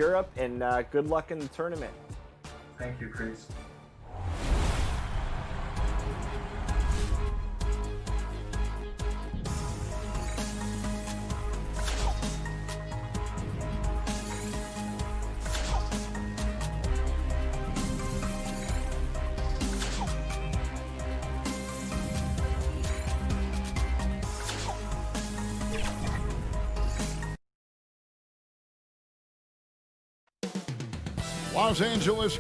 Europe, and good luck in the tournament. Thank you, Chris. Los Angeles.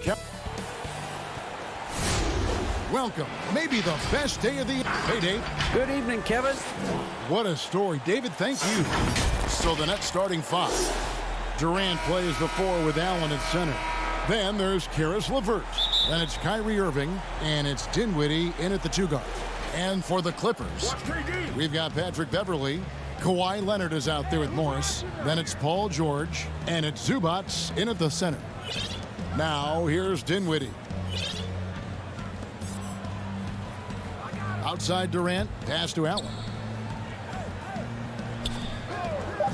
Welcome. Maybe the best day of the year. Hey, Dave. Good evening, Kevin. What a story. David, thank you. So the Nets starting five. Durant plays the four with Allen at center. Then there's Karis LeVert. Then it's Kyrie Irving. And it's Dinwiddie in at the two guard. And for the Clippers, we've got Patrick Beverley. Kawhi Leonard is out there with Morris. Then it's Paul George. And it's Zubats in at the center. Now, here's Dinwiddie. Outside Durant, pass to Allen.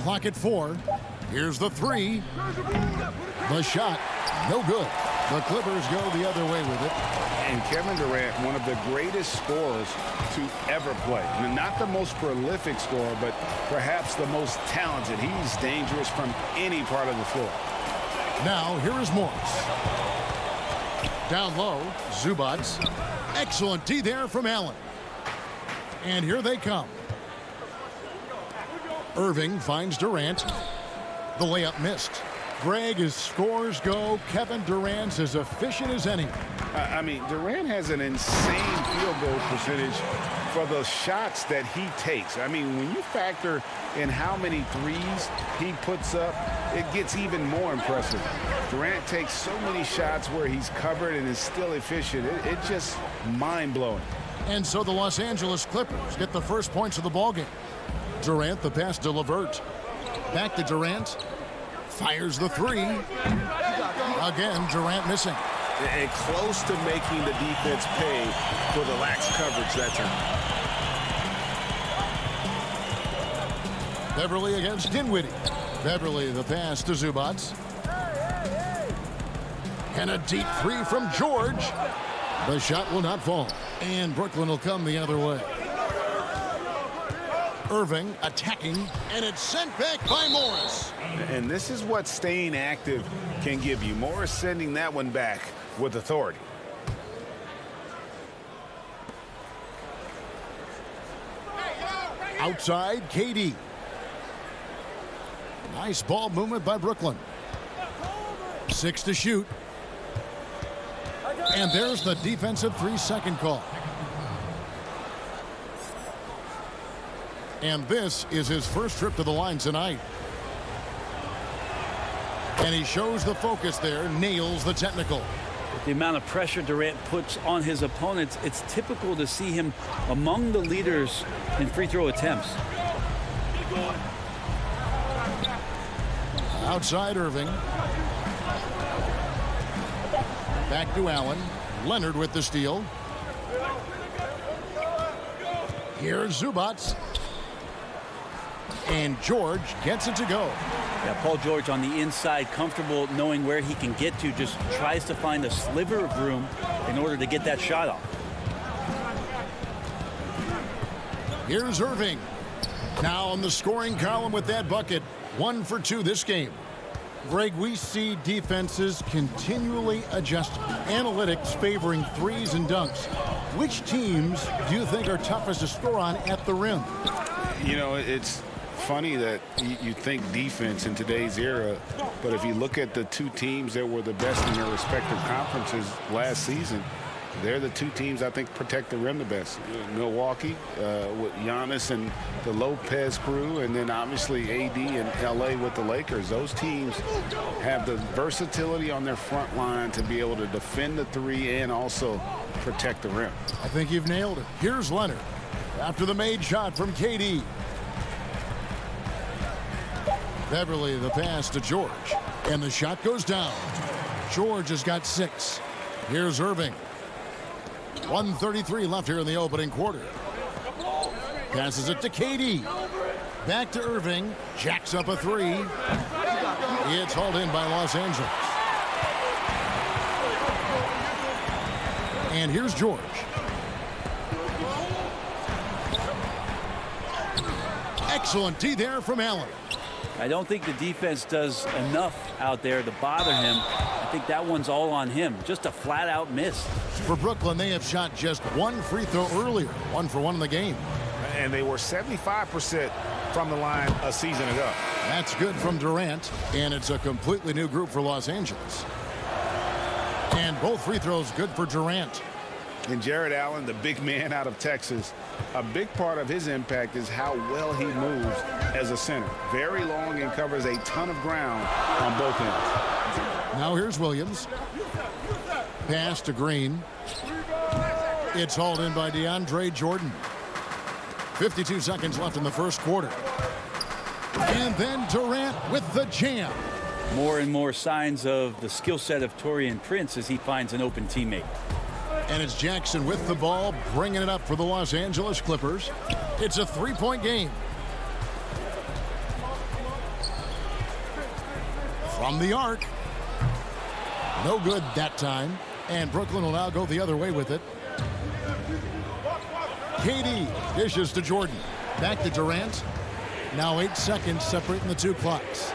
Clock at 4. Here's the three. The shot, no good. The Clippers go the other way with it. And Kevin Durant, one of the greatest scorers to ever play. I mean, not the most prolific scorer, but perhaps the most talented. He's dangerous from any part of the floor. Now, here is Morris. Down low, Zubats. Excellent D there from Allen. And here they come. Irving finds Durant. The layup missed. Greg, as scores go, Kevin Durant's as efficient as any. I mean, Durant has an insane field goal percentage for the shots that he takes. I mean, when you factor in how many threes he puts up, it gets even more impressive. Durant takes so many shots where he's covered and is still efficient. It's just mind-blowing. And so the Los Angeles Clippers get the first points of the ballgame. Durant, the pass to LeVert. Back to Durant. Fires the three. Again, Durant missing. And close to making the defense pay for the lax coverage that time. Beverley against Dinwiddie. Beverley, the pass to Zubats. And a deep three from George. The shot will not fall. And Brooklyn will come the other way. Irving attacking, and it's sent back by Morris. And this is what staying active can give you. Morris sending that one back with authority. Outside, KD. Nice ball movement by Brooklyn. 6 to shoot. And there's the defensive 3-second call. And this is his first trip to the line tonight. And he shows the focus there, nails the technical. The amount of pressure Durant puts on his opponents, it's typical to see him among the leaders in free throw attempts. Outside Irving. Back to Allen. Leonard with the steal. Here's Zubats. And George gets it to go. Yeah, Paul George on the inside, comfortable knowing where he can get to, just tries to find a sliver of room in order to get that shot off. Here's Irving. Now on the scoring column with that bucket. 1 for 2 this game. Greg, we see defenses continually adjusting. Analytics favoring threes and dunks. Which teams do you think are toughest to score on at the rim? You know, it's funny that you think defense in today's era, but if you look at the two teams that were the best in their respective conferences last season, they're the two teams I think protect the rim the best. Milwaukee with Giannis and the Lopez crew, and then obviously AD and LA with the Lakers. Those teams have the versatility on their front line to be able to defend the three and also protect the rim. I think you've nailed it. Here's Leonard after the made shot from KD. Beverley, the pass to George, and the shot goes down. George has got 6. Here's Irving. 1:33 left here in the opening quarter. Passes it to KD. Back to Irving. Jacks up a 3. It's hauled in by Los Angeles. And here's George. Excellent D there from Allen. I don't think the defense does enough out there to bother him. I think that one's all on him. Just a flat-out miss. For Brooklyn, they have shot just one free throw earlier. 1 for 1 in the game. And they were 75% from the line a season ago. That's good from Durant, and it's a completely new group for Los Angeles. And both free throws good for Durant. And Jared Allen, the big man out of Texas, a big part of his impact is how well he moves as a center. Very long and covers a ton of ground on both ends. Now here's Williams. Pass to Green. It's hauled in by DeAndre Jordan. 52 seconds left in the first quarter. And then Durant with the jam. More and more signs of the skill set of Taurean Prince as he finds an open teammate. And it's Jackson with the ball, bringing it up for the Los Angeles Clippers. It's a three-point game. From the arc. No good that time. And Brooklyn will now go the other way with it. KD dishes to Jordan. Back to Durant. Now 8 seconds separating the two clocks.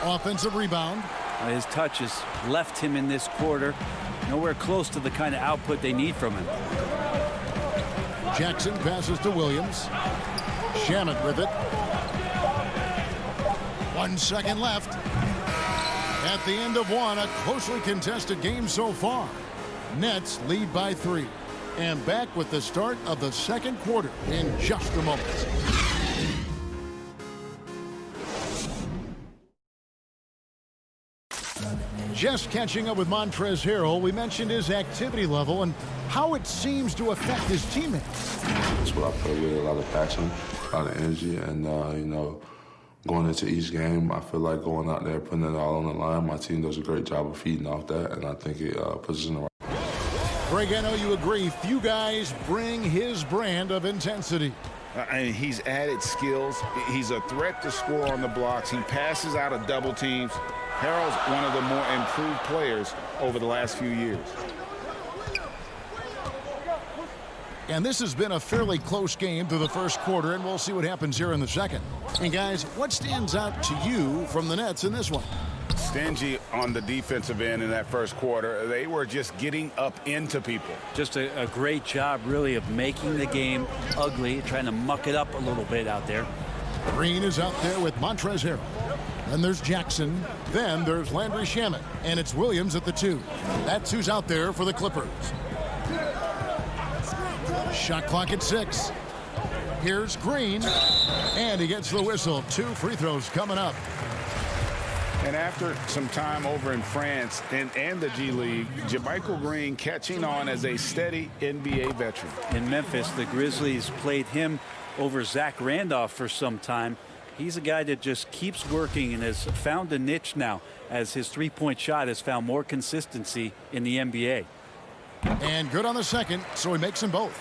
Offensive rebound. His touch has left him in this quarter. Nowhere close to the kind of output they need from him. Jackson passes to Williams. Shamet with it. 1 second left. At the end of one, a closely contested game so far. Nets lead by 3. And back with the start of the second quarter in just a moment. Just catching up with Montrezl Harrell, we mentioned his activity level and how it seems to affect his teammates. That's what I play with, a lot of passion, a lot of energy, and, you know, going into each game, I feel like going out there, putting it all on the line. My team does a great job of feeding off that, and I think it puts us in the right. Greg, I know you agree. Few guys bring his brand of intensity. And he's added skills. He's a threat to score on the blocks. He passes out of double teams. Harrell's one of the more improved players over the last few years. And this has been a fairly close game through the first quarter, and we'll see what happens here in the second. And guys, what stands out to you from the Nets in this one? Stingy on the defensive end in that first quarter. They were just getting up into people. Just a great job, really, of making the game ugly, trying to muck it up a little bit out there. Green is out there with Montrezl Harrell. Then there's Jackson. Then there's Landry Shamet. And it's Williams at the 2. That's who's out there for the Clippers. Shot clock at 6. Here's Green. And he gets the whistle. 2 free throws coming up. And after some time over in France and the G League, JaMychal Green catching on as a steady NBA veteran. In Memphis, the Grizzlies played him over Zach Randolph for some time. He's a guy that just keeps working and has found a niche now as his three-point shot has found more consistency in the NBA. And good on the second, so he makes them both.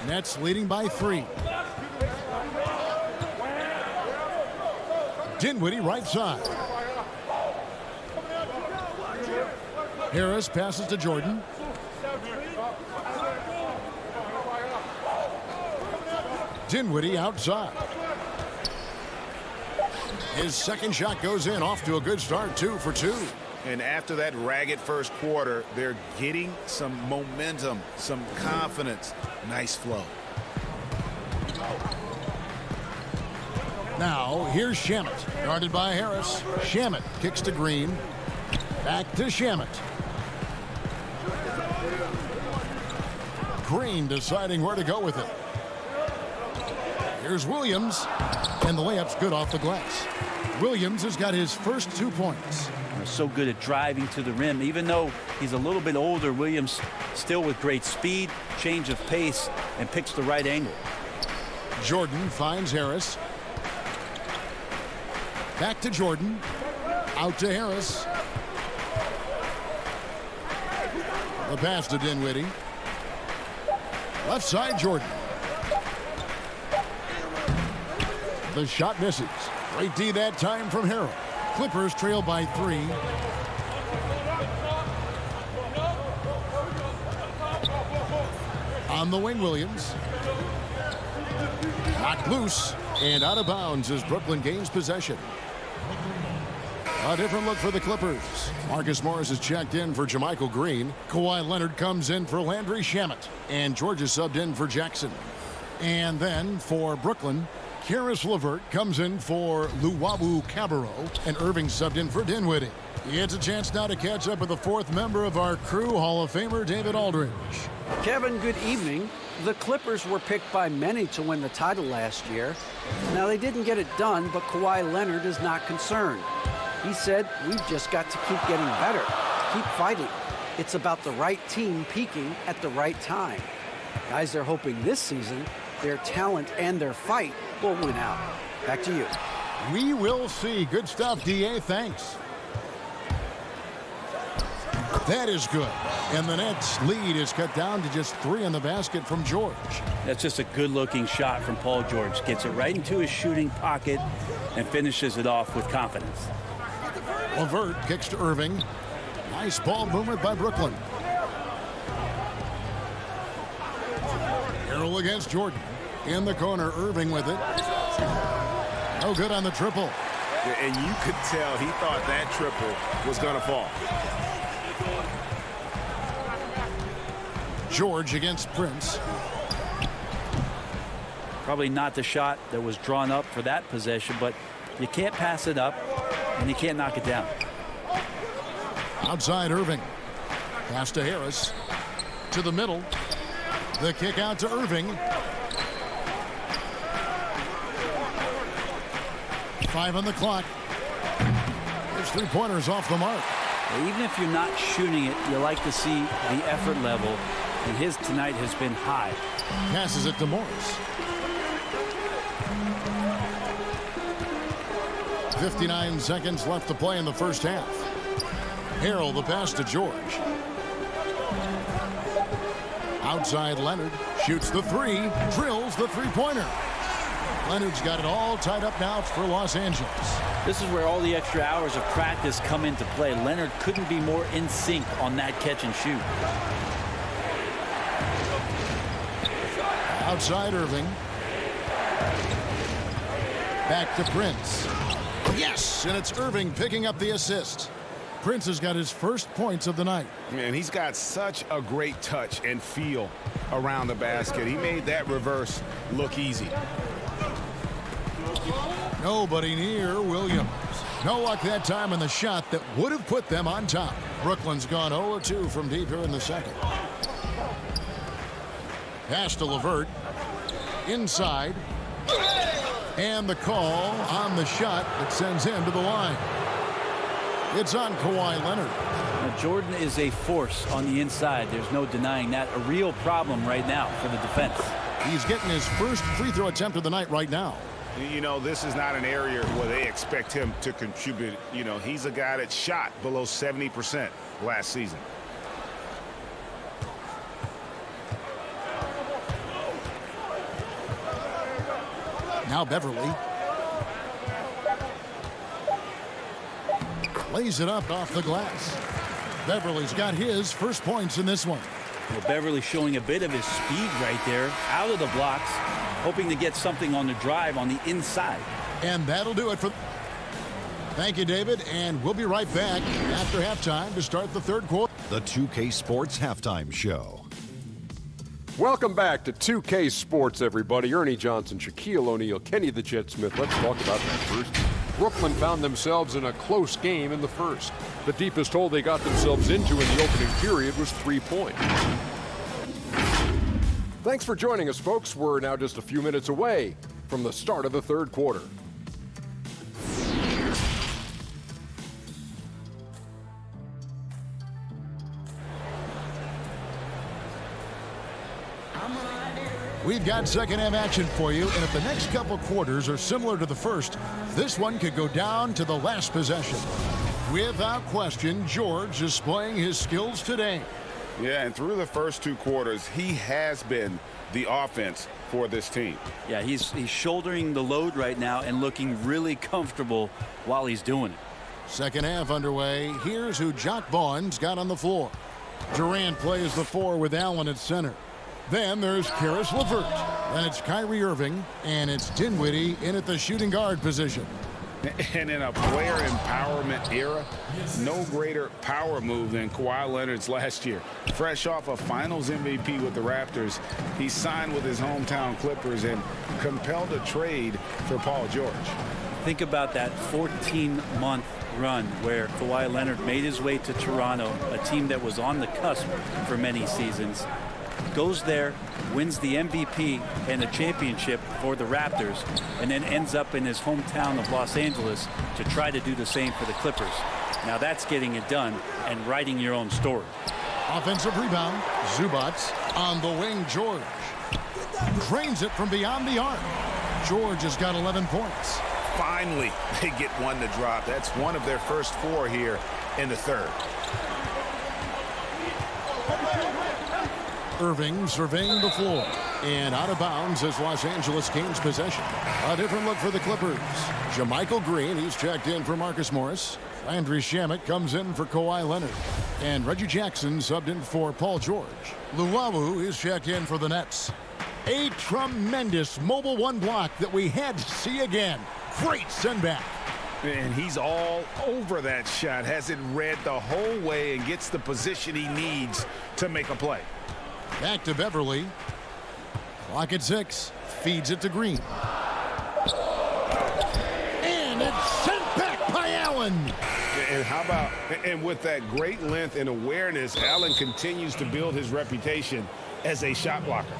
Nets leading by 3. Dinwiddie right side. Harris passes to Jordan. Dinwiddie outside. His second shot goes in, off to a good start, 2 for 2. And after that ragged first quarter, they're getting some momentum, some confidence. Nice flow. Now, here's Shamet, guarded by Harris. Shamet kicks to Green. Back to Shamet. Green deciding where to go with it. Here's Williams, and the layup's good off the glass. Williams has got his first 2 points. So good at driving to the rim. Even though he's a little bit older, Williams still with great speed, change of pace, and picks the right angle. Jordan finds Harris. Back to Jordan. Out to Harris. The pass to Dinwiddie. Left side, Jordan. The shot misses. Great D that time from Harrell. Clippers trail by 3. On the wing, Williams. Knocked loose and out of bounds as Brooklyn gains possession. A different look for the Clippers. Marcus Morris is checked in for Jermichael Green. Kawhi Leonard comes in for Landry Shamet. And George is subbed in for Jackson. And then for Brooklyn, Karis LeVert comes in for Luwawu Cabarro. And Irving subbed in for Dinwiddie. It's a chance now to catch up with the fourth member of our crew, Hall of Famer David Aldridge. Kevin, good evening. The Clippers were picked by many to win the title last year. Now, they didn't get it done, but Kawhi Leonard is not concerned. He said, we've just got to keep getting better, keep fighting. It's about the right team peaking at the right time. Guys are hoping this season their talent and their fight will win out. Back to you. We will see. Good stuff, D.A. Thanks. That is good. And the Nets' lead is cut down to just 3 in the basket from George. That's just a good-looking shot from Paul George. Gets it right into his shooting pocket and finishes it off with confidence. LeVert kicks to Irving. Nice ball movement by Brooklyn. Harrell against Jordan. In the corner, Irving with it. No good on the triple. And you could tell he thought that triple was going to fall. George against Prince. Probably not the shot that was drawn up for that possession, but you can't pass it up and you can't knock it down. Outside Irving. Pass to Harris. To the middle. The kick out to Irving. 5 on the clock. There's 3-pointers off the mark. Even if you're not shooting it, you like to see the effort level, and his tonight has been high. Passes it to Morris. 59 seconds left to play in the first half. Harrell the pass to George. Outside Leonard shoots the 3, drills the 3-pointer. Leonard's got it all tied up now for Los Angeles. This is where all the extra hours of practice come into play. Leonard couldn't be more in sync on that catch and shoot. Outside Irving. Back to Prince. Yes, and it's Irving picking up the assist. Prince has got his first points of the night. Man, he's got such a great touch and feel around the basket. He made that reverse look easy. Nobody near Williams. No luck that time on the shot that would have put them on top. Brooklyn's gone 0-2 from deep here in the second. Pass to LeVert. Inside. And the call on the shot that sends him to the line. It's on Kawhi Leonard. Now, Jordan is a force on the inside. There's no denying that. A real problem right now for the defense. He's getting his first free throw attempt of the night right now. You know, this is not an area where they expect him to contribute. You know, he's a guy that shot below 70% last season. Now Beverly. Lays it up off the glass. Beverly's got his first points in this one. Well, Beverly showing a bit of his speed right there, out of the blocks, hoping to get something on the drive on the inside. And that'll do it for... Thank you, David, and we'll be right back after halftime to start the third quarter. The 2K Sports Halftime Show. Welcome back to 2K Sports, everybody. Ernie Johnson, Shaquille O'Neal, Kenny the Jet Smith. Let's talk about that first. Brooklyn found themselves in a close game in the first. The deepest hole they got themselves into in the opening period was 3 points. Thanks for joining us, folks. We're now just a few minutes away from the start of the third quarter. We've got second half action for you, and if the next couple quarters are similar to the first, this one could go down to the last possession. Without question, George is displaying his skills today. Yeah, and through the first 2 quarters, he has been the offense for this team. Yeah, he's shouldering the load right now and looking really comfortable while he's doing it. Second half underway. Here's who Jock Vaughn's got on the floor. Durant plays the 4 with Allen at center. Then there's Caris LeVert. Then it's Kyrie Irving. And it's Dinwiddie in at the shooting guard position. And in a player empowerment era, no greater power move than Kawhi Leonard's last year. Fresh off a finals MVP with the Raptors, he signed with his hometown Clippers and compelled a trade for Paul George. Think about that 14-month run where Kawhi Leonard made his way to Toronto, a team that was on the cusp for many seasons. Goes there, wins the MVP and a championship for the Raptors, and then ends up in his hometown of Los Angeles to try to do the same for the Clippers. Now that's getting it done and writing your own story. Offensive rebound. Zubac on the wing. George drains it from beyond the arc. George has got 11 points. Finally, they get one to drop. That's one of their first 4 here in the third. Irving surveying the floor. And out of bounds as Los Angeles gains possession. A different look for the Clippers. JaMychal Green, he's checked in for Marcus Morris. Landry Shamet comes in for Kawhi Leonard. And Reggie Jackson subbed in for Paul George. Luwawu is checked in for the Nets. A tremendous mobile 1 block that we had to see again. Great send back. And he's all over that shot. Has it read the whole way and gets the position he needs to make a play. Back to Beverly. Clock at 6. Feeds it to Green. And it's sent back by Allen. And how about, and with that great length and awareness, Allen continues to build his reputation as a shot blocker.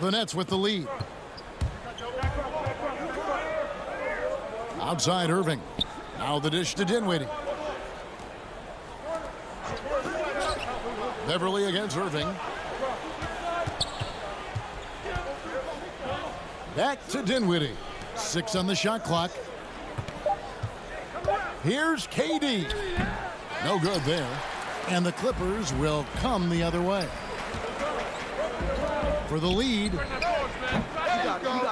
The Nets with the lead. Outside Irving. Now the dish to Dinwiddie. Beverly against Irving. Back to Dinwiddie. 6 on the shot clock. Here's KD. No good there. And the Clippers will come the other way. For the lead.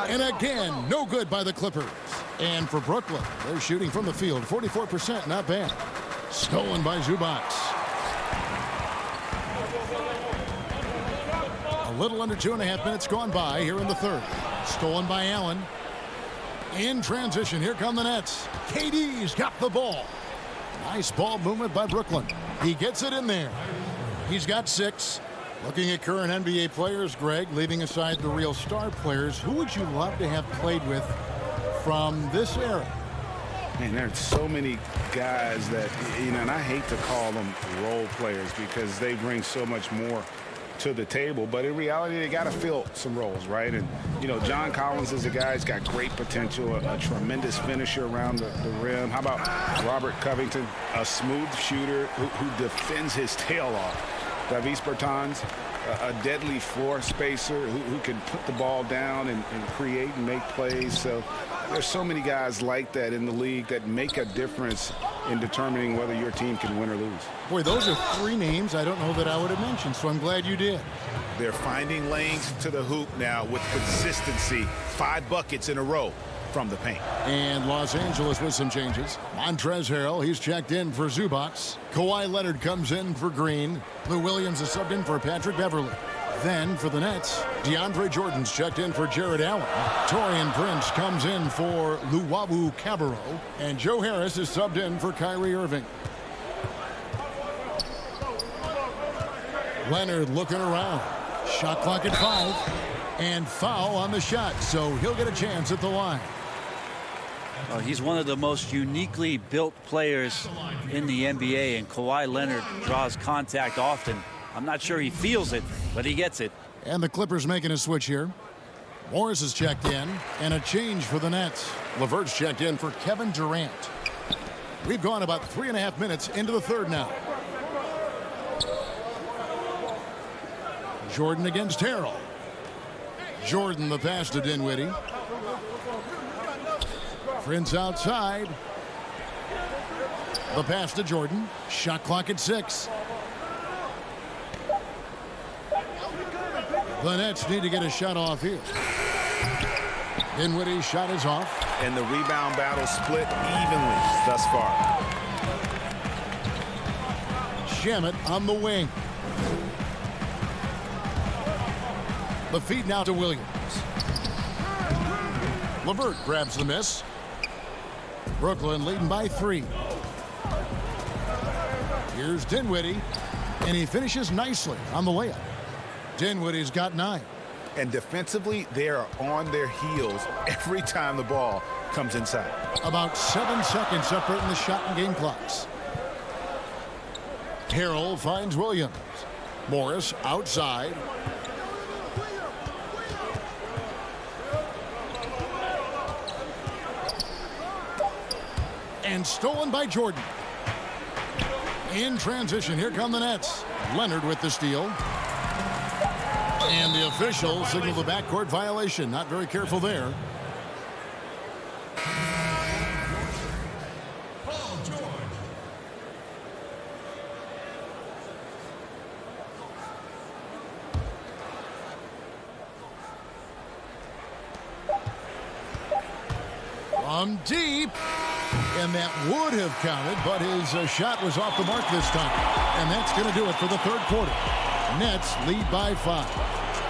And again, no good by the Clippers. And for Brooklyn, they're shooting from the field. 44%, not bad. Stolen by Zubac. A little under 2.5 minutes gone by here in the third. Stolen by Allen. In transition, here come the Nets. KD's got the ball. Nice ball movement by Brooklyn. He gets it in there. He's got 6. Looking at current NBA players, Greg, leaving aside the real star players, who would you love to have played with from this era? Man, there's so many guys that, you know, and I hate to call them role players because they bring so much more to the table, but in reality they got to fill some roles, right? And you know, John Collins is a guy who's got great potential, a tremendous finisher around the rim. How about Robert Covington, a smooth shooter who defends his tail off? Davis Bertans, a deadly floor spacer who can put the ball down and create and make plays. So there's so many guys like that in the league that make a difference in determining whether your team can win or lose. Boy, those are 3 names I don't know that I would have mentioned, so I'm glad you did. They're finding lanes to the hoop now with consistency. 5 buckets in a row from the paint. And Los Angeles with some changes. Montrezl Harrell, he's checked in for Zubac. Kawhi Leonard comes in for Green. Lou Williams is subbed in for Patrick Beverly. Then for the Nets, DeAndre Jordan's checked in for Jared Allen. Taurean Prince comes in for Luwawu Cabarro. And Joe Harris is subbed in for Kyrie Irving. Leonard looking around. Shot clock at 5. And foul on the shot, so he'll get a chance at the line. Well, he's one of the most uniquely built players in the NBA, and Kawhi Leonard draws contact often. I'm not sure he feels it, but he gets it. And the Clippers making a switch here. Morris is checked in, and a change for the Nets. LeVert's checked in for Kevin Durant. We've gone about 3.5 minutes into the third now. Jordan against Harrell. Jordan the pass to Dinwiddie. Prince outside. The pass to Jordan. Shot clock at 6. The Nets need to get a shot off here. Dinwiddie's shot is off. And the rebound battle split evenly thus far. Shamet on the wing. The feed now to Williams. LeVert grabs the miss. Brooklyn leading by 3. Here's Dinwiddie, and he finishes nicely on the layup. Dinwiddie's got 9. And defensively, they are on their heels every time the ball comes inside. About 7 seconds separating the shot and game clocks. Harrell finds Williams. Morris outside. And stolen by Jordan. In transition, here come the Nets. Leonard with the steal. And the official signaled the backcourt violation. Not very careful there. From deep. And that would have counted, but his shot was off the mark this time. And that's going to do it for the third quarter. Nets lead by 5.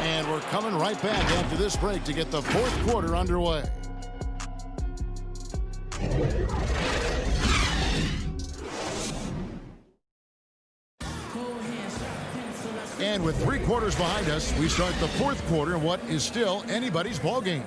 And we're coming right back after this break to get the fourth quarter underway. And with 3 quarters behind us, we start the fourth quarter in what is still anybody's ball game.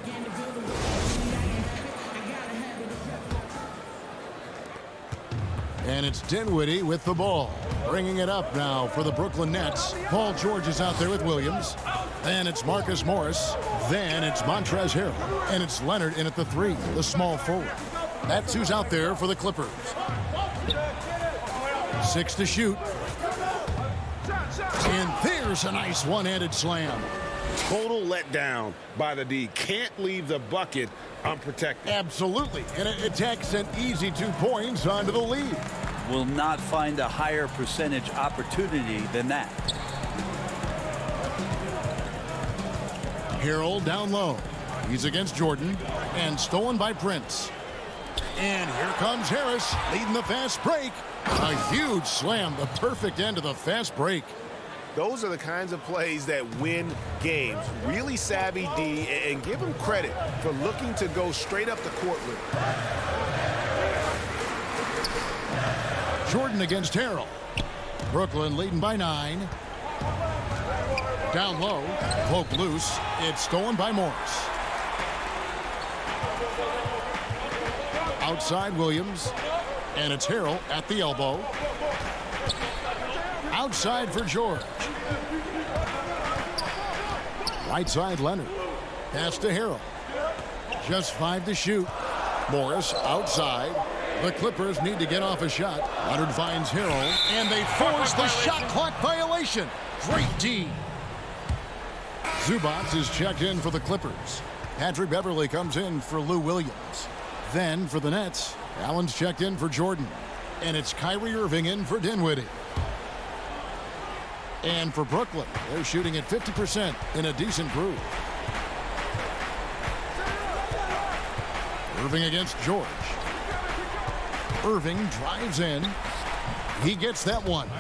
And it's Dinwiddie with the ball. Bringing it up now for the Brooklyn Nets. Paul George is out there with Williams. Then it's Marcus Morris. Then it's Montrezl Harrell. And it's Leonard in at the 3, the small forward. That's who's out there for the Clippers. 6 to shoot. And there's a nice one-handed slam. Total letdown by the D. Can't leave the bucket unprotected. Absolutely. And it takes an easy 2 points onto the lead. Will not find a higher percentage opportunity than that. Harrell down low. He's against Jordan. And stolen by Prince. And here comes Harris leading the fast break. A huge slam. The perfect end of the fast break. Those are the kinds of plays that win games. Really savvy D, and give him credit for looking to go straight up the court with it. Jordan against Harrell. Brooklyn leading by 9. Down low. Cloak loose. It's stolen by Morris. Outside Williams. And it's Harrell at the elbow. Outside for George. Right side Leonard. Pass to Harrell. Just 5 to shoot. Morris outside. The Clippers need to get off a shot. Leonard finds Harrell. And they force the shot clock violation. Great D. Zubac is checked in for the Clippers. Patrick Beverley comes in for Lou Williams. Then for the Nets, Allen's checked in for Jordan. And it's Kyrie Irving in for Dinwiddie. And for Brooklyn, they're shooting at 50% in a decent groove. Irving against George. Irving drives in. He gets that one.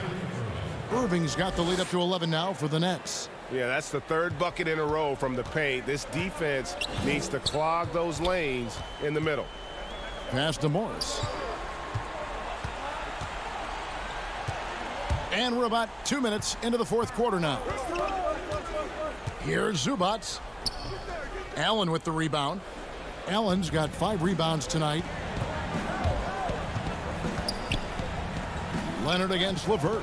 Irving's got the lead up to 11 now for the Nets. Yeah, that's the 3rd bucket in a row from the paint. This defense needs to clog those lanes in the middle. Pass to Morris. And we're about 2 minutes into the fourth quarter now. Here's Zubac. Allen with the rebound. Allen's got 5 rebounds tonight. Leonard against LeVert.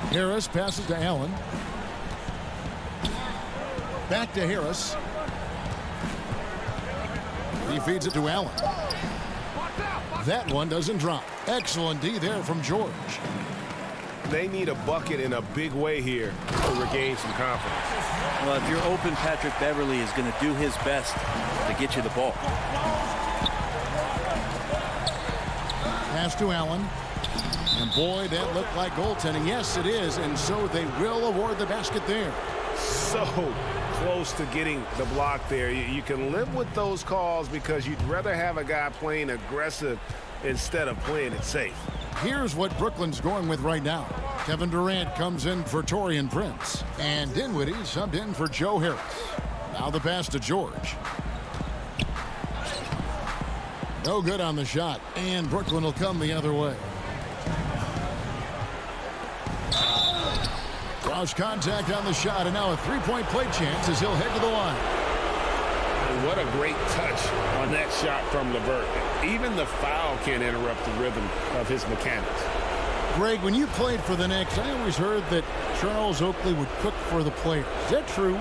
Harris passes to Allen. Back to Harris. He feeds it to Allen. That one doesn't drop. Excellent D there from George. They need a bucket in a big way here to regain some confidence. Well, if you're open, Patrick Beverley is going to do his best to get you the ball. Pass to Allen. And boy, that looked like goaltending. Yes, it is. And so they will award the basket there. So close to getting the block there. You can live with those calls because you'd rather have a guy playing aggressive instead of playing it safe. Here's what Brooklyn's going with right now. Kevin Durant comes in for Taurean Prince. And Dinwiddie subbed in for Joe Harris. Now the pass to George. No good on the shot. And Brooklyn will come the other way. Cross contact on the shot. And now a three-point play chance as he'll head to the line. And what a great touch on that shot from LeVert. Even the foul can't interrupt the rhythm of his mechanics. Greg, when you played for the Knicks, I always heard that Charles Oakley would cook for the players. Is that true?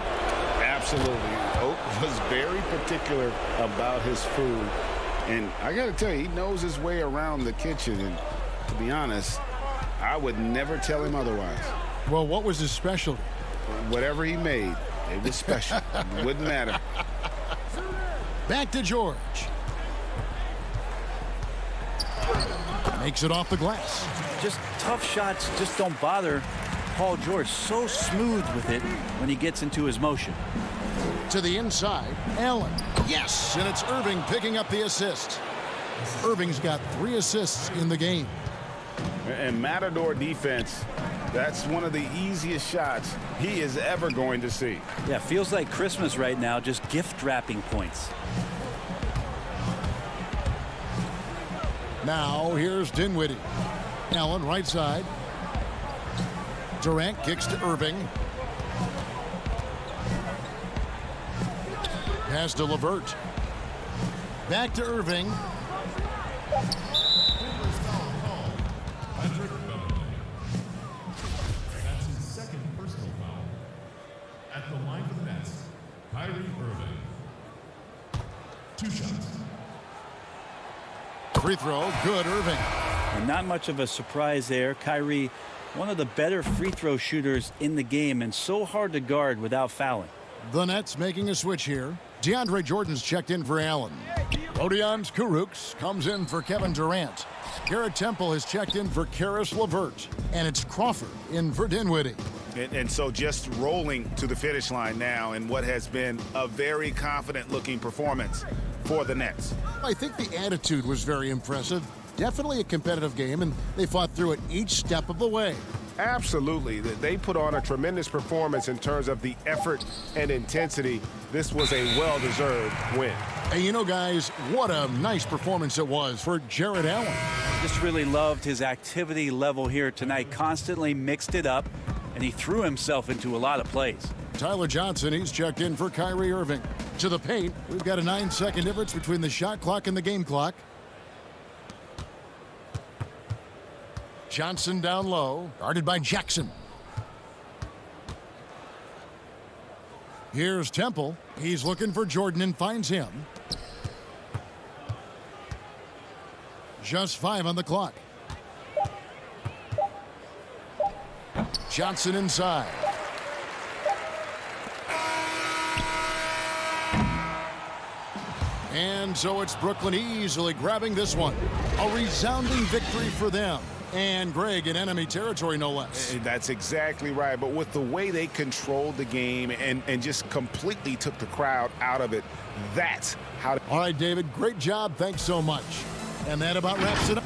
Absolutely. Oak was very particular about his food. And I got to tell you, he knows his way around the kitchen. And to be honest, I would never tell him otherwise. Well, what was his specialty? Whatever he made, it was special. It wouldn't matter. Back to George. Makes it off the glass. Just tough shots just don't bother Paul George. So smooth with it when he gets into his motion. To the inside, Allen. Yes, and it's Irving picking up the assist. Irving's got 3 assists in the game. And Matador defense, that's one of the easiest shots he is ever going to see. Yeah, feels like Christmas right now, just gift wrapping points. Now here's Dinwiddie. Allen right side. Durant kicks to Irving. Pass to LeVert. Back to Irving. That's his second personal foul. At the line for the Nets, Kyrie Irving. 2 shots. Free throw, good, Irving. And not much of a surprise there. Kyrie, one of the better free throw shooters in the game and so hard to guard without fouling. The Nets making a switch here. DeAndre Jordan's checked in for Allen. Rodions Kurucs comes in for Kevin Durant. Garrett Temple has checked in for Karis LeVert. And it's Crawford in for Dinwiddie. And so just rolling to the finish line now in what has been a very confident-looking performance for the Nets. I think the attitude was very impressive. Definitely a competitive game, and they fought through it each step of the way. Absolutely. They put on a tremendous performance in terms of the effort and intensity. This was a well-deserved win. And you know, guys, what a nice performance it was for Jared Allen. Just really loved his activity level here tonight. Constantly mixed it up, and he threw himself into a lot of plays. Tyler Johnson, he's checked in for Kyrie Irving. To the paint, we've got a 9-second difference between the shot clock and the game clock. Johnson down low, guarded by Jackson. Here's Temple. He's looking for Jordan and finds him. Just 5 on the clock. Johnson inside. And so it's Brooklyn easily grabbing this one. A resounding victory for them. And Greg in enemy territory, no less. That's exactly right. But with the way they controlled the game and just completely took the crowd out of it, that's how. All right, David, great job. Thanks so much. And that about wraps it up.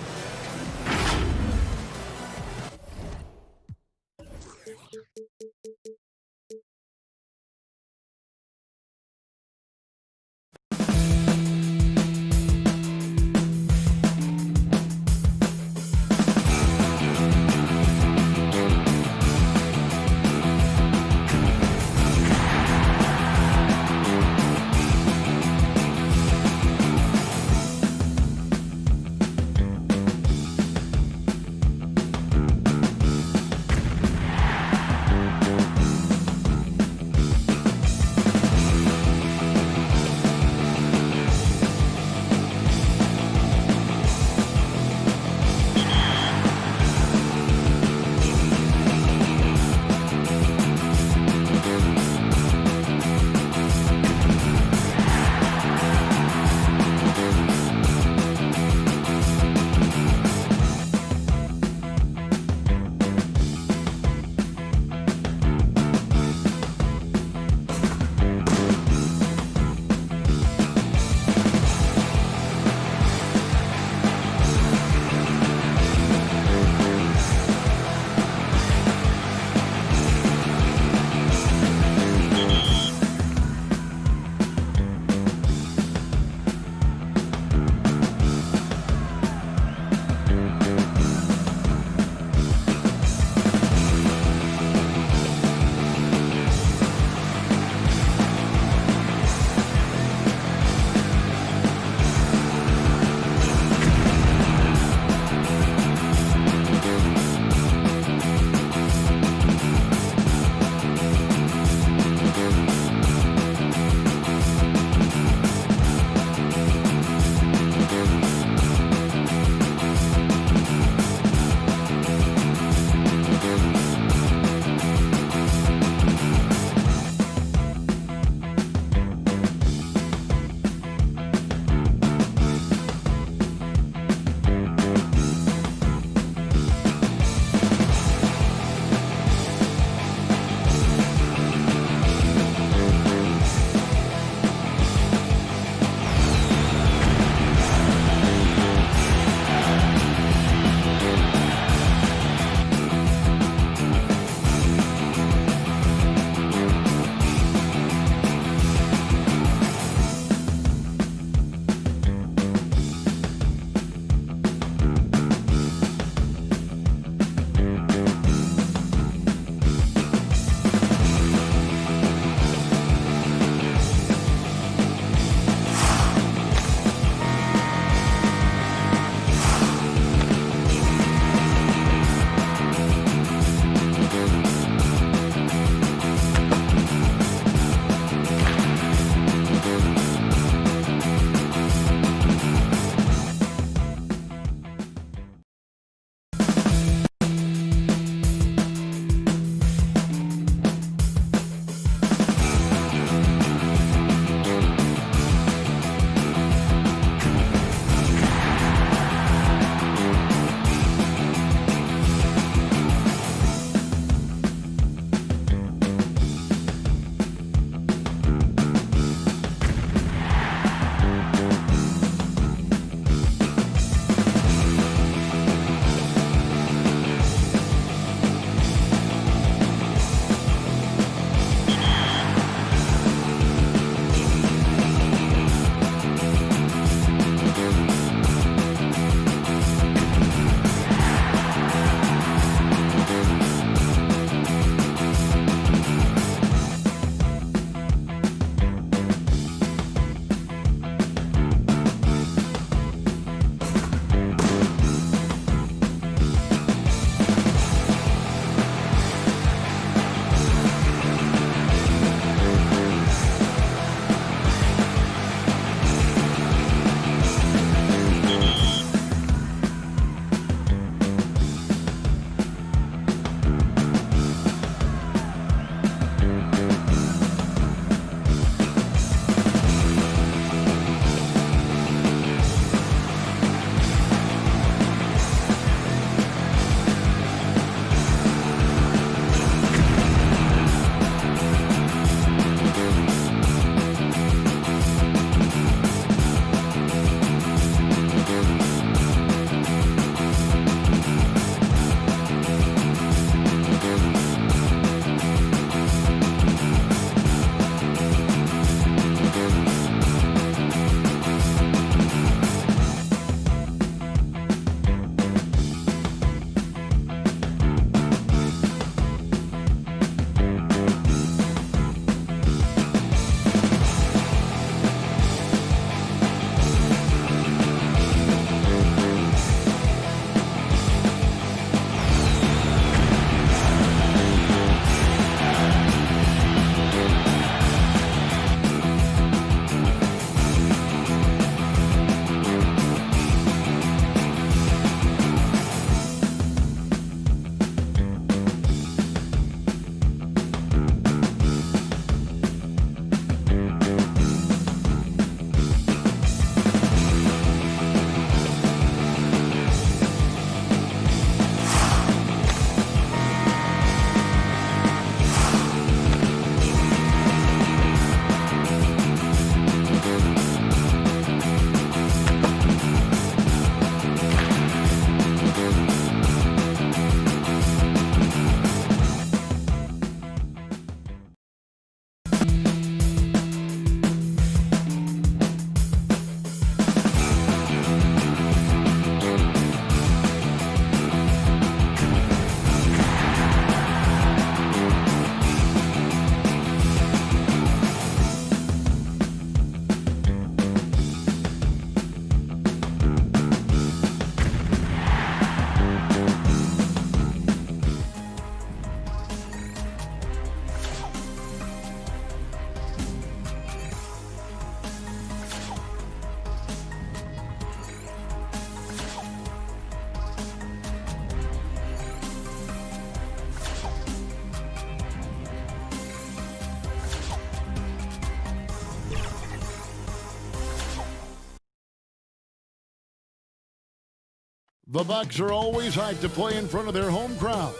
The Bucks are always hyped to play in front of their home crowd.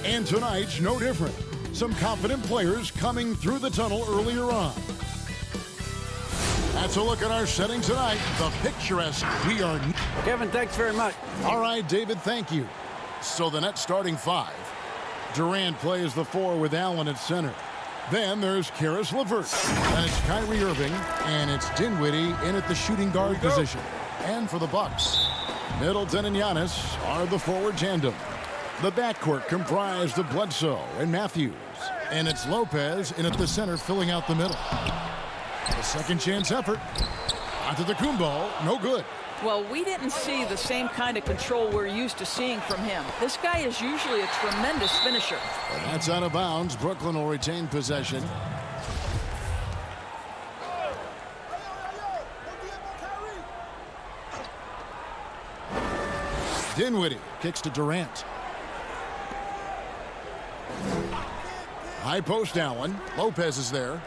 And tonight's no different. Some confident players coming through the tunnel earlier on. That's a look at our setting tonight. The picturesque we are. Kevin, thanks very much. All right, David, thank you. So the Nets starting 5. Durant plays the 4 with Allen at center. Then there's Caris LeVert. Then it's Kyrie Irving, and it's Dinwiddie in at the shooting guard position. And for the Bucks, Middleton and Giannis are the forward tandem. The backcourt comprised of Bledsoe and Matthews. And it's Lopez in at the center filling out the middle. A second chance effort. Onto the Kumbo, no good. Well, we didn't see the same kind of control we're used to seeing from him. This guy is usually a tremendous finisher. And that's out of bounds. Brooklyn will retain possession. Dinwiddie kicks to Durant. High post Allen. Lopez is there.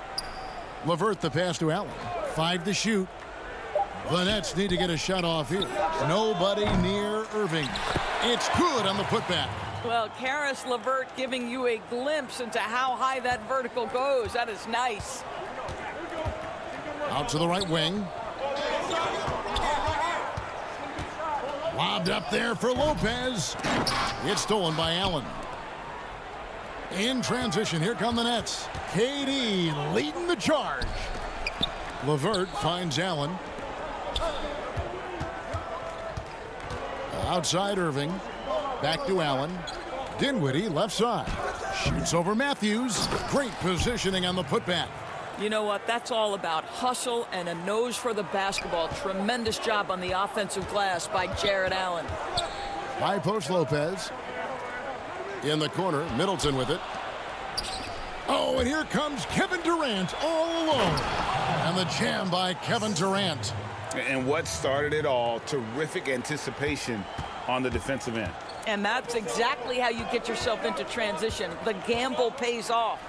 LeVert the pass to Allen. 5 to shoot. The Nets need to get a shot off here. Nobody near Irving. It's good on the putback. Well, Caris LeVert giving you a glimpse into how high that vertical goes. That is nice. Out to the right wing. Lobbed up there for Lopez. It's stolen by Allen. In transition, here come the Nets. KD leading the charge. LeVert finds Allen. Outside Irving. Back to Allen. Dinwiddie left side. Shoots over Matthews. Great positioning on the putback. You know what? That's all about hustle and a nose for the basketball. Tremendous job on the offensive glass by Jared Allen. High post Lopez. In the corner, Middleton with it. Oh, and here comes Kevin Durant all alone. And the jam by Kevin Durant. And what started it all, terrific anticipation on the defensive end. And that's exactly how you get yourself into transition. The gamble pays off.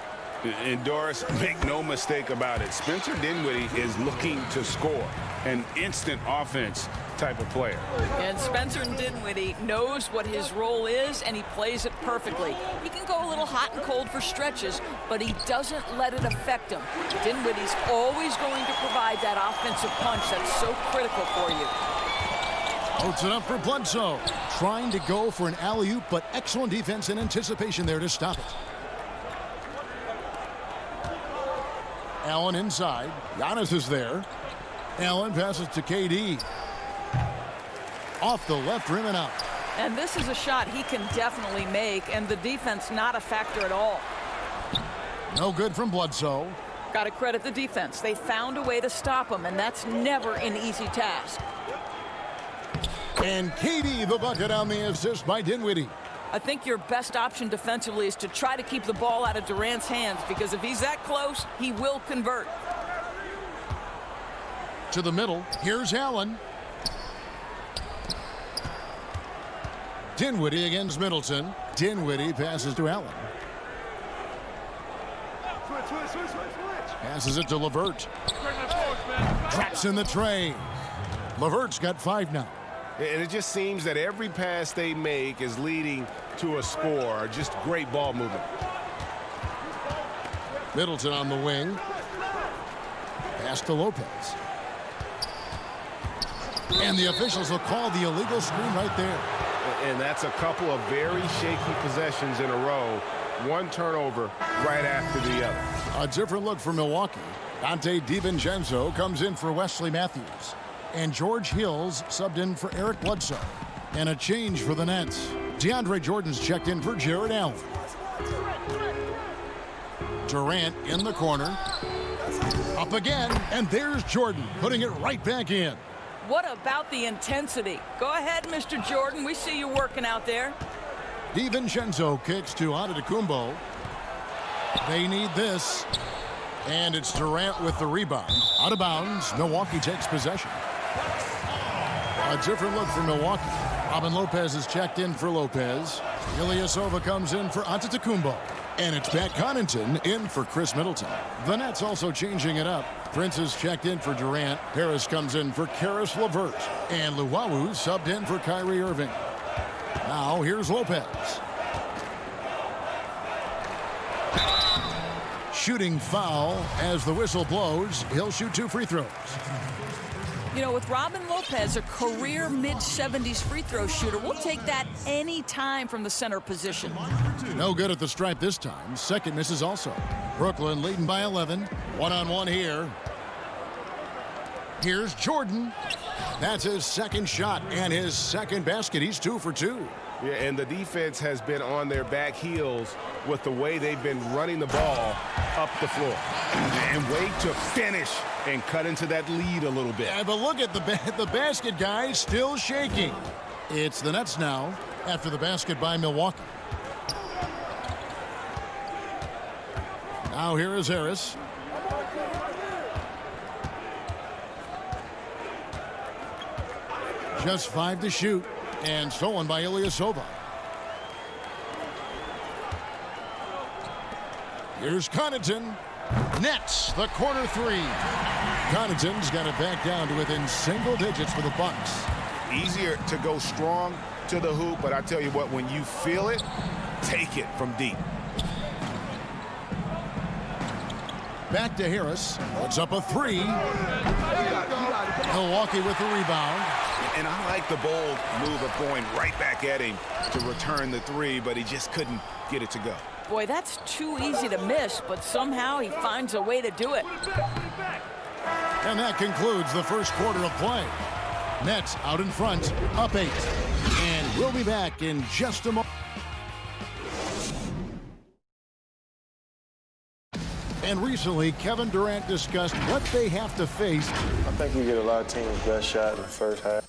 And Doris, make no mistake about it. Spencer Dinwiddie is looking to score. An instant offense type of player. And Spencer Dinwiddie knows what his role is, and he plays it perfectly. He can go a little hot and cold for stretches, but he doesn't let it affect him. Dinwiddie's always going to provide that offensive punch that's so critical for you. Puts it up for Bledsoe. Trying to go for an alley-oop, but excellent defense and anticipation there to stop it. Allen inside. Giannis is there. Allen passes to KD. Off the left rim and out. And this is a shot he can definitely make, and the defense not a factor at all. No good from Bledsoe. Got to credit the defense. They found a way to stop him, and that's never an easy task. And KD the bucket on the assist by Dinwiddie. I think your best option defensively is to try to keep the ball out of Durant's hands, because if he's that close, he will convert. To the middle. Here's Allen. Dinwiddie against Middleton. Dinwiddie passes to Allen. Passes it to LeVert. Drops in the tray. LeVert's got 5 now. And it just seems that every pass they make is leading to a score. Just great ball movement. Middleton on the wing. Pass to Lopez. And the officials will call the illegal screen right there. And that's a couple of very shaky possessions in a row. One turnover right after the other. A different look for Milwaukee. Dante DiVincenzo comes in for Wesley Matthews. And George Hills subbed in for Eric Bledsoe. And a change for the Nets. DeAndre Jordan's checked in for Jared Allen. Durant in the corner. Up again, and there's Jordan putting it right back in. What about the intensity? Go ahead, Mr. Jordan. We see you working out there. DiVincenzo kicks to Antetokounmpo. They need this. And it's Durant with the rebound. Out of bounds. Milwaukee takes possession. A different look for Milwaukee. Robin Lopez is checked in for Lopez. Ilyasova comes in for Antetokounmpo. And it's Pat Connaughton in for Chris Middleton. The Nets also changing it up. Prince is checked in for Durant. Harris comes in for Caris LeVert. And Luwawu subbed in for Kyrie Irving. Now here's Lopez. Shooting foul as the whistle blows. He'll shoot 2 free throws. You know, with Robin Lopez, a career mid-70s free throw shooter, we'll take that any time from the center position. No good at the stripe this time. Second misses also. Brooklyn leading by 11. One-on-one here. Here's Jordan. That's his second shot and his second basket. He's 2 for 2. Yeah, and the defense has been on their back heels with the way they've been running the ball up the floor. And wait to finish and cut into that lead a little bit. Yeah, but look at the basket, guys, still shaking. It's the Nets now after the basket by Milwaukee. Now here is Harris. Just 5 to shoot, and stolen by Ilyasova. Here's Connaughton. Nets the corner 3. Connaughton's got it back down to within single digits for the Bucks. Easier to go strong to the hoop, but I tell you what, when you feel it, take it from deep. Back to Harris. Puts up a 3. Milwaukee with the rebound. And I like the bold move of going right back at him to return the 3, but he just couldn't get it to go. Boy, that's too easy to miss, but somehow he finds a way to do it. And that concludes the first quarter of play. Nets out in front, up 8. And we'll be back in just a moment. And recently, Kevin Durant discussed what they have to face. I think we get a lot of teams' best shot in the first half.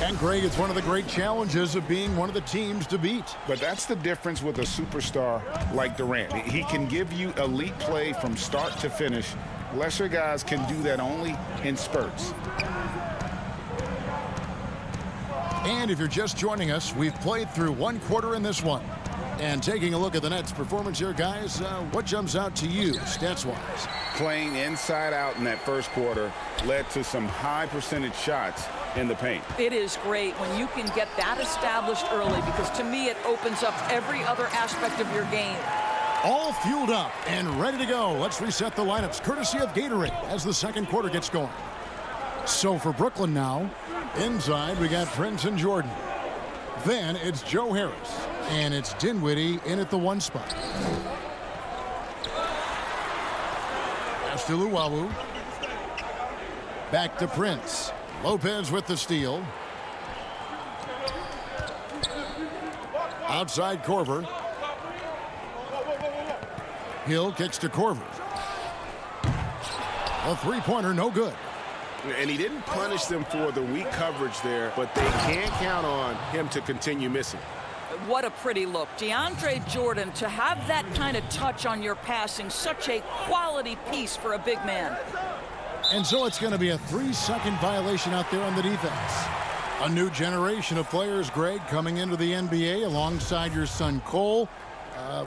And Greg, it's one of the great challenges of being one of the teams to beat. But that's the difference with a superstar like Durant. He can give you elite play from start to finish. Lesser guys can do that only in spurts. And if you're just joining us, we've played through 1 quarter in this one. And taking a look at the Nets' performance here, guys, what jumps out to you stats-wise? Playing inside out in that first quarter led to some high percentage shots in the paint. It is great when you can get that established early, because to me it opens up every other aspect of your game. All fueled up and ready to go. Let's reset the lineups courtesy of Gatorade as the second quarter gets going. So for Brooklyn now, inside we got Prince and Jordan. Then it's Joe Harris. And it's Dinwiddie in at the 1 spot. Pass to Luwawu. Back to Prince. Lopez with the steal. Outside Korver. Hill kicks to Korver. A 3-pointer, no good. And he didn't punish them for the weak coverage there, but they can't count on him to continue missing. What a pretty look. DeAndre Jordan, to have that kind of touch on your passing, such a quality piece for a big man. And so it's going to be a 3-second violation out there on the defense. A new generation of players, Greg, coming into the NBA alongside your son Cole.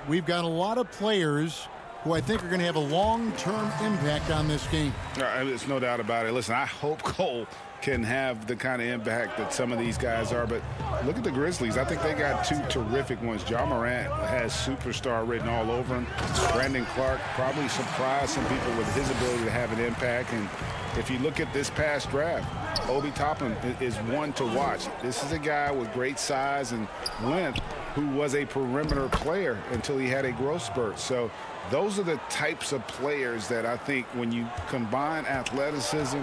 We've got a lot of players who I think are going to have a long-term impact on this game. There's no doubt about it. Listen, I hope Cole can have the kind of impact that some of these guys are, but look at the Grizzlies. I think they got 2 terrific ones. Ja Morant has superstar written all over him. Brandon Clark probably surprised some people with his ability to have an impact. And if you look at this past draft, Obi Toppin is one to watch. This is a guy with great size and length who was a perimeter player until he had a growth spurt. So those are the types of players that I think when you combine athleticism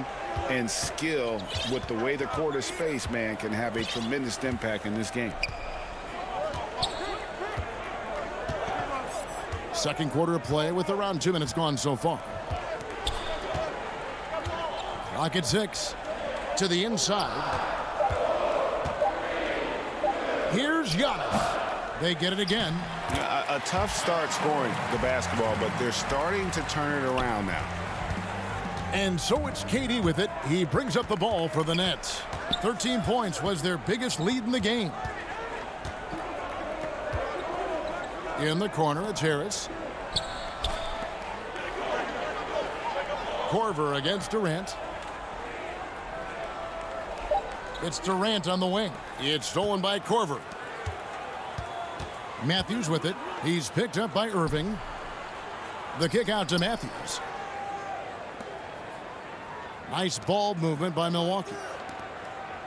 and skill with the way the court is spaced, man, can have a tremendous impact in this game. Second quarter of play with around 2 minutes gone so far. Clock at 6. To the inside. Here's Giannis. They get it again. A tough start scoring the basketball, but they're starting to turn it around now. And so it's KD with it. He brings up the ball for the Nets. 13 points was their biggest lead in the game. In the corner, it's Harris. Korver against Durant. It's Durant on the wing. It's stolen by Korver. Matthews with it. He's picked up by Irving. The kick out to Matthews. Nice ball movement by Milwaukee.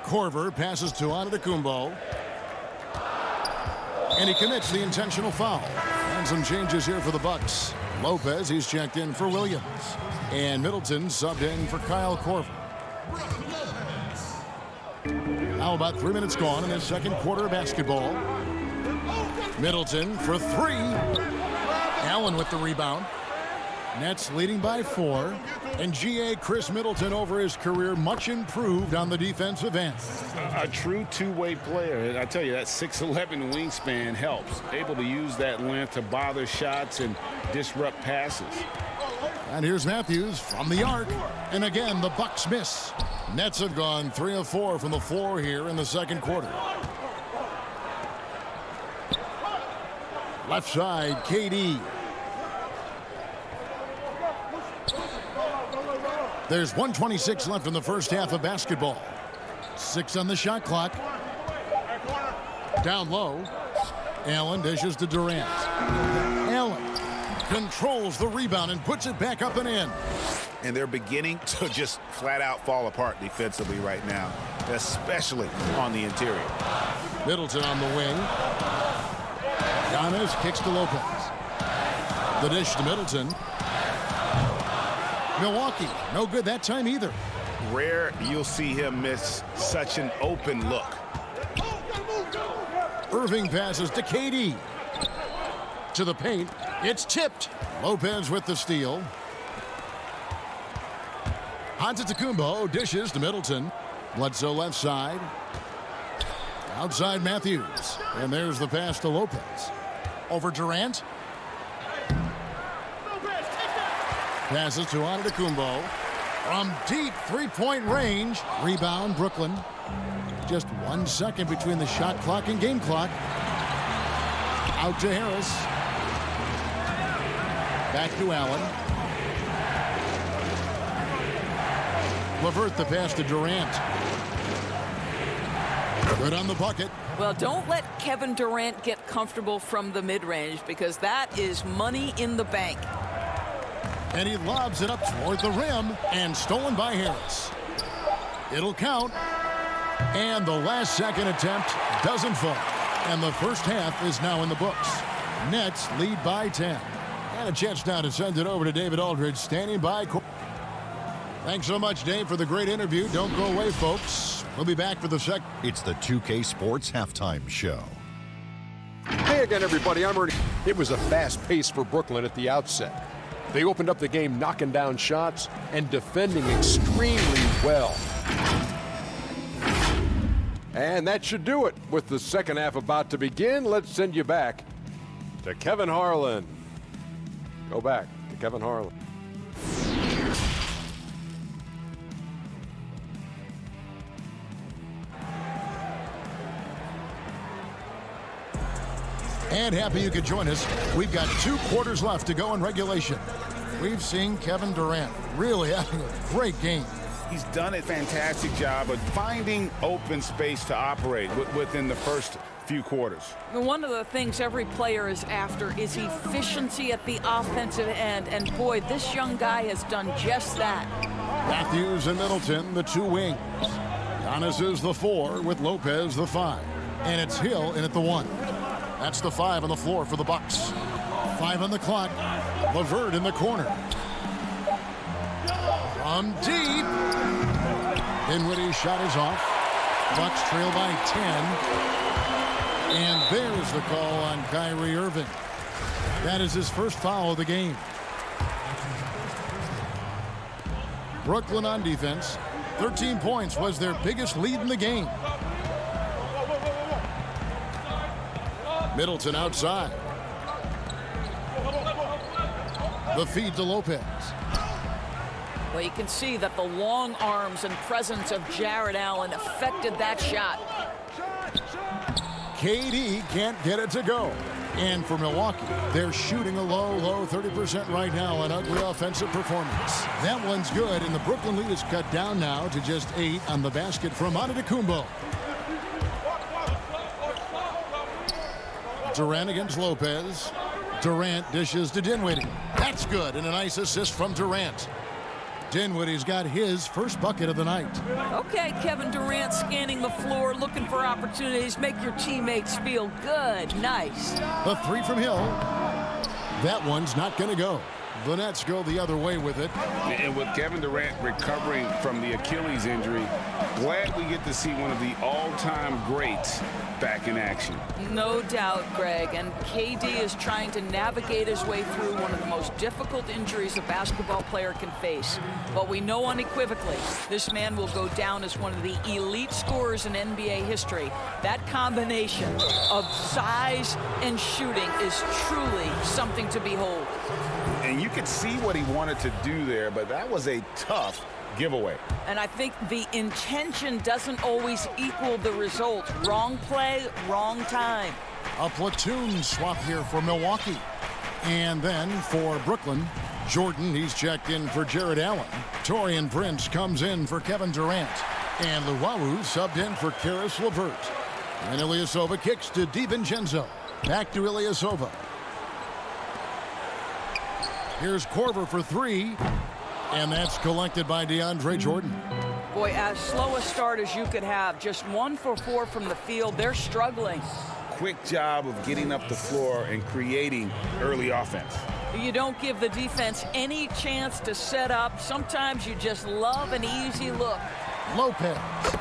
Korver passes to Antetokounmpo. And he commits the intentional foul. And some changes here for the Bucks. Lopez, he's checked in for Williams. And Middleton subbed in for Kyle Korver. Now about 3 minutes gone in this second quarter of basketball. Middleton for three. Allen with the rebound. Nets leading by 4. And G.A. Chris Middleton over his career much improved on the defensive end. A true two-way player. I tell you, that 6'11" wingspan helps. Able to use that length to bother shots and disrupt passes. And here's Matthews from the arc. And again, the Bucks miss. Nets have gone 3 of 4 from the floor here in the second quarter. Left side, KD. There's 1:26 left in the first half of basketball. 6 on the shot clock. Down low. Allen dishes to Durant. Allen controls the rebound and puts it back up and in. And they're beginning to just flat out fall apart defensively right now, especially on the interior. Middleton on the wing. Giannis kicks to Lopez. The dish to Middleton. Milwaukee, no good that time either. Rare you'll see him miss such an open look. Irving passes to KD. To the paint. It's tipped. Lopez with the steal. Antetokounmpo dishes to Middleton. Bledsoe left side. Outside Matthews. And there's the pass to Lopez. Over Durant. Passes to Antetokounmpo. From deep three-point range. Rebound Brooklyn. Just 1 second between the shot clock and game clock. Out to Harris. Back to Allen. LeVert the pass to Durant. Good on the bucket. Well, don't let Kevin Durant get comfortable from the mid-range because that is money in the bank. And he lobs it up toward the rim and stolen by Harris. It'll count. And the last second attempt doesn't fall. And the first half is now in the books. Nets lead by 10. And a chance now to send it over to David Aldridge standing by. Thanks so much, Dave, for the great interview. Don't go away, folks. We'll be back for the second. It's the 2K Sports Halftime Show. Hey again, everybody. I'm Ernie. It was a fast pace for Brooklyn at the outset. They opened up the game knocking down shots and defending extremely well. And that should do it. With the second half about to begin, let's send you back to Kevin Harlan. Go back to Kevin Harlan. And happy you could join us. We've got 2 quarters left to go in regulation. We've seen Kevin Durant really having a great game. He's done a fantastic job of finding open space to operate within the first few quarters. One of the things every player is after is efficiency at the offensive end. And boy, this young guy has done just that. Matthews and Middleton, the 2 wings. Giannis is the 4 with Lopez the 5. And it's Hill in at the 1. That's the 5 on the floor for the Bucks. 5 on the clock. LeVert in the corner. From deep. Dinwiddie's shot is off. Bucks trail by 10. And there's the call on Kyrie Irving. That is his first foul of the game. Brooklyn on defense. 13 points was their biggest lead in the game. Middleton outside. The feed to Lopez. Well, you can see that the long arms and presence of Jared Allen affected that shot. KD can't get it to go. And for Milwaukee, they're shooting a low 30% right now, an ugly offensive performance. That one's good, and the Brooklyn lead is cut down now to just 8 on the basket from Antetokounmpo. Durant against Lopez. Durant dishes to Dinwiddie. That's good, and a nice assist from Durant. Dinwiddie's got his first bucket of the night. Okay, Kevin Durant scanning the floor, looking for opportunities. Make your teammates feel good. Nice. A three from Hill. That one's not going to go. The Nets go the other way with it. And with Kevin Durant recovering from the Achilles injury, glad we get to see one of the all-time greats back in action. No doubt, Greg. And KD is trying to navigate his way through one of the most difficult injuries a basketball player can face. But we know unequivocally this man will go down as one of the elite scorers in NBA history. That combination of size and shooting is truly something to behold. And you could see what he wanted to do there, but that was a tough giveaway. And I think the intention doesn't always equal the result. Wrong play, wrong time. A platoon swap here for Milwaukee. And then for Brooklyn, Jordan, he's checked in for Jared Allen. Taurean Prince comes in for Kevin Durant. And Luwawu subbed in for Caris LeVert. And Ilyasova kicks to DiVincenzo. Back to Ilyasova. Here's Korver for three, and that's collected by DeAndre Jordan. Boy, as slow a start as you could have. Just 1 for 4 from the field. They're struggling. Quick job of getting up the floor and creating early offense. You don't give the defense any chance to set up. Sometimes you just love an easy look. Lopez,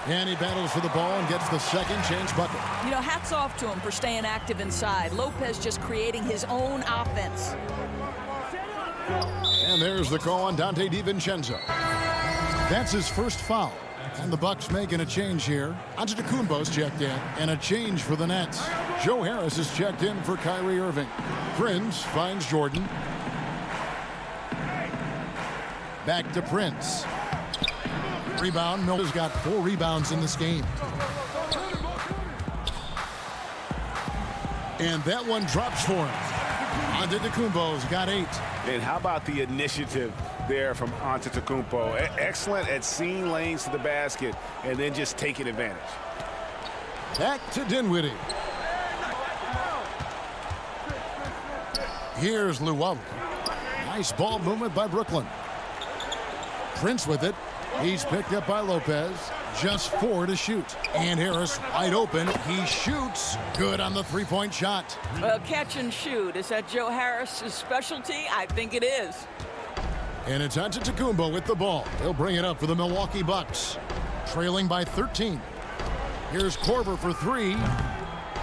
and he battles for the ball and gets the second chance bucket. You know, hats off to him for staying active inside. Lopez just creating his own offense. And there's the call on Dante DiVincenzo. That's his first foul. And the Bucks making a change here. Antetokounmpo's checked in, and a change for the Nets. Joe Harris is checked in for Kyrie Irving. Prince finds Jordan. Back to Prince. Rebound. Miller's got 4 rebounds in this game. And that one drops for him. Antetokounmpo's got 8. And how about the initiative there from Antetokounmpo? Excellent at seeing lanes to the basket and then just taking advantage. Back to Dinwiddie. Here's Luwawu. Nice ball movement by Brooklyn. Prince with it. He's picked up by Lopez. Just 4 to shoot. And Harris wide open. He shoots. Good on the three-point shot. Well, catch and shoot. Is that Joe Harris's specialty? I think it is. And it's Antetokounmpo with the ball. He'll bring it up for the Milwaukee Bucks. Trailing by 13. Here's Korver for 3.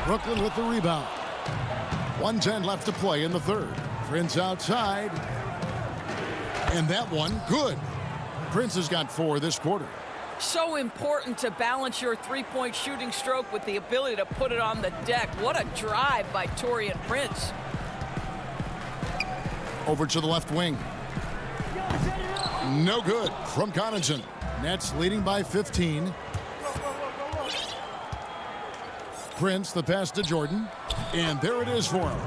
Brooklyn with the rebound. 1:10 left to play in the third. Prince outside. And that one, good. Prince has got 4 this quarter. So important to balance your three-point shooting stroke with the ability to put it on the deck. What a drive by Taurean Prince. Over to the left wing. No good from Connaughton. Nets leading by 15. Prince, the pass to Jordan. And there it is for him.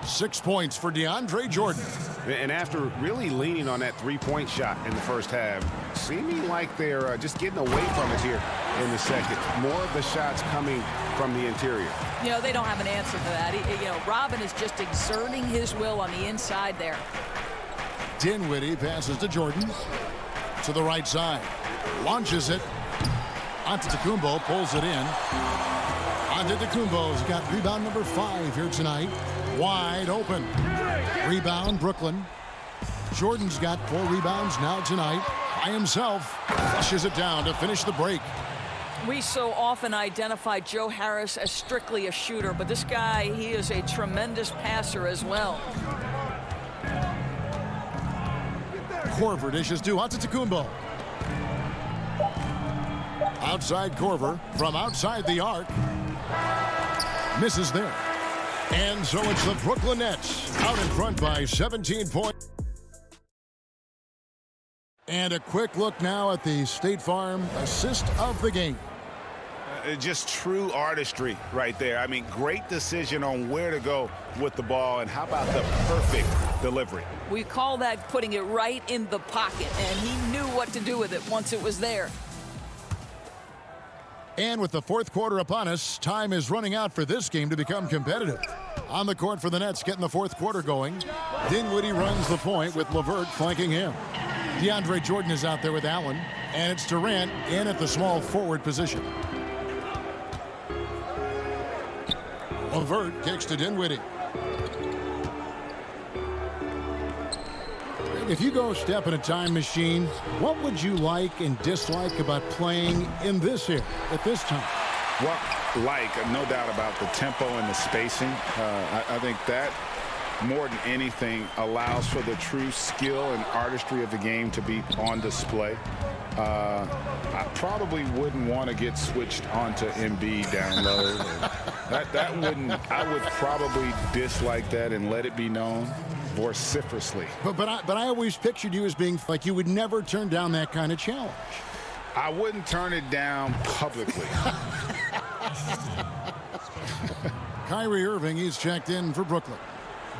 6 points for DeAndre Jordan. And after really leaning on that three-point shot in the first half, seeming like they're just getting away from it here in the second. More of the shots coming from the interior. You know, they don't have an answer for that. Robin is just exerting his will on the inside there. Dinwiddie passes to Jordan. To the right side. Launches it. Antetokounmpo pulls it in. Antetokounmpo's got rebound number 5 here tonight. Wide open. Rebound, Brooklyn. Jordan's got 4 rebounds now tonight. By himself. Flushes it down to finish the break. We so often identify Joe Harris as strictly a shooter, but this guy, he is a tremendous passer as well. Korver dishes to Antetokounmpo. Outside Korver from outside the arc. Misses there. And so it's the Brooklyn Nets out in front by 17 points. And a quick look now at the State Farm assist of the game. Just true artistry right there. I mean, great decision on where to go with the ball, and how about the perfect delivery? We call that putting it right in the pocket, and he knew what to do with it once it was there. And with the fourth quarter upon us, time is running out for this game to become competitive. On the court for the Nets, getting the fourth quarter going. Dinwiddie runs the point with LeVert flanking him. DeAndre Jordan is out there with Allen, and it's Durant in at the small forward position. LeVert kicks to Dinwiddie. If you go step in a time machine, what would you like and dislike about playing in this era at this time? Well, no doubt about the tempo and the spacing. I think that more than anything allows for the true skill and artistry of the game to be on display. I probably wouldn't want to get switched onto Embiid down low. I would probably dislike that and let it be known vociferously. But I always pictured you as being like you would never turn down that kind of challenge. I wouldn't turn it down publicly. Kyrie Irving, he's checked in for Brooklyn.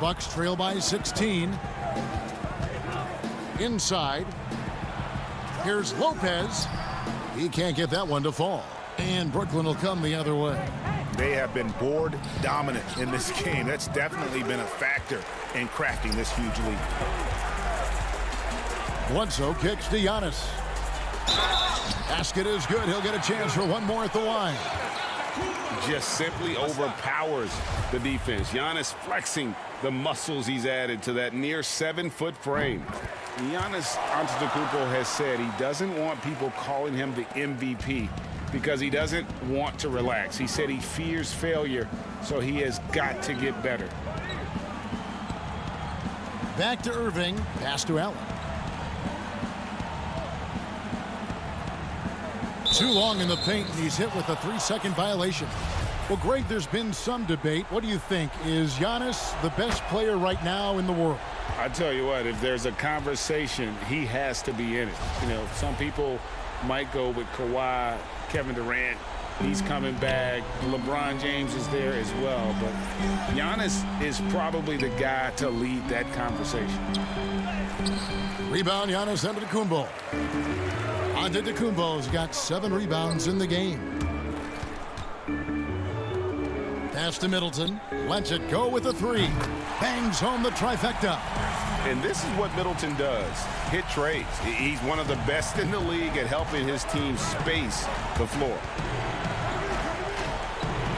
Bucks trail by 16. Inside. Here's Lopez. He can't get that one to fall. And Brooklyn will come the other way. They have been board dominant in this game. That's definitely been a factor in crafting this huge lead. Bledsoe kicks to Giannis. Basket is good. He'll get a chance for one more at the line. Just simply overpowers the defense. Giannis flexing the muscles he's added to that near 7-foot frame. Giannis Antetokounmpo has said he doesn't want people calling him the MVP because he doesn't want to relax. He said he fears failure, so he has got to get better. Back to Irving. Pass to Allen. Too long in the paint, and he's hit with a 3-second violation. Well, Greg, there's been some debate. What do you think? Is Giannis the best player right now in the world? I tell you what, if there's a conversation, he has to be in it. You know, some people might go with Kawhi, Kevin Durant. He's coming back. LeBron James is there as well. But Giannis is probably the guy to lead that conversation. Rebound, Giannis Antetokounmpo. Antetokounmpo's got 7 rebounds in the game. Pass to Middleton. Lets it go with a 3. Bangs home the trifecta. And this is what Middleton does. Hit trades. He's one of the best in the league at helping his team space the floor.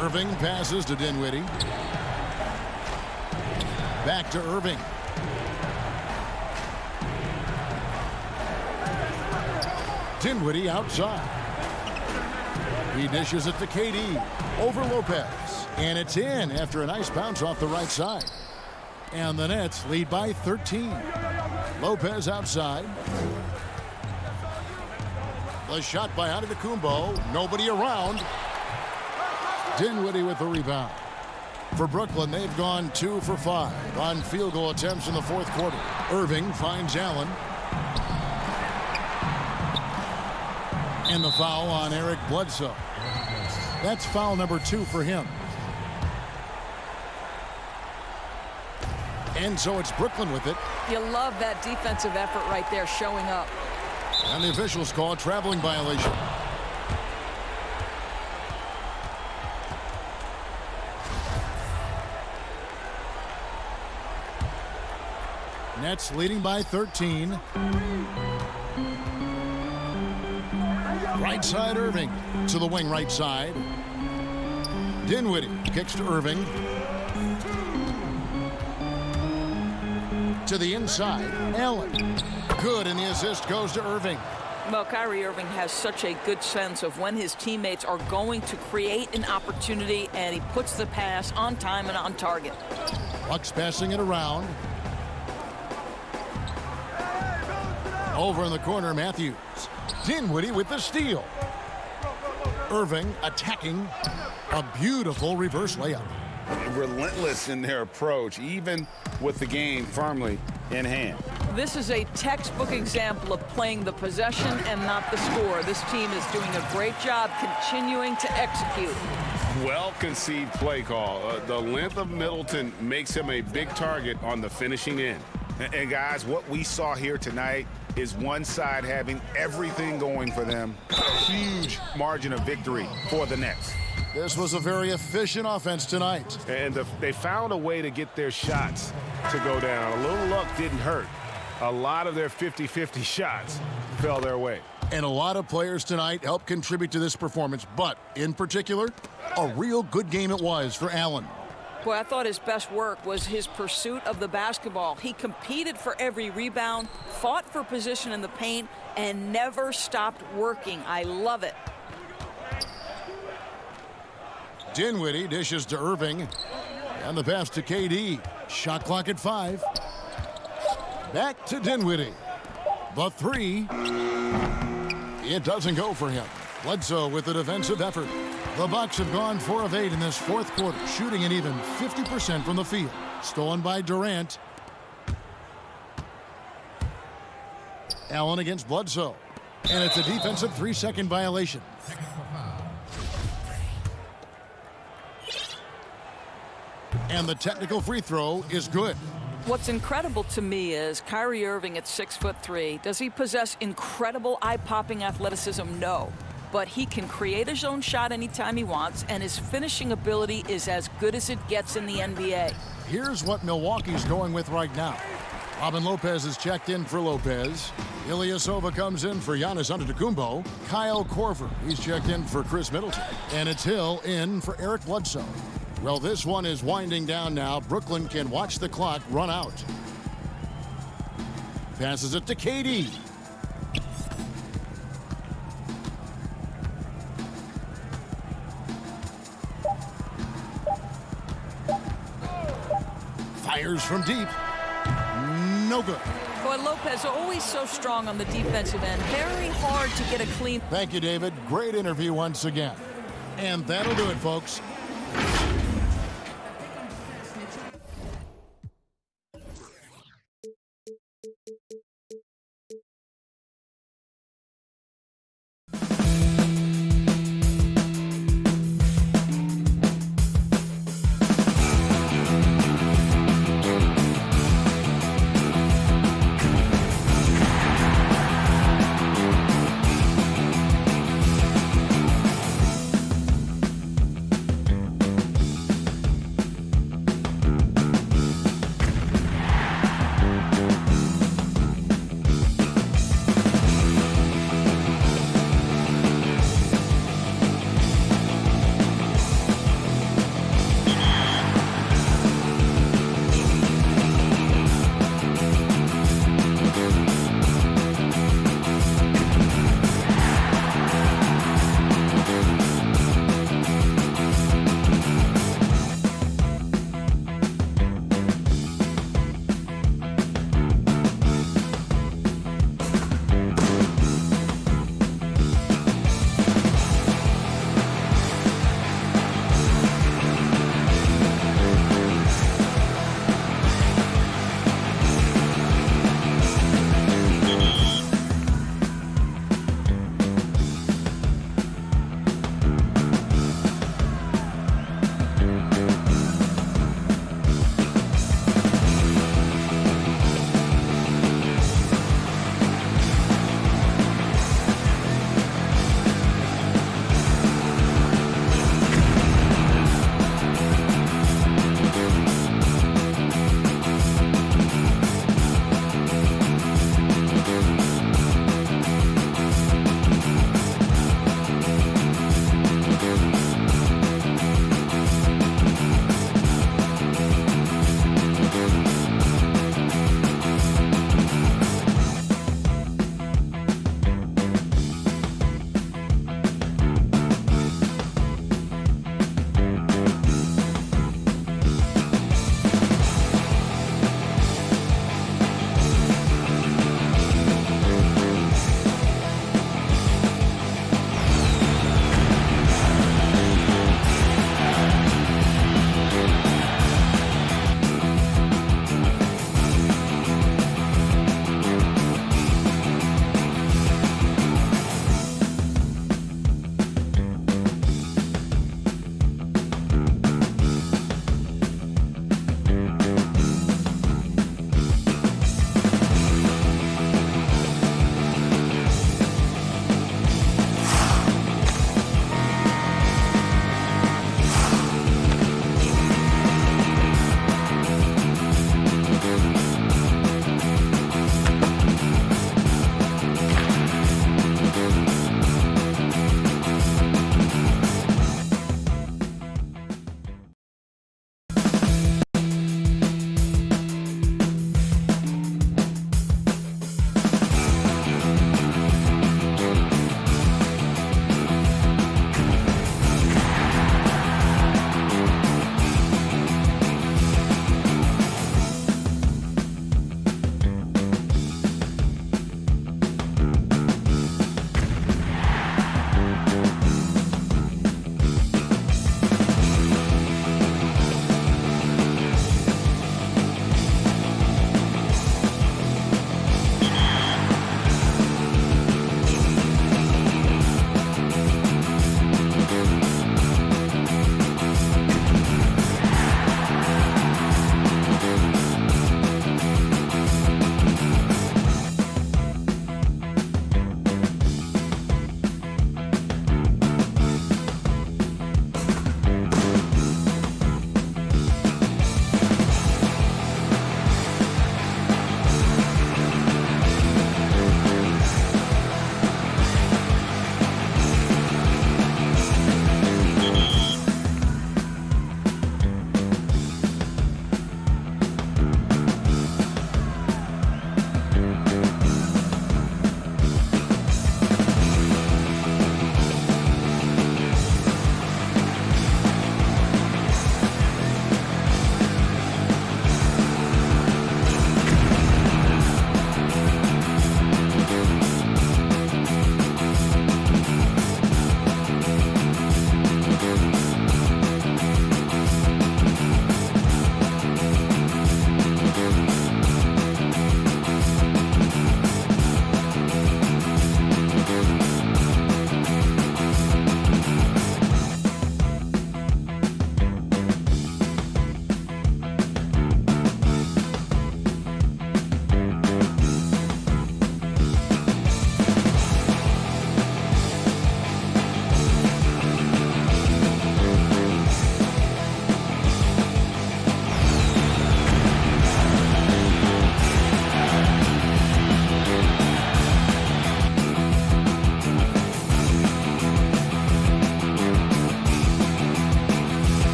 Irving passes to Dinwiddie. Back to Irving. Dinwiddie outside. He dishes it to KD. Over Lopez. And it's in after a nice bounce off the right side. And the Nets lead by 13. Lopez outside. The shot by Antetokounmpo. Nobody around. Dinwiddie with the rebound. For Brooklyn, they've gone 2 for 5 on field goal attempts in the fourth quarter. Irving finds Allen. And the foul on Eric Bledsoe. That's foul number 2 for him. And so it's Brooklyn with it. You love that defensive effort right there showing up. And the officials call a traveling violation. Nets leading by 13. Right side Irving to the wing right side. Dinwiddie kicks to Irving. To the inside. Allen. Good, and the assist goes to Irving. Well, Kyrie Irving has such a good sense of when his teammates are going to create an opportunity, and he puts the pass on time and on target. Bucks passing it around. Over in the corner, Matthews. Dinwiddie with the steal. Irving attacking. A beautiful reverse layup. Relentless in their approach, even with the game firmly in hand. This is a textbook example of playing the possession and not the score. This team is doing a great job continuing to execute. Well-conceived play call. The length of Middleton makes him a big target on the finishing end. And guys, what we saw here tonight is one side having everything going for them. Huge margin of victory for the Nets. This was a very efficient offense tonight. And they found a way to get their shots to go down. A little luck didn't hurt. A lot of their 50-50 shots fell their way. And a lot of players tonight helped contribute to this performance, but in particular, a real good game it was for Allen. Boy, I thought his best work was his pursuit of the basketball. He competed for every rebound, fought for position in the paint, and never stopped working. I love it. Dinwiddie dishes to Irving. And the pass to KD. Shot clock at 5. Back to Dinwiddie. The 3. It doesn't go for him. Bledsoe with the defensive effort. The Bucks have gone 4 of 8 in this fourth quarter, shooting an even 50% from the field. Stolen by Durant. Allen against Bledsoe. And it's a defensive 3-second violation. And the technical free throw is good. What's incredible to me is Kyrie Irving at 6'3". Does he possess incredible eye-popping athleticism? No. But he can create his own shot anytime he wants, and his finishing ability is as good as it gets in the NBA. Here's what Milwaukee's going with right now. Robin Lopez is checked in for Lopez. Ilyasova comes in for Giannis Antetokounmpo. Kyle Korver, he's checked in for Chris Middleton. And it's Hill in for Eric Bledsoe. Well, this one is winding down now. Brooklyn can watch the clock run out. Passes it to KD. Fires from deep. No good. Boy, Lopez always so strong on the defensive end. Very hard to get a clean. Thank you, David. Great interview once again. And that'll do it, folks.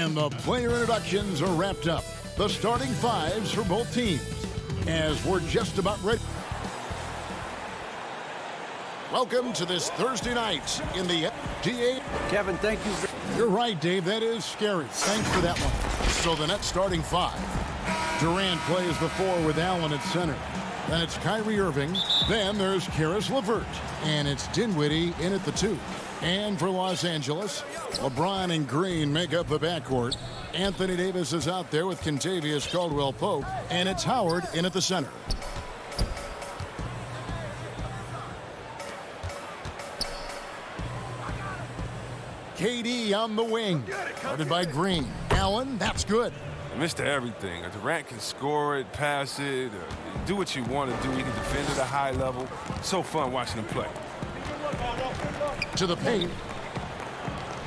And the player introductions are wrapped up. The starting fives for both teams, as we're just about ready. Welcome to this Thursday night in the FDA. Kevin, thank you. You're right, Dave. That is scary. Thanks for that one. So the Nets starting five. Durant plays the four with Allen at center. Then it's Kyrie Irving. Then there's Caris LeVert. And it's Dinwiddie in at the two. And for Los Angeles, LeBron and Green make up the backcourt. Anthony Davis is out there with Kentavious Caldwell-Pope. And it's Howard in at the center. KD on the wing. Guarded by Green. Allen, that's good. Mr. Everything. Durant can score it, pass it, do what you want to do. He can defend at a high level. So fun watching him play. To the paint.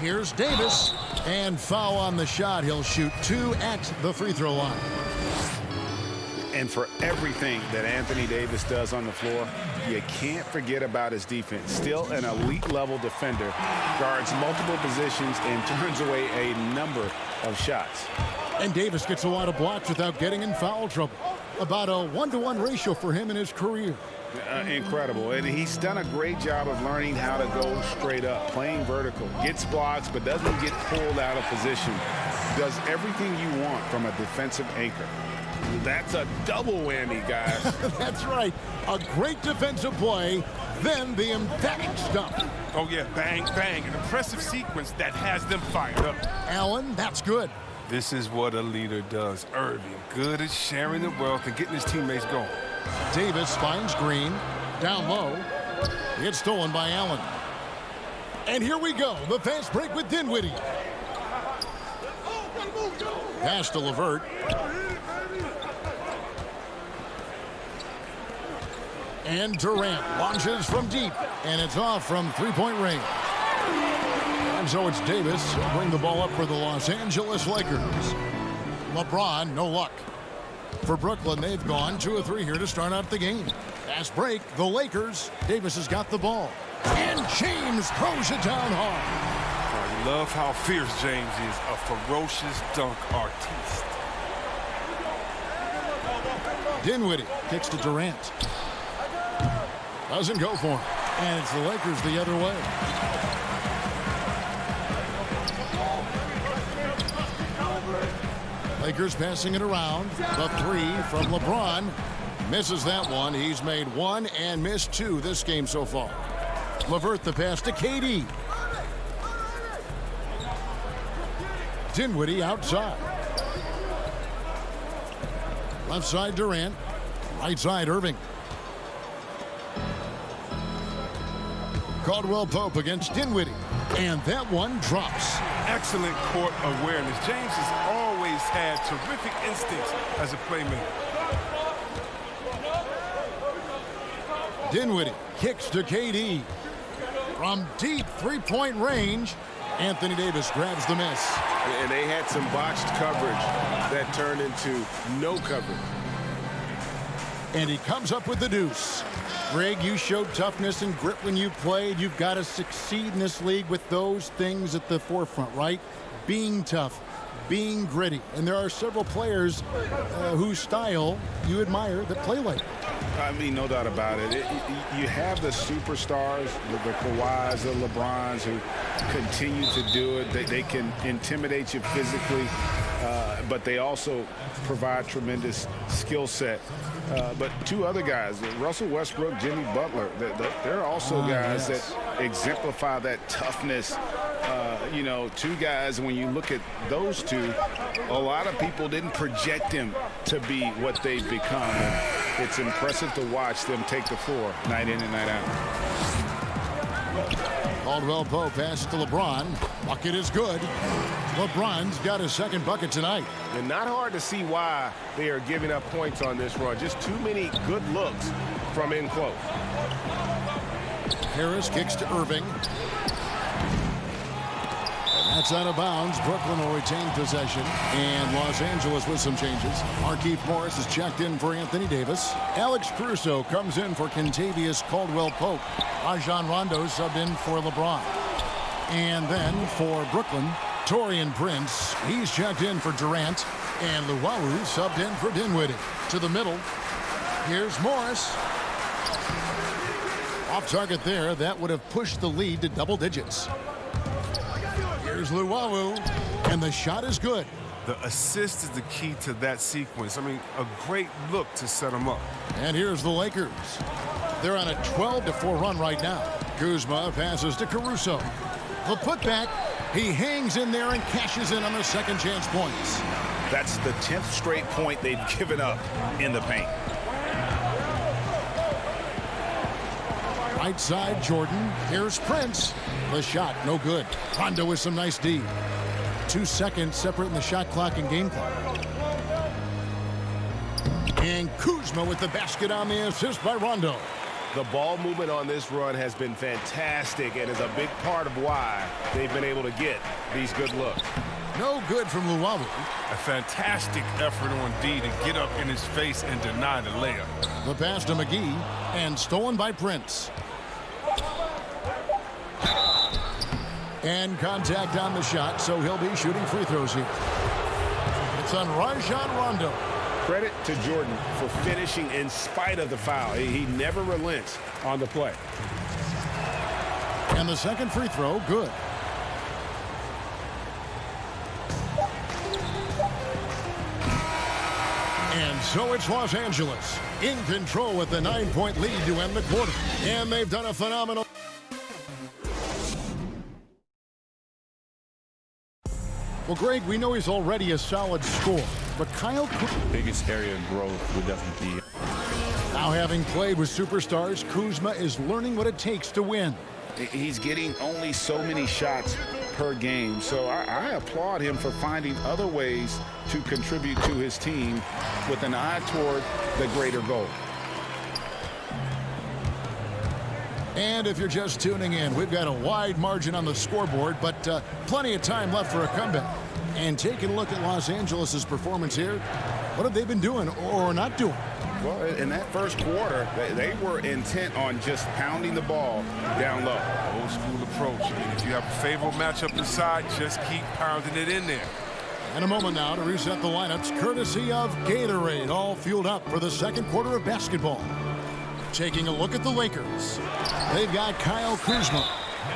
Here's Davis. And foul on the shot. He'll shoot 2 at the free throw line. And for everything that Anthony Davis does on the floor, you can't forget about his defense. Still an elite level defender, guards multiple positions and turns away a number of shots. And Davis gets a lot of blocks without getting in foul trouble. About a 1-to-1 ratio for him in his career. Incredible. And he's done a great job of learning how to go straight up, playing vertical. Gets blocks, but doesn't get pulled out of position. Does everything you want from a defensive anchor. That's a double whammy, guys. That's right. A great defensive play, then the emphatic stuff. Oh, yeah, bang, bang. An impressive sequence that has them fired up. Allen, that's good. This is what a leader does. Irving, good at sharing the wealth and getting his teammates going. Davis finds Green. Down low. It's stolen by Allen. And here we go. The fast break with Dinwiddie. Pass to LeVert. And Durant launches from deep. And it's off from three-point range. And so it's Davis bring the ball up for the Los Angeles Lakers. LeBron, no luck. For Brooklyn, they've gone 2 of 3 here to start out the game. Fast break, the Lakers. Davis has got the ball. And James throws it down hard. I love how fierce James is, a ferocious dunk artiste. Dinwiddie kicks to Durant. Doesn't go for him. And it's the Lakers the other way. Lakers passing it around. The 3 from LeBron. Misses that one. He's made 1 and missed 2 this game so far. LeVert the pass to KD. Dinwiddie outside. Left side Durant. Right side Irving. Caldwell-Pope against Dinwiddie. And that one drops. Excellent court awareness. James has always had terrific instincts as a playmaker. Dinwiddie kicks to KD. From deep three-point range, Anthony Davis grabs the miss. And they had some botched coverage that turned into no coverage. And he comes up with the deuce. Greg, you showed toughness and grit when you played. You've got to succeed in this league with those things at the forefront, right? Being tough, being gritty. And there are several players whose style you admire that play like it. I mean, no doubt about it. You have the superstars, the Kawhis, the LeBrons, who continue to do it. They can intimidate you physically, but they also provide tremendous skill set. But 2 other guys, Russell Westbrook, Jimmy Butler, they're also guys that exemplify that toughness. You know, 2 guys, when you look at those 2, a lot of people didn't project them to be what they've become. And it's impressive to watch them take the floor night in and night out. Caldwell-Pope passes to LeBron. Bucket is good. LeBron's got his second bucket tonight. And not hard to see why they are giving up points on this run. Just too many good looks from in close. Harris kicks to Irving. That's out of bounds. Brooklyn will retain possession. And Los Angeles with some changes. Markieff Morris is checked in for Anthony Davis. Alex Caruso comes in for Kentavious Caldwell-Pope. Rajon Rondo subbed in for LeBron. And then for Brooklyn, Taurean Prince, he's checked in for Durant. And Luwawu subbed in for Dinwiddie. To the middle. Here's Morris. Off target there. That would have pushed the lead to double digits. Here's Luwawu. And the shot is good. The assist is the key to that sequence. I mean, a great look to set them up. And here's the Lakers. They're on a 12-4 run right now. Kuzma passes to Caruso. The putback. He hangs in there and cashes in on the second chance points. That's the 10th straight point they've given up in the paint. Right side, Jordan. Here's Prince. The shot, no good. Rondo with some nice D. 2 seconds separating the shot clock and game clock. And Kuzma with the basket on the assist by Rondo. The ball movement on this run has been fantastic and is a big part of why they've been able to get these good looks. No good from Luwawu. A fantastic effort on D to get up in his face and deny the layup. The pass to McGee and stolen by Prince. And contact on the shot, so he'll be shooting free throws here. It's on Rajon Rondo. Credit to Jordan for finishing in spite of the foul. He never relents on the play. And the second free throw, good. And so it's Los Angeles in control with the 9-point lead to end the quarter. And they've done a phenomenal... Well, Greg, we know he's already a solid scorer, but Kyle... Biggest area of growth would definitely be... Now having played with superstars, Kuzma is learning what it takes to win. He's getting only so many shots per game, so I applaud him for finding other ways to contribute to his team with an eye toward the greater goal. And if you're just tuning in, we've got a wide margin on the scoreboard, but plenty of time left for a comeback. And taking a look at Los Angeles' performance here, what have they been doing or not doing? Well, in that first quarter, they were intent on just pounding the ball down low. Old school approach. I mean, if you have a favorable matchup inside, just keep pounding it in there. In a moment now to reset the lineups, courtesy of Gatorade, all fueled up for the second quarter of basketball. Taking a look at the Lakers. They've got Kyle Kuzma.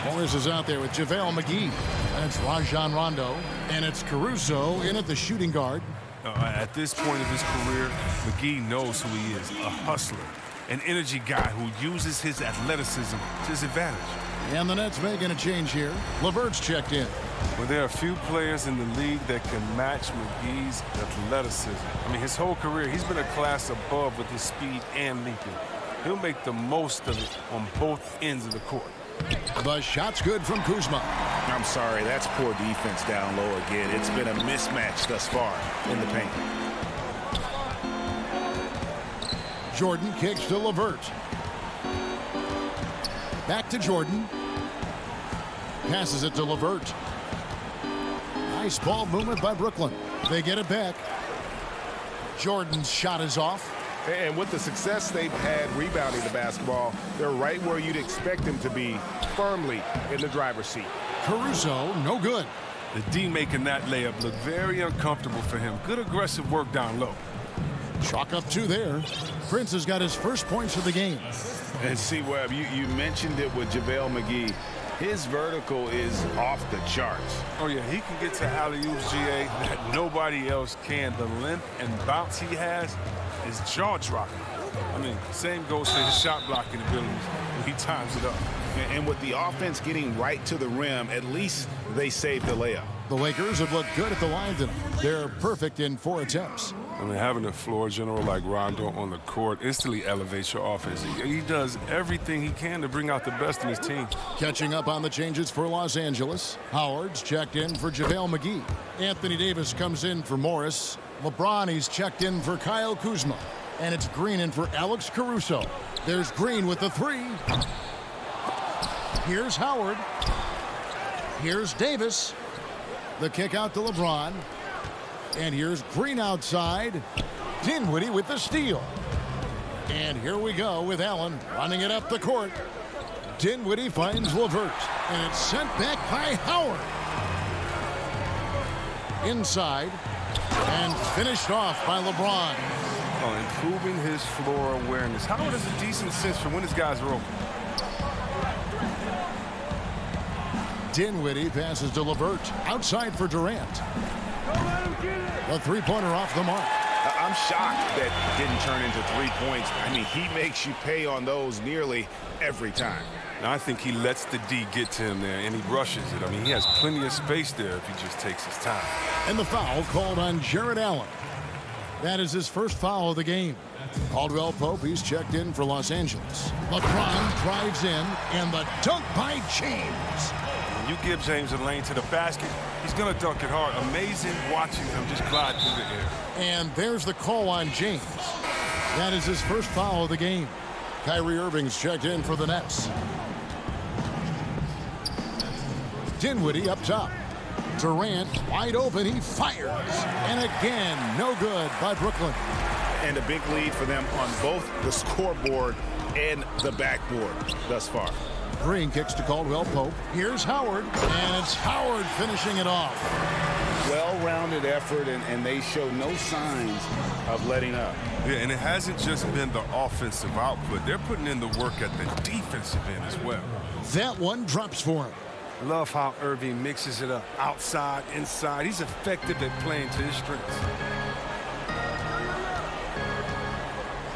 Morris is out there with JaVale McGee. And it's Rajon Rondo. And it's Caruso in at the shooting guard. At this point of his career, McGee knows who he is, a hustler, an energy guy who uses his athleticism to his advantage. And the Nets making a change here. LeVert's checked in. Well, there are few players in the league that can match McGee's athleticism. I mean, his whole career, he's been a class above with his speed and leaping. He'll make the most of it on both ends of the court. The shot's good from Kuzma. I'm sorry, that's poor defense down low again. It's been a mismatch thus far in the paint. Jordan kicks to LeVert. Back to Jordan. Passes it to LeVert. Nice ball movement by Brooklyn. They get it back. Jordan's shot is off. And with the success they've had rebounding the basketball, they're right where you'd expect them to be, firmly in the driver's seat. Caruso, no good. The D making that layup look very uncomfortable for him. Good aggressive work down low. Chalk up 2 there. Prince has got his first points of the game. And see, Webb, you mentioned it with JaVale McGee. His vertical is off the charts. Oh, yeah, he can get to alley-oops, GA, that nobody else can. The length and bounce he has is jaw-dropping. I mean, same goes for his shot blocking abilities when he times it up. And with the offense getting right to the rim, at least they saved the layup. The Lakers have looked good at the line tonight. They're perfect in 4 attempts. I mean, having a floor general like Rondo on the court instantly elevates your offense. He does everything he can to bring out the best in his team. Catching up on the changes for Los Angeles. Howard's checked in for JaVale McGee. Anthony Davis comes in for Morris. LeBron, he's checked in for Kyle Kuzma. And it's Green in for Alex Caruso. There's Green with the 3. Here's Howard. Here's Davis. The kick out to LeBron. And here's Green outside. Dinwiddie with the steal. And here we go with Allen running it up the court. Dinwiddie finds LeVert. And it's sent back by Howard. Inside. And finished off by LeBron. Improving his floor awareness. Howard has a decent sense for when his guys are open. Dinwiddie passes to LeVert. Outside for Durant. The three-pointer off the mark. I'm shocked that didn't turn into 3 points. I mean, he makes you pay on those nearly every time. Now, I think he lets the D get to him there, and he rushes it. I mean, he has plenty of space there if he just takes his time. And the foul called on Jarrett Allen. That is his first foul of the game. Caldwell Pope, he's checked in for Los Angeles. LeBron drives in, and the dunk by James. When you give James a lane to the basket, he's going to dunk it hard. Amazing watching him just glide through the air. And there's the call on James. That is his first foul of the game. Kyrie Irving's checked in for the Nets. Dinwiddie up top. Durant wide open, he fires. And again, no good by Brooklyn. And a big lead for them on both the scoreboard and the backboard thus far. Green kicks to Caldwell Pope. Here's Howard, and it's Howard finishing it off. Well-rounded effort, and they show no signs of letting up. Yeah, and it hasn't just been the offensive output. They're putting in the work at the defensive end as well. That one drops for him. I love how Irving mixes it up outside, inside. He's effective at playing to his strengths.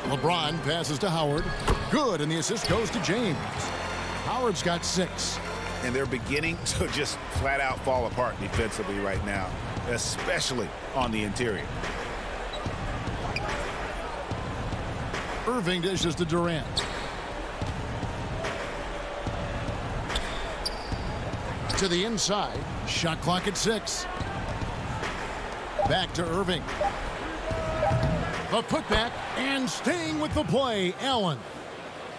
LeBron passes to Howard. Good, and the assist goes to James. Howard's got 6. And they're beginning to just flat out fall apart defensively right now, especially on the interior. Irving dishes to Durant. To the inside. Shot clock at 6. Back to Irving. The putback, and staying with the play, Allen.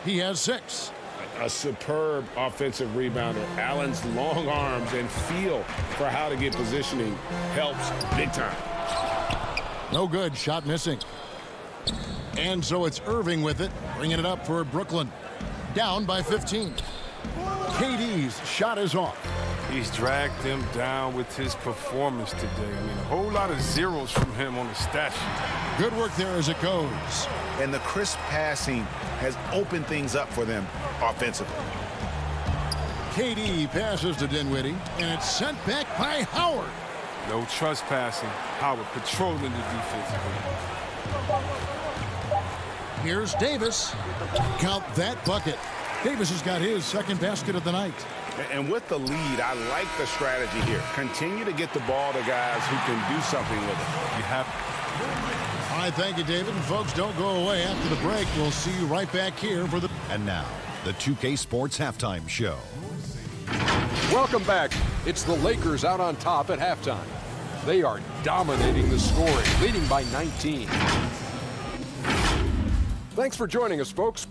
He has 6. A superb offensive rebounder. Allen's long arms and feel for how to get positioning helps big time. No good. Shot missing. And so it's Irving with it, bringing it up for Brooklyn. Down by 15. KD's shot is off. He's dragged them down with his performance today. I mean, a whole lot of zeros from him on the stat sheet. Good work there as it goes. And the crisp passing has opened things up for them offensively. KD passes to Dinwiddie, and it's sent back by Howard. No trespassing. Howard patrolling the defensive end. Here's Davis. Count that bucket. Davis has got his second basket of the night. And with the lead, I like the strategy here. Continue to get the ball to guys who can do something with it. You have. All right, thank you, David. And folks, don't go away. After the break, we'll see you right back here for the... And now, the 2K Sports Halftime Show. Welcome back. It's the Lakers out on top at halftime. They are dominating the scoring, leading by 19. Thanks for joining us, folks.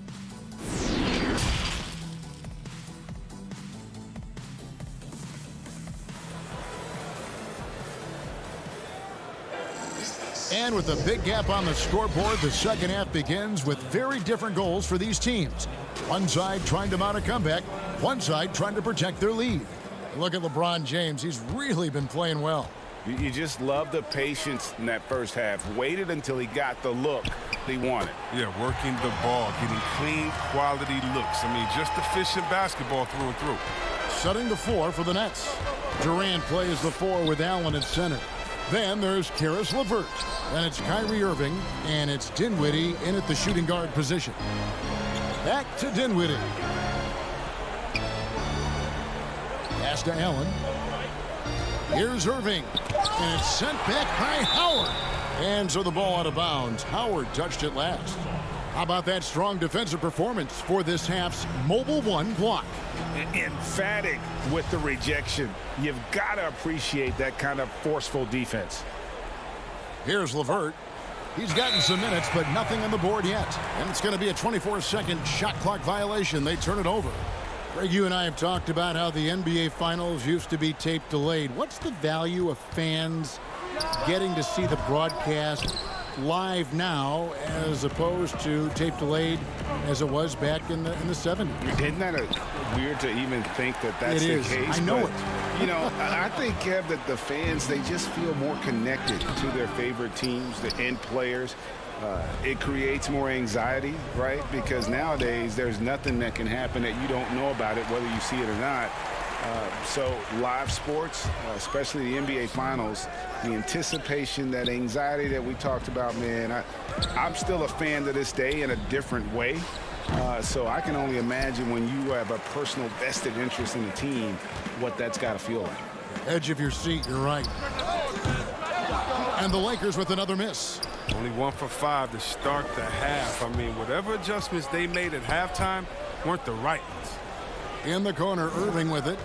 And with a big gap on the scoreboard, the second half begins with very different goals for these teams. One side trying to mount a comeback, one side trying to protect their lead. Look at LeBron James. He's really been playing well. You just love the patience in that first half. Waited until he got the look he wanted. Yeah, working the ball, getting clean, quality looks. I mean, just efficient basketball through and through. Setting the floor for the Nets. Durant plays the 4 with Allen at center. Then there's Caris LeVert. Then it's Kyrie Irving, and it's Dinwiddie in at the shooting guard position. Back to Dinwiddie. Pass to Allen. Here's Irving, and it's sent back by Howard. And so the ball out of bounds. Howard touched it last. How about that strong defensive performance for this half's Mobile One block? Emphatic with the rejection. You've got to appreciate that kind of forceful defense. Here's LeVert. He's gotten some minutes, but nothing on the board yet. And it's going to be a 24-second shot clock violation. They turn it over. Greg, you and I have talked about how the NBA Finals used to be tape delayed. What's the value of fans getting to see the broadcast live now as opposed to tape delayed as it was back in the 70s. Isn't that weird to even think that that's the case? I know but, it. You know, I think, Kev, that the fans, they just feel more connected to their favorite teams and players. It creates more anxiety, right? Because nowadays there's nothing that can happen that you don't know about it, whether you see it or not. So live sports, especially the NBA Finals, the anticipation, that anxiety that we talked about, man, I'm still a fan to this day in a different way. So I can only imagine when you have a personal vested interest in the team, what that's got to feel like. Edge of your seat, you're right. And the Lakers with another miss. Only 1 for 5 to start the half. I mean, whatever adjustments they made at halftime weren't the right ones. In the corner, Irving with it.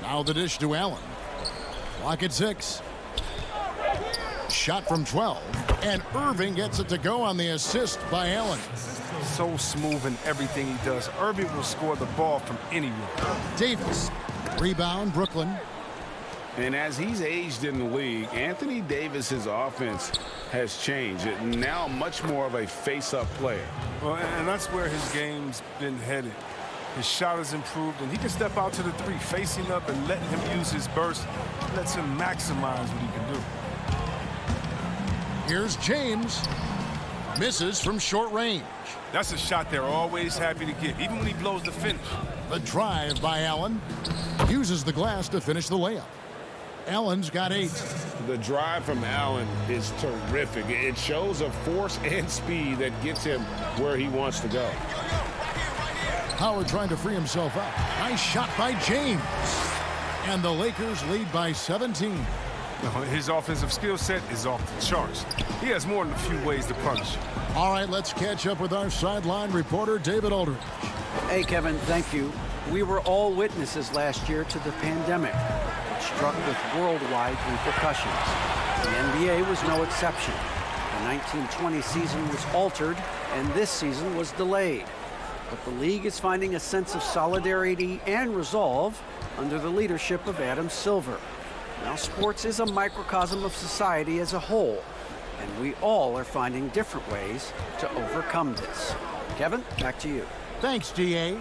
Now the dish to Allen. Clock at 6. Shot from 12. And Irving gets it to go on the assist by Allen. So smooth in everything he does. Irving will score the ball from anywhere. Davis. Rebound, Brooklyn. And as he's aged in the league, Anthony Davis's offense has changed. Now much more of a face-up player. Well, and that's where his game's been headed. His shot has improved, and he can step out to the 3, facing up and letting him use his burst. Lets him maximize what he can do. Here's James. Misses from short range. That's a shot they're always happy to get, even when he blows the finish. The drive by Allen. Uses the glass to finish the layup. Allen's got 8. The drive from Allen is terrific. It shows a force and speed that gets him where he wants to go. Howard trying to free himself up. Nice shot by James. And the Lakers lead by 17. His offensive skill set is off the charts. He has more than a few ways to punish. All right, let's catch up with our sideline reporter, David Aldridge. Hey, Kevin, thank you. We were all witnesses last year to the pandemic, which struck with worldwide repercussions. The NBA was no exception. The 1920 season was altered, and this season was delayed. But the league is finding a sense of solidarity and resolve under the leadership of Adam Silver. Now, sports is a microcosm of society as a whole, and we all are finding different ways to overcome this. Kevin, back to you. Thanks, D.A.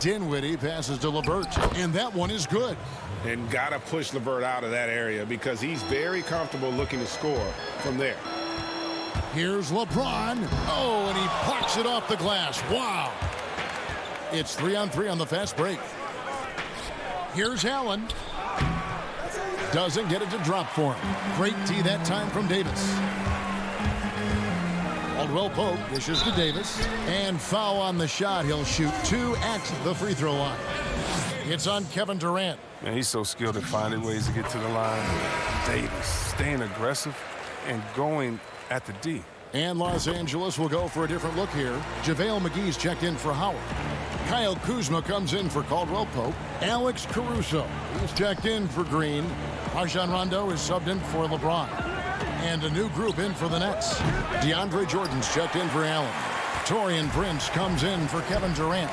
Dinwiddie passes to LeVert, and that one is good. And got to push LeVert out of that area because he's very comfortable looking to score from there. Here's LeBron. Oh, and he pucks it off the glass. Wow. It's 3-on-3 on the fast break. Here's Allen. Doesn't get it to drop for him. Great tee that time from Davis. Caldwell Pope dishes to Davis. And foul on the shot. He'll shoot 2 at the free throw line. It's on Kevin Durant. Man, he's so skilled at finding ways to get to the line. Davis staying aggressive and going at the D. And Los Angeles will go for a different look here. JaVale McGee's checked in for Howard. Kyle Kuzma comes in for Caldwell Pope. Alex Caruso is checked in for Green. Rajon Rondo is subbed in for LeBron. And a new group in for the Nets. DeAndre Jordan's checked in for Allen. Taurean Prince comes in for Kevin Durant.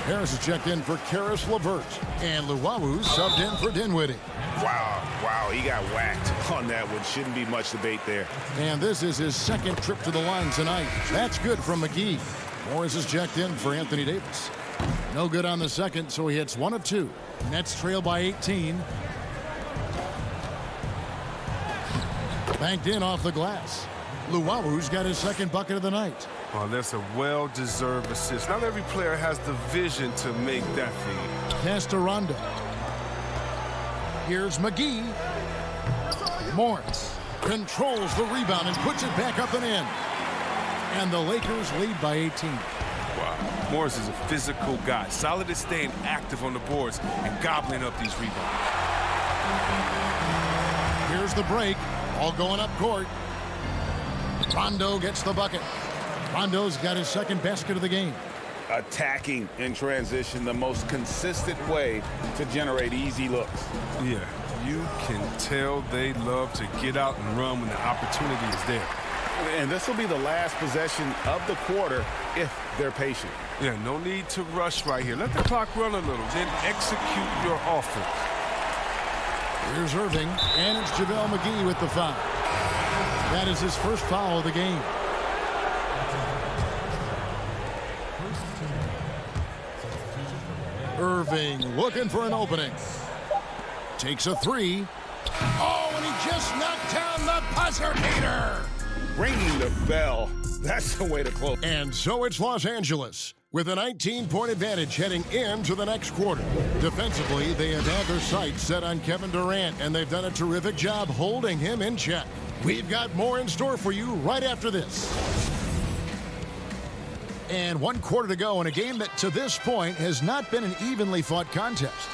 Harris is checked in for Caris LeVert. And Luwawu subbed in for Dinwiddie. Wow, he got whacked on that one. Shouldn't be much debate there. And this is his second trip to the line tonight. That's good from McGee. Morris is checked in for Anthony Davis. No good on the second, so he hits 1 of 2. Nets trail by 18. Banked in off the glass. Luwawu's got his second bucket of the night. Well, that's a well-deserved assist. Not every player has the vision to make that feed. Pass to Rondo. Here's McGee. Morris controls the rebound and puts it back up and in. And the Lakers lead by 18. Wow. Morris is a physical guy. Solid at staying active on the boards and gobbling up these rebounds. Here's the break. All going up court. Rondo gets the bucket. Rondo's got his second basket of the game. Attacking in transition, the most consistent way to generate easy looks. Yeah, you can tell they love to get out and run when the opportunity is there. And this will be the last possession of the quarter if they're patient. Yeah, no need to rush right here. Let the clock run a little, then execute your offense. Here's Irving, and it's JaVale McGee with the foul. That is his first foul of the game. Irving looking for an opening. Takes a three. Oh, and he just knocked down the buzzer beater. Ringing the bell. That's the way to close. And so it's Los Angeles with a 19-point advantage heading into the next quarter. Defensively, they have had their sights set on Kevin Durant, and they've done a terrific job holding him in check. We've got more in store for you right after this. And 1 quarter to go in a game that to this point has not been an evenly fought contest.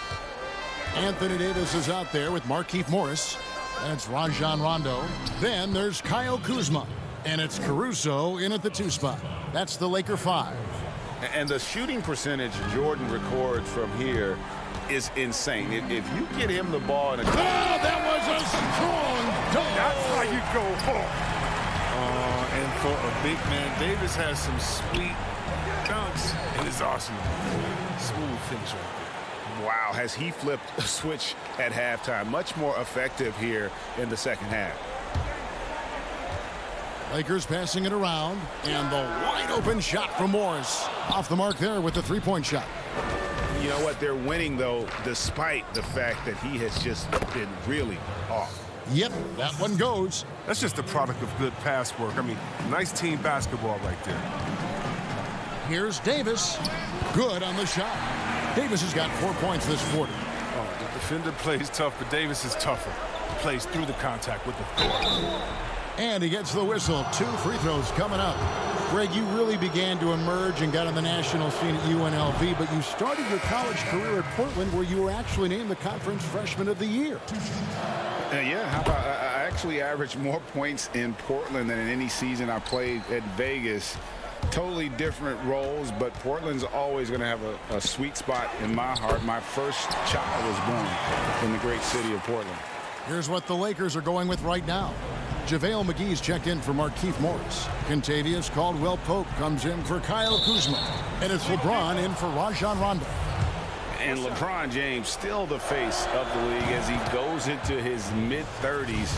Anthony Davis is out there with Markieff Morris. That's Rajon Rondo. Then there's Kyle Kuzma. And it's Caruso in at the 2 spot. That's the Laker 5. And the shooting percentage Jordan records from here is insane. If you get him the ball in a... Oh, that was a strong dunk. That's how you go home. And for a big man, Davis has some sweet dunks in his arsenal. Smooth finish right there. Wow, has he flipped a switch at halftime. Much more effective here in the second half. Lakers passing it around, and the wide open shot from Morris. Off the mark there with the 3-point shot. You know what? They're winning, though, despite the fact that he has just been really off. Yep, that one goes. That's just a product of good pass work. I mean, nice team basketball right there. Here's Davis. Good on the shot. Davis has got 4 points this quarter. Oh, the defender plays tough, but Davis is tougher. He plays through the contact with authority. And he gets the whistle. 2 free throws coming up. Greg, you really began to emerge and got on the national scene at UNLV, but you started your college career at Portland, where you were actually named the Conference Freshman of the Year. Yeah, how about I actually averaged more points in Portland than in any season I played at Vegas. Totally different roles, but Portland's always going to have a sweet spot in my heart. My first child was born in the great city of Portland. Here's what the Lakers are going with right now. JaVale McGee's checked in for Markieff Morris. Kentavious Caldwell-Pope comes in for Kyle Kuzma. And it's LeBron in for Rajon Rondo. And LeBron James still the face of the league as he goes into his mid-30s.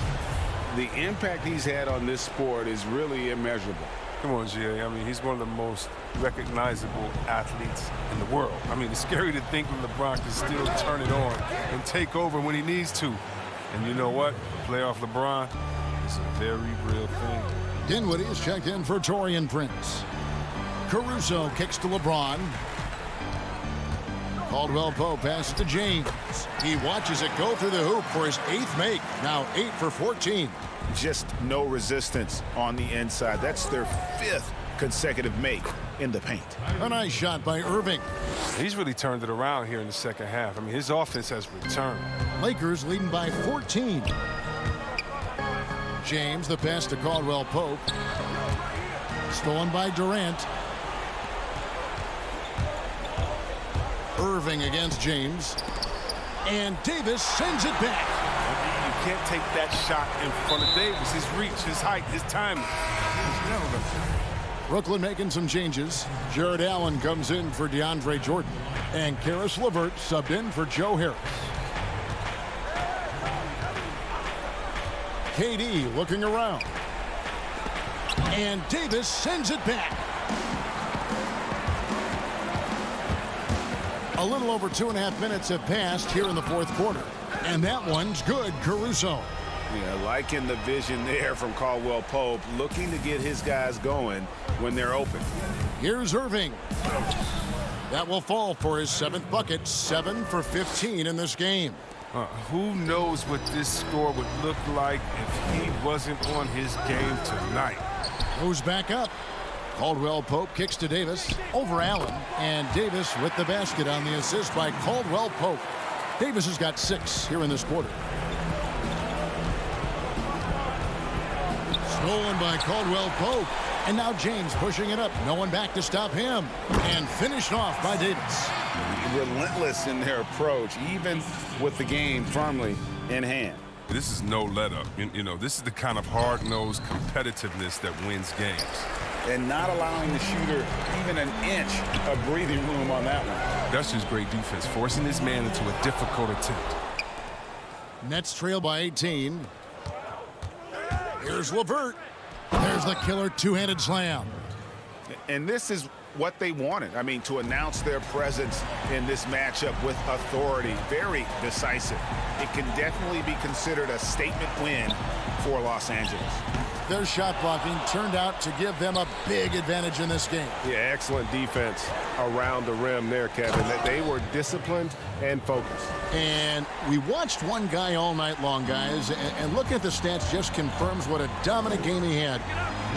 The impact he's had on this sport is really immeasurable. Come on, Jay. I mean, he's one of the most recognizable athletes in the world. I mean, it's scary to think that LeBron can still turn it on and take over when he needs to. And you know what? Playoff LeBron is a very real thing. Dinwiddie is checked in for Taurean Prince. Caruso kicks to LeBron. Caldwell-Pope passes to James. He watches it go through the hoop for his 8th make. Now 8 for 14. Just no resistance on the inside. That's their 5th consecutive make in the paint. A nice shot by Irving. He's really turned it around here in the second half. I mean, his offense has returned. Lakers leading by 14. James, the pass to Caldwell-Pope. Stolen by Durant. Irving against James. And Davis sends it back. You can't take that shot in front of Davis. His reach, his height, his timing. He's never going to. Brooklyn making some changes. Jared Allen comes in for DeAndre Jordan. And Karis LeVert subbed in for Joe Harris. KD looking around. And Davis sends it back. A little over 2.5 minutes have passed here in the 4th quarter. And that one's good. Caruso. Yeah, liking the vision there from Caldwell-Pope, looking to get his guys going when they're open. Here's Irving. That will fall for his 7th bucket. 7 for 15 in this game. Who knows what this score would look like if he wasn't on his game tonight. Goes back up. Caldwell-Pope kicks to Davis over Allen, and Davis with the basket on the assist by Caldwell-Pope. Davis has got 6 here in this quarter. Stolen by Caldwell-Pope, and now James pushing it up. No one back to stop him, and finished off by Davis. Relentless in their approach, even with the game firmly in hand. This is no let-up. You know, this is the kind of hard-nosed competitiveness that wins games. And not allowing the shooter even an inch of breathing room on that one. That's just great defense, forcing his man into a difficult attempt. Nets trail by 18. Here's LeVert. There's the killer two-handed slam. And this is what they wanted. I mean, to announce their presence in this matchup with authority. Very decisive. It can definitely be considered a statement win for Los Angeles. Their shot blocking turned out to give them a big advantage in this game. Yeah, excellent defense around the rim there, Kevin. That they were disciplined and focused. And we watched one guy all night long, guys, and looking at the stats just confirms what a dominant game he had.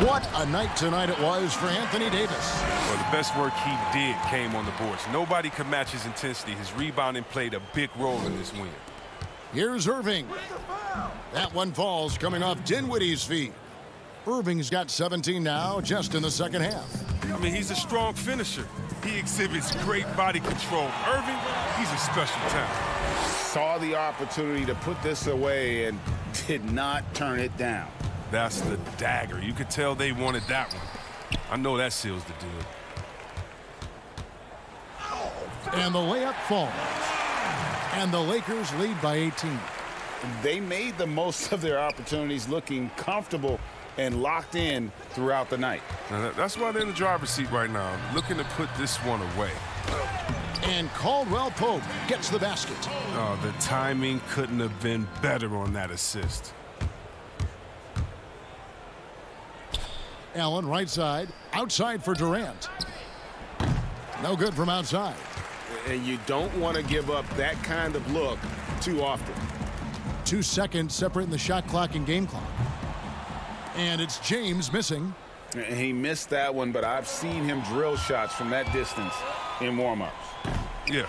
What a night tonight it was for Anthony Davis. Well, the best work he did came on the boards. Nobody could match his intensity. His rebounding played a big role in this win. Here's Irving. That one falls coming off Dinwiddie's feet. Irving's got 17 now, just in the second half. I mean, he's a strong finisher. He exhibits great body control. Irving, he's a special talent. Saw the opportunity to put this away and did not turn it down. That's the dagger. You could tell they wanted that one. I know that seals the deal. And the layup falls. And the Lakers lead by 18. They made the most of their opportunities, looking comfortable and locked in throughout the night. Now, that's why they're in the driver's seat right now, looking to put this one away. And Caldwell Pope gets the basket. Oh, the timing couldn't have been better on that assist. Allen right side, outside for Durant. No good from outside. And you don't want to give up that kind of look too often. 2 seconds separating the shot clock and game clock. And it's James missing. He missed that one, but I've seen him drill shots from that distance in warm-ups. Yeah,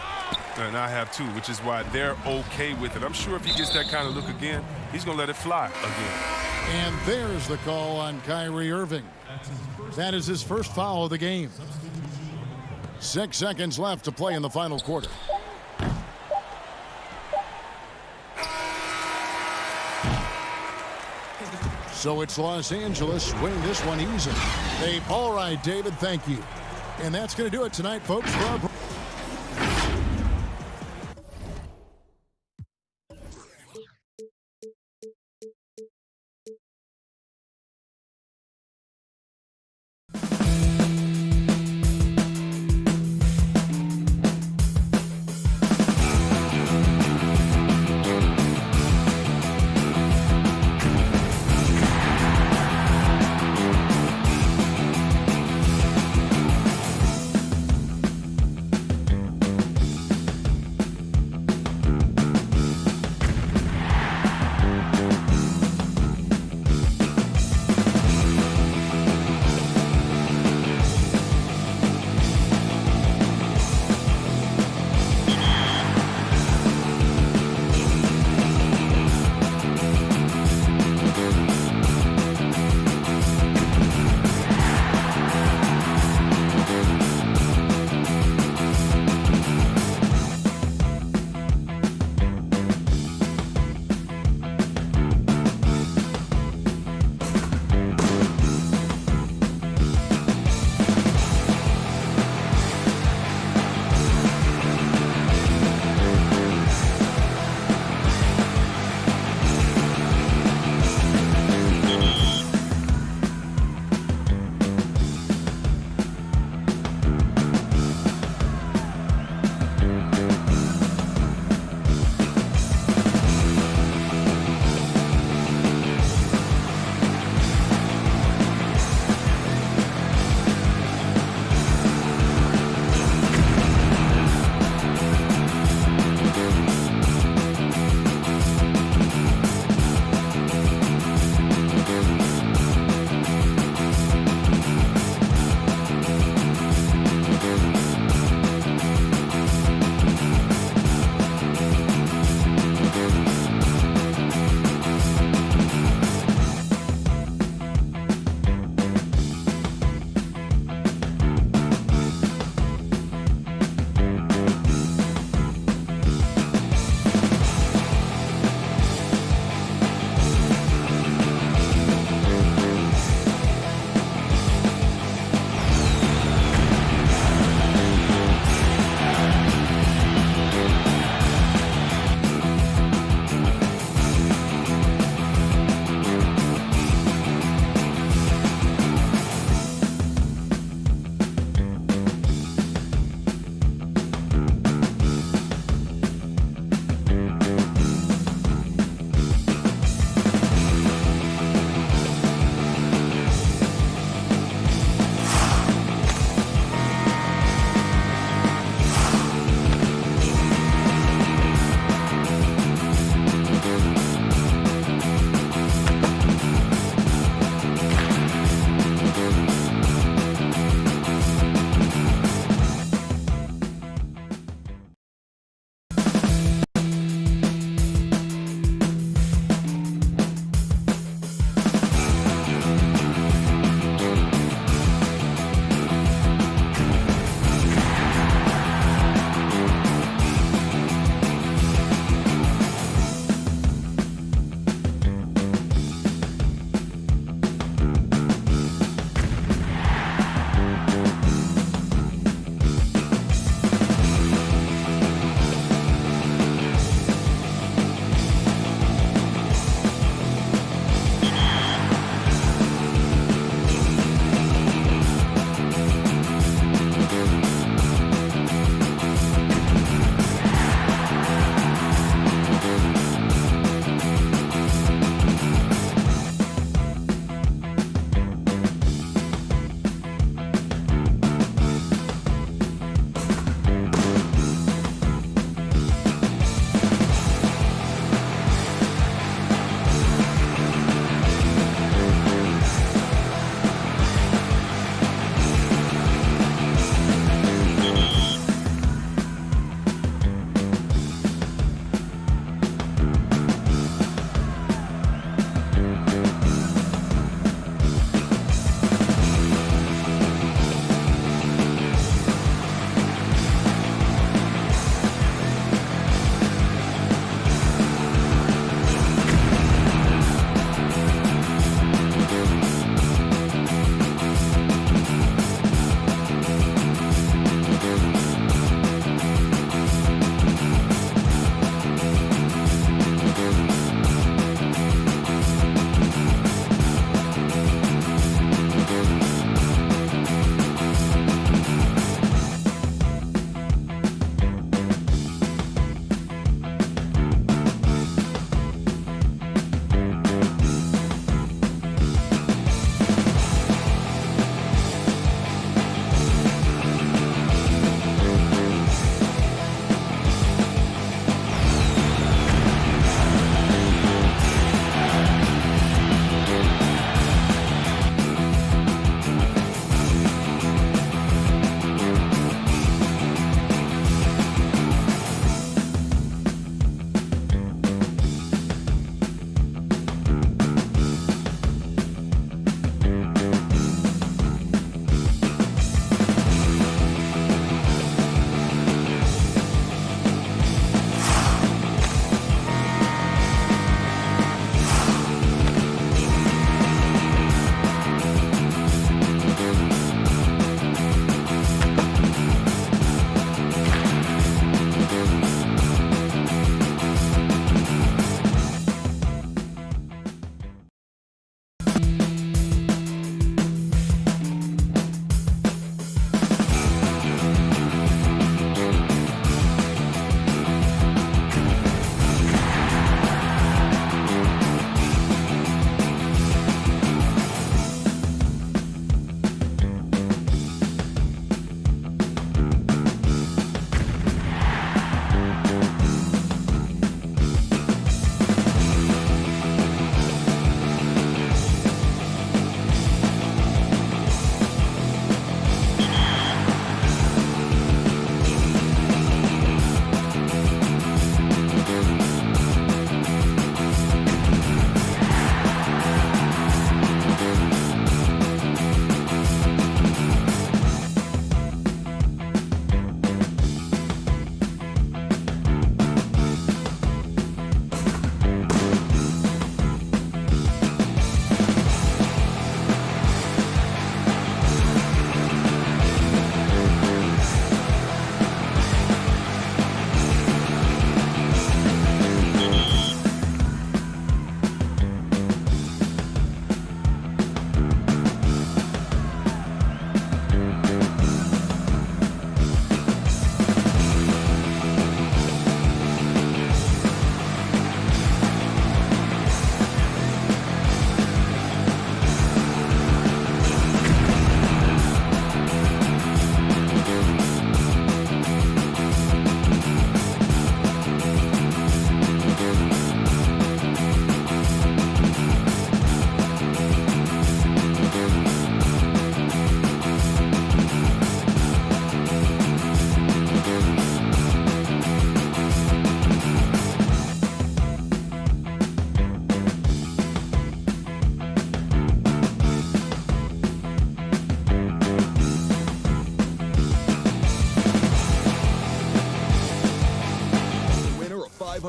and I have too, which is why they're okay with it. I'm sure if he gets that kind of look again, he's going to let it fly again. And there's the call on Kyrie Irving. That is his first foul of the game. 6 seconds left to play in the final quarter. So it's Los Angeles winning this one easily. All right, David, thank you. And that's going to do it tonight, folks. For our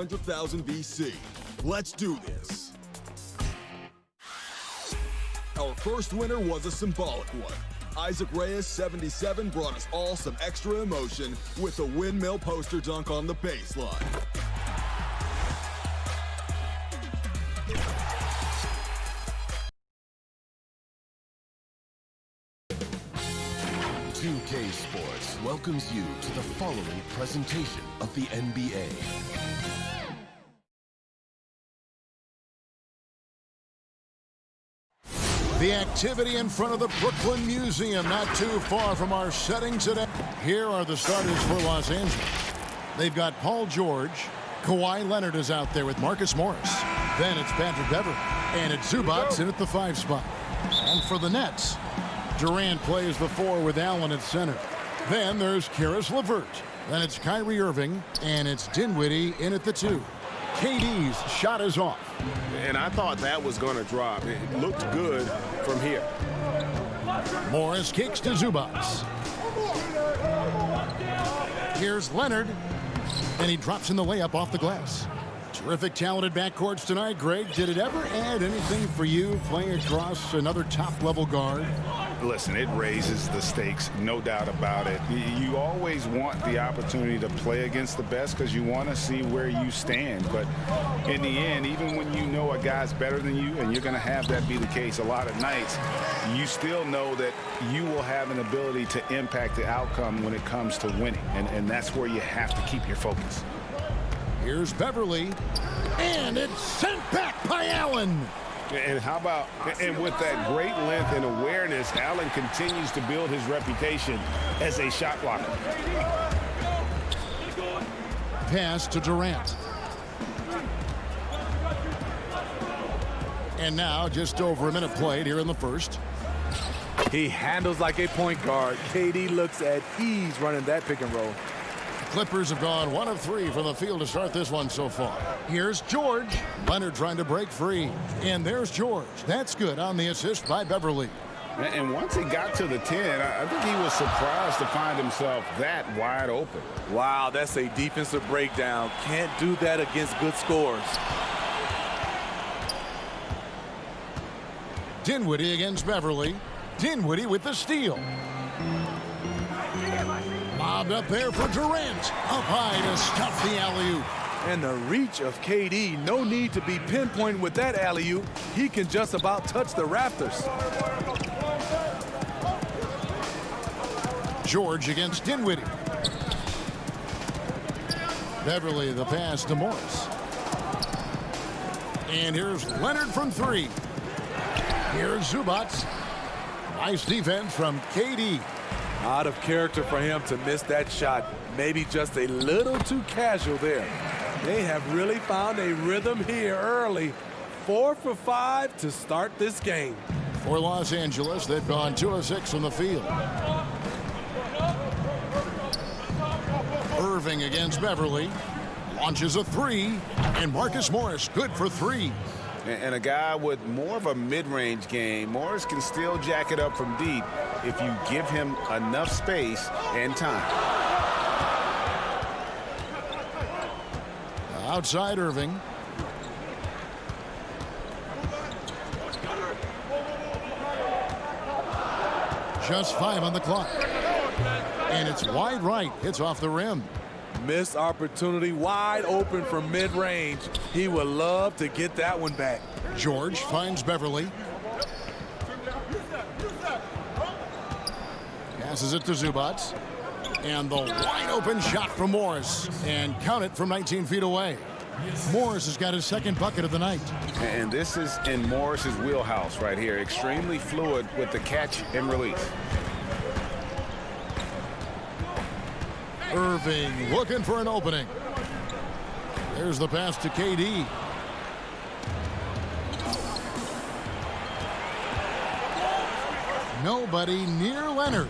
500,000 BC. Let's do this. Our first winner was a symbolic one. Isaac Reyes, 77, brought us all some extra emotion with a windmill poster dunk on the baseline. CLA Sports welcomes you to the following presentation of the NBA. The activity in front of the Brooklyn Museum, not too far from our setting today. Here are the starters for Los Angeles. They've got Paul George. Kawhi Leonard is out there with Marcus Morris. Then it's Patrick Beverley. And it's Zubac in at the 5 spot. And for the Nets, Durant plays the 4 with Allen at center. Then there's Caris LeVert. Then it's Kyrie Irving. And it's Dinwiddie in at the 2. KD's shot is off. And I thought that was going to drop. It looked good from here. Morris kicks to Zubac. Here's Leonard. And he drops in the layup off the glass. Terrific, talented backcourts tonight. Greg, did it ever add anything for you playing across another top-level guard? Listen, it raises the stakes, no doubt about it. You always want the opportunity to play against the best because you want to see where you stand. But in the end, even when you know a guy's better than you, and you're going to have that be the case a lot of nights, you still know that you will have an ability to impact the outcome when it comes to winning. And that's where you have to keep your focus. Here's Beverley, and it's sent back by Allen. And how about, and with that great length and awareness, Allen continues to build his reputation as a shot blocker. Pass to Durant. And now just over a minute played here in the first. He handles like a point guard. KD looks at ease running that pick and roll. Clippers have gone 1 of 3 from the field to start this one so far. Here's George. Leonard trying to break free. And there's George. That's good on the assist by Beverley. And once he got to the 10, I think he was surprised to find himself that wide open. Wow, that's a defensive breakdown. Can't do that against good scores. Dinwiddie against Beverley. Dinwiddie with the steal. Lobbed up there for Durant. Up high to stuff the alley-oop. And the reach of KD, no need to be pinpoint with that alley-oop. He can just about touch the rafters. George against Dinwiddie. Beverley the pass to Morris. And here's Leonard from 3. Here's Zubac. Nice defense from KD. Out of character for him to miss that shot. Maybe just a little too casual there. They have really found a rhythm here early. 4 for 5 to start this game. For Los Angeles, they've gone 2 of 6 from the field. Irving against Beverley. Launches a 3. And Marcus Morris good for 3. And a guy with more of a mid-range game, Morris can still jack it up from deep if you give him enough space and time. Outside Irving. Just 5 on the clock. And it's wide right. Hits off the rim. Missed opportunity, wide open from mid-range. He would love to get that one back. George finds Beverley. Passes it to Zubac. And the wide open shot from Morris. And count it from 19 feet away. Morris has got his 2nd bucket of the night. And this is in Morris's wheelhouse right here. Extremely fluid with the catch and release. Irving looking for an opening. There's the pass to KD. Nobody near Leonard.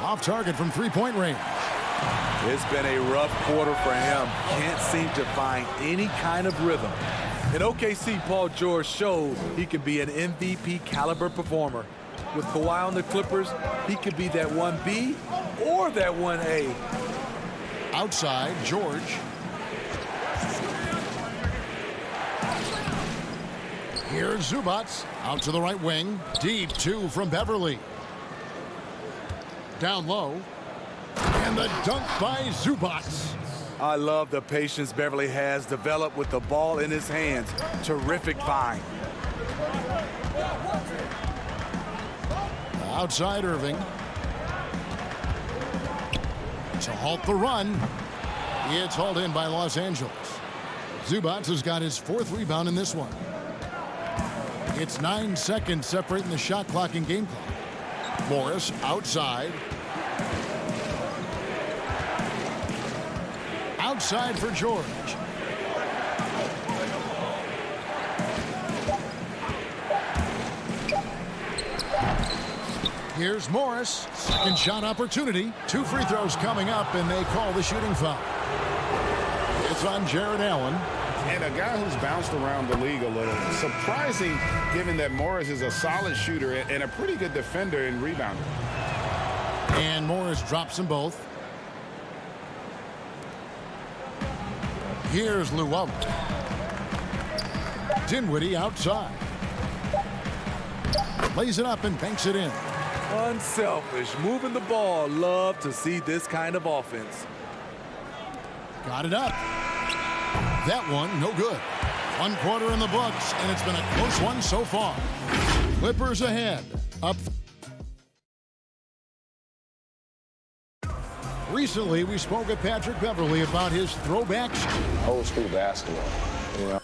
Off target from 3-point range. It's been a rough quarter for him. Can't seem to find any kind of rhythm. In OKC, Paul George showed he could be an MVP caliber performer. With Kawhi on the Clippers, he could be that 1B or that 1A. Outside, George. Here's Zubats out to the right wing. Deep 2 from Beverly. Down low. And the dunk by Zubats. I love the patience Beverly has developed with the ball in his hands. Terrific find. Outside Irving. To halt the run. It's hauled in by Los Angeles. Zubats has got his 4th rebound in this one. It's 9 seconds separating the shot clock and game clock. Morris outside. Outside for George. Here's Morris. Second shot opportunity. 2 free throws coming up, and they call the shooting foul. It's on Jared Allen. And a guy who's bounced around the league a little. Surprising, given that Morris is a solid shooter and a pretty good defender and rebounder. And Morris drops them both. Here's Llewellyn. Dinwiddie outside. Lays it up and banks it in. Unselfish, moving the ball. Love to see this kind of offense. Got it up. That one, no good. 1 quarter in the books, and it's been a close one so far. Clippers ahead. Up. Recently, we spoke with Patrick Beverly about his throwbacks. Old school basketball, you know.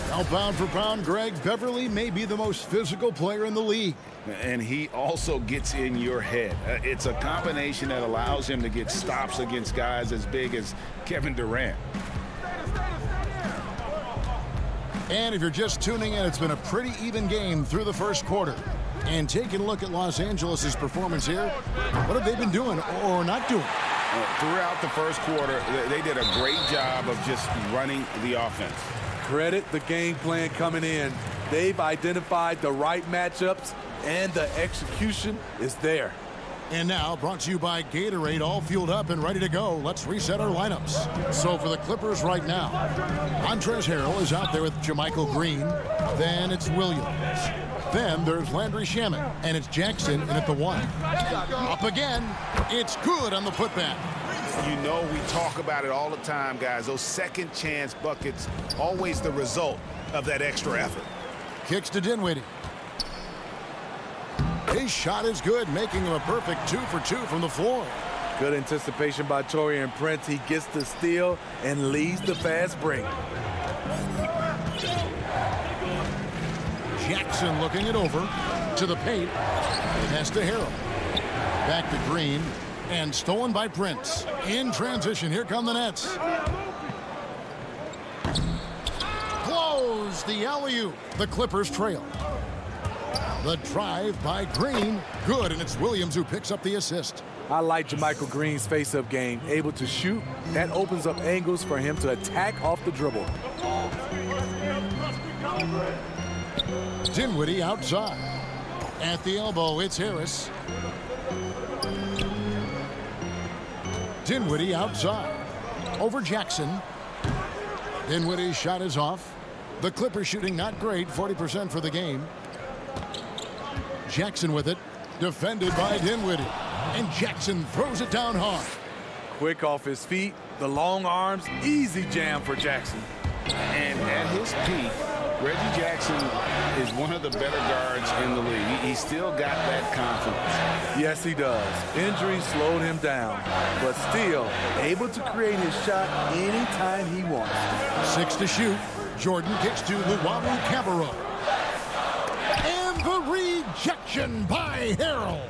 Now, pound for pound, Greg, Beverly may be the most physical player in the league. And he also gets in your head. It's a combination that allows him to get stops against guys as big as Kevin Durant. And if you're just tuning in, it's been a pretty even game through the first quarter. And taking a look at Los Angeles' performance here, what have they been doing or not doing? Throughout the first quarter, they did a great job of just running the offense. Credit the game plan coming in. They've identified the right matchups, and the execution is there. And now, brought to you by Gatorade, all fueled up and ready to go. Let's reset our lineups. So for the Clippers right now, Montrezl Harrell is out there with JaMychal Green. Then it's Williams. Then there's Landry Shamet, and it's Jackson in at the 1. Up again. It's good on the putback. You know, we talk about it all the time, guys. Those second chance buckets, always the result of that extra effort. Kicks to Dinwiddie. His shot is good, making him a perfect 2 for 2 from the floor. Good anticipation by Taurean Prince. He gets the steal and leads the fast break. Jackson looking it over to the paint. Pass to Harrell. Back to Green. And stolen by Prince. In transition, here come the Nets. Close the alley-oop. The Clippers trail. The drive by Green. Good, and it's Williams who picks up the assist. I like JaMychal Green's face-up game. Able to shoot. That opens up angles for him to attack off the dribble. Dinwiddie outside. At the elbow, it's Harris. Dinwiddie outside. Over Jackson. Dinwiddie's shot is off. The Clippers shooting not great, 40% for the game. Jackson with it. Defended by Dinwiddie. And Jackson throws it down hard. Quick off his feet. The long arms. Easy jam for Jackson. And at his peak, Reggie Jackson is one of the better guards in the league. He's still got that confidence. Yes, he does. Injury slowed him down, but still able to create his shot anytime he wants. 6 to shoot. Jordan kicks to Luwawu Cabarrot. And the rejection by Harrell.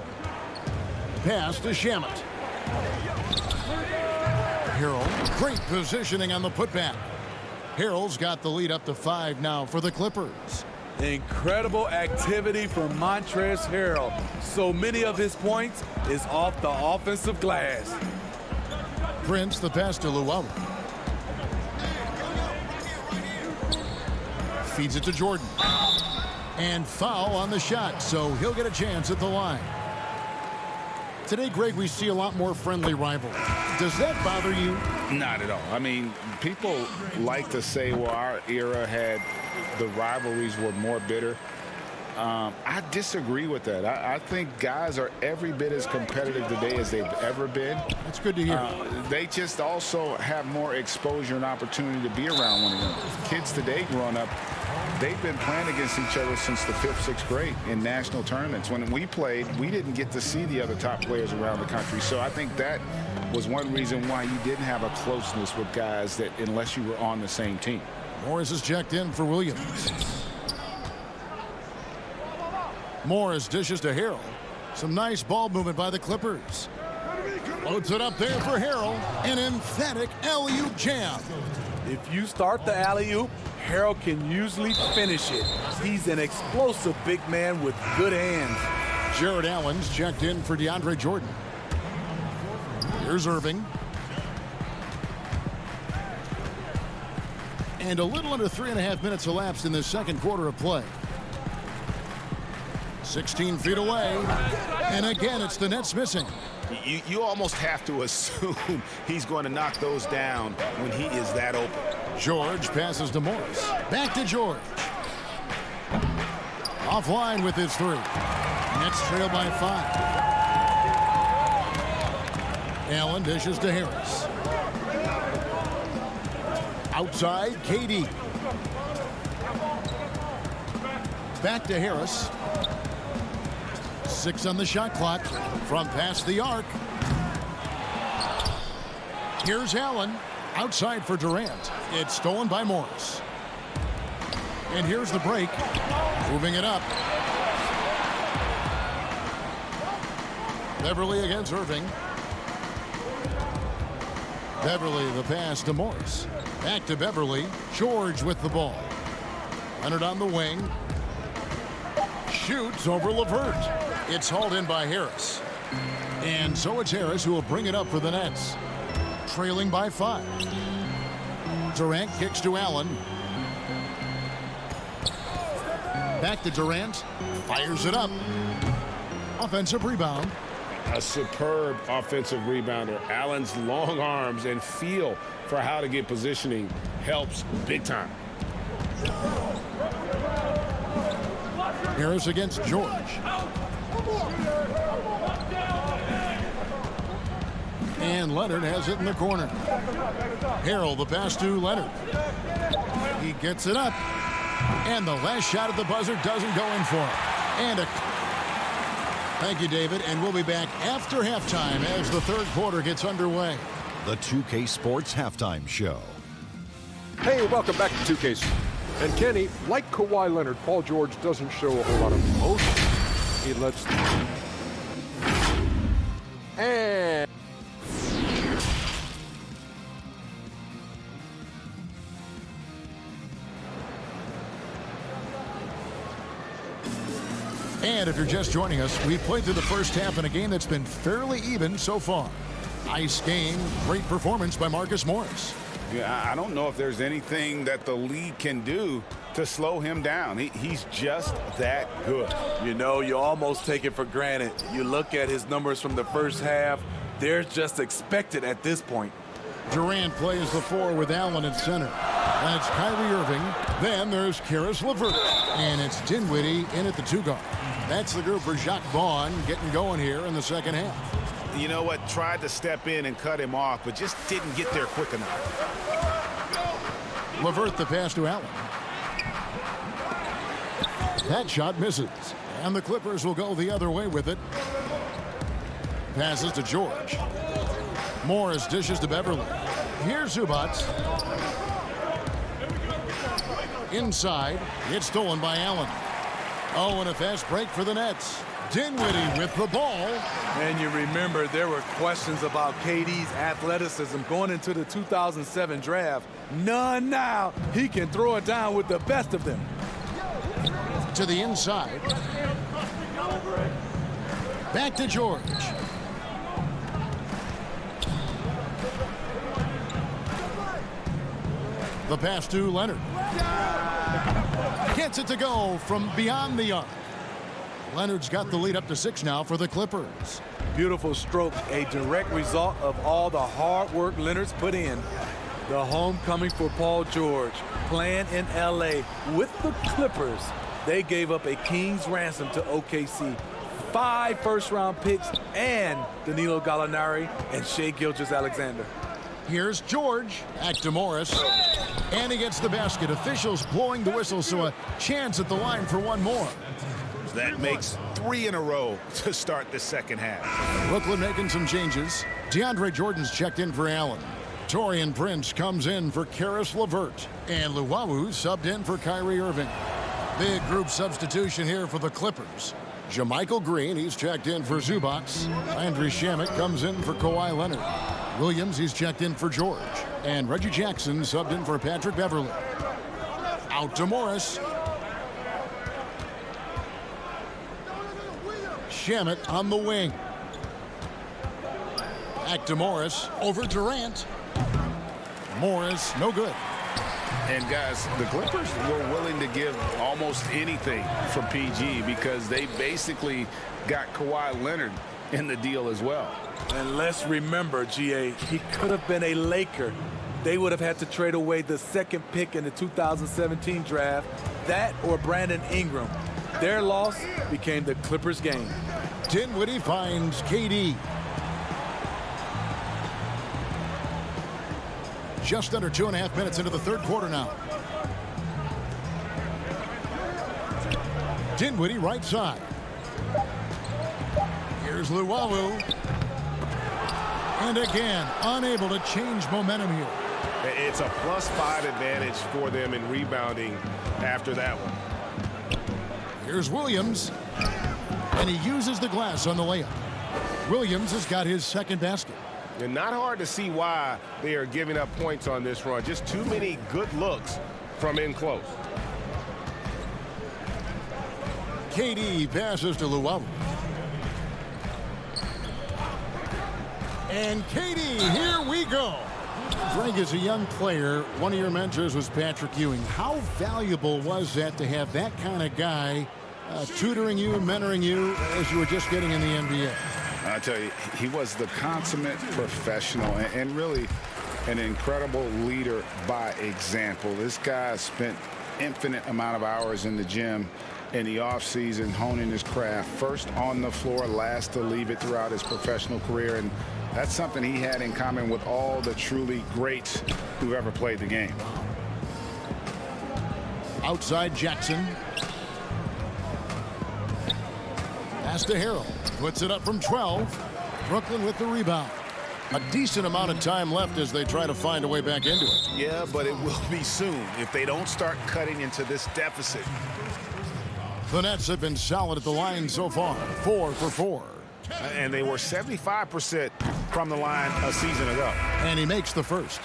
Pass to Shamet. Harrell, great positioning on the putback. Harrell's got the lead up to 5 now for the Clippers. Incredible activity from Montrezl Harrell. So many of his points is off the offensive glass. Prince, the pass to Llewellyn. Feeds it to Jordan. And foul on the shot, so he'll get a chance at the line. Today, Greg, we see a lot more friendly rivalry. Does that bother you? Not at all. I mean, people like to say, well, our era had the rivalries were more bitter. I disagree with that. I think guys are every bit as competitive today as they've ever been. That's good to hear. They just also have more exposure and opportunity to be around one another. Kids today growing up, they've been playing against each other since the 5th, 6th grade in national tournaments. When we played, we didn't get to see the other top players around the country. So I think that was one reason why you didn't have a closeness with guys that unless you were on the same team. Morris is checked in for Williams. Morris dishes to Harrell. Some nice ball movement by the Clippers. Loads it up there for Harrell. An emphatic alley-oop jam. If you start the alley-oop, Harrell can usually finish it. He's an explosive big man with good hands. Jared Allen's checked in for DeAndre Jordan. Here's Irving. And a little under 3.5 minutes elapsed in the second quarter of play. 16 feet away. And again, it's the Nets missing. You almost have to assume he's going to knock those down when he is that open. George passes to Morris. Back to George. Offline with his 3. Nets trail by 5. Allen dishes to Harris. Outside, KD. Back to Harris. 6 on the shot clock from past the arc. Here's Allen. Outside for Durant. It's stolen by Morris. And here's the break. Moving it up. Beverly against Irving. Beverly the pass to Morris. Back to Beverly. George with the ball. Leonard on the wing. Shoots over LeVert. It's hauled in by Harris. And so it's Harris who will bring it up for the Nets. Trailing by 5. Durant kicks to Allen. Back to Durant. Fires it up. Offensive rebound. A superb offensive rebounder. Allen's long arms and feel for how to get positioning helps big time. Harris against George. And Leonard has it in the corner. Harrell the pass to Leonard. He gets it up. And the last shot at the buzzer doesn't go in for it. And thank you, David. And we'll be back after halftime as the third quarter gets underway. The 2K Sports Halftime Show. Hey, welcome back to 2K. And Kenny, like Kawhi Leonard, Paul George doesn't show a whole lot of emotion. He lets... And... And if you're just joining us, we've played through the first half in a game that's been fairly even so far. Nice game, great performance by Marcus Morris. Yeah, I don't know if there's anything that the league can do to slow him down. He's just that good. You know, you almost take it for granted. You look at his numbers from the first half, they're just expected at this point. Durant plays the 4 with Allen at center. That's Kyrie Irving. Then there's Caris LeVert. And it's Dinwiddie in at the 2 guard. That's the group for Jacques Vaughn getting going here in the second half. You know what? Tried to step in and cut him off, but just didn't get there quick enough. LeVert the pass to Allen. That shot misses. And the Clippers will go the other way with it. Passes to George. Morris dishes to Beverly. Here's Zubac. Inside. It's stolen by Allen. Oh, and a fast break for the Nets. Dinwiddie with the ball. And you remember there were questions about KD's athleticism going into the 2007 draft. None now. He can throw it down with the best of them. To the inside. Back to George. The pass to Leonard. Gets it to go from beyond the arc. Leonard's got the lead up to 6 now for the Clippers. Beautiful stroke, a direct result of all the hard work Leonard's put in. The homecoming for Paul George. playing in LA with the Clippers, they gave up a king's ransom to OKC. 5 first-round picks and Danilo Gallinari and Shai Gilgeous-Alexander. Here's George. Back to Morris. And he gets the basket. Officials blowing the whistle, so a chance at the line for one more. That makes 3 in a row to start the second half. Brooklyn making some changes. DeAndre Jordan's checked in for Allen. Taurean Prince comes in for Caris LeVert. And Luwawu subbed in for Kyrie Irving. Big group substitution here for the Clippers. JaMychal Green, he's checked in for Zubac. Landry Shamet comes in for Kawhi Leonard. Williams, he's checked in for George. And Reggie Jackson subbed in for Patrick Beverley. Out to Morris. Shamet on the wing. Back to Morris. Over Durant. Morris, no good. And guys, the Clippers were willing to give almost anything for PG because they basically got Kawhi Leonard in the deal as well. And let's remember, GA, he could have been a Laker. They would have had to trade away the second pick in the 2017 draft, that or Brandon Ingram. Their loss became the Clippers' gain. Dinwiddie finds KD. Just under 2.5 minutes into the third quarter now. Dinwiddie right side. Here's Luwawu. And again, unable to change momentum here. It's a +5 advantage for them in rebounding after that one. Here's Williams. And he uses the glass on the layup. Williams has got his second basket. And not hard to see why they are giving up points on this run. Just too many good looks from in close. KD passes to Luwawu. And KD, here we go. Greg, as a young player, one of your mentors was Patrick Ewing. How valuable was that to have that kind of guy tutoring you, mentoring you as you were just getting in the NBA? I tell you, he was the consummate professional and really an incredible leader by example. This guy spent infinite amount of hours in the gym in the offseason honing his craft, first on the floor, last to leave it throughout his professional career. And that's something he had in common with all the truly greats who've ever played the game. Outside Jackson. Pass to Harrell. Puts it up from 12. Brooklyn with the rebound. A decent amount of time left as they try to find a way back into it. Yeah, but it will be soon if they don't start cutting into this deficit. The Nets have been solid at the line so far. 4 for 4. And they were 75% from the line a season ago. And he makes the first.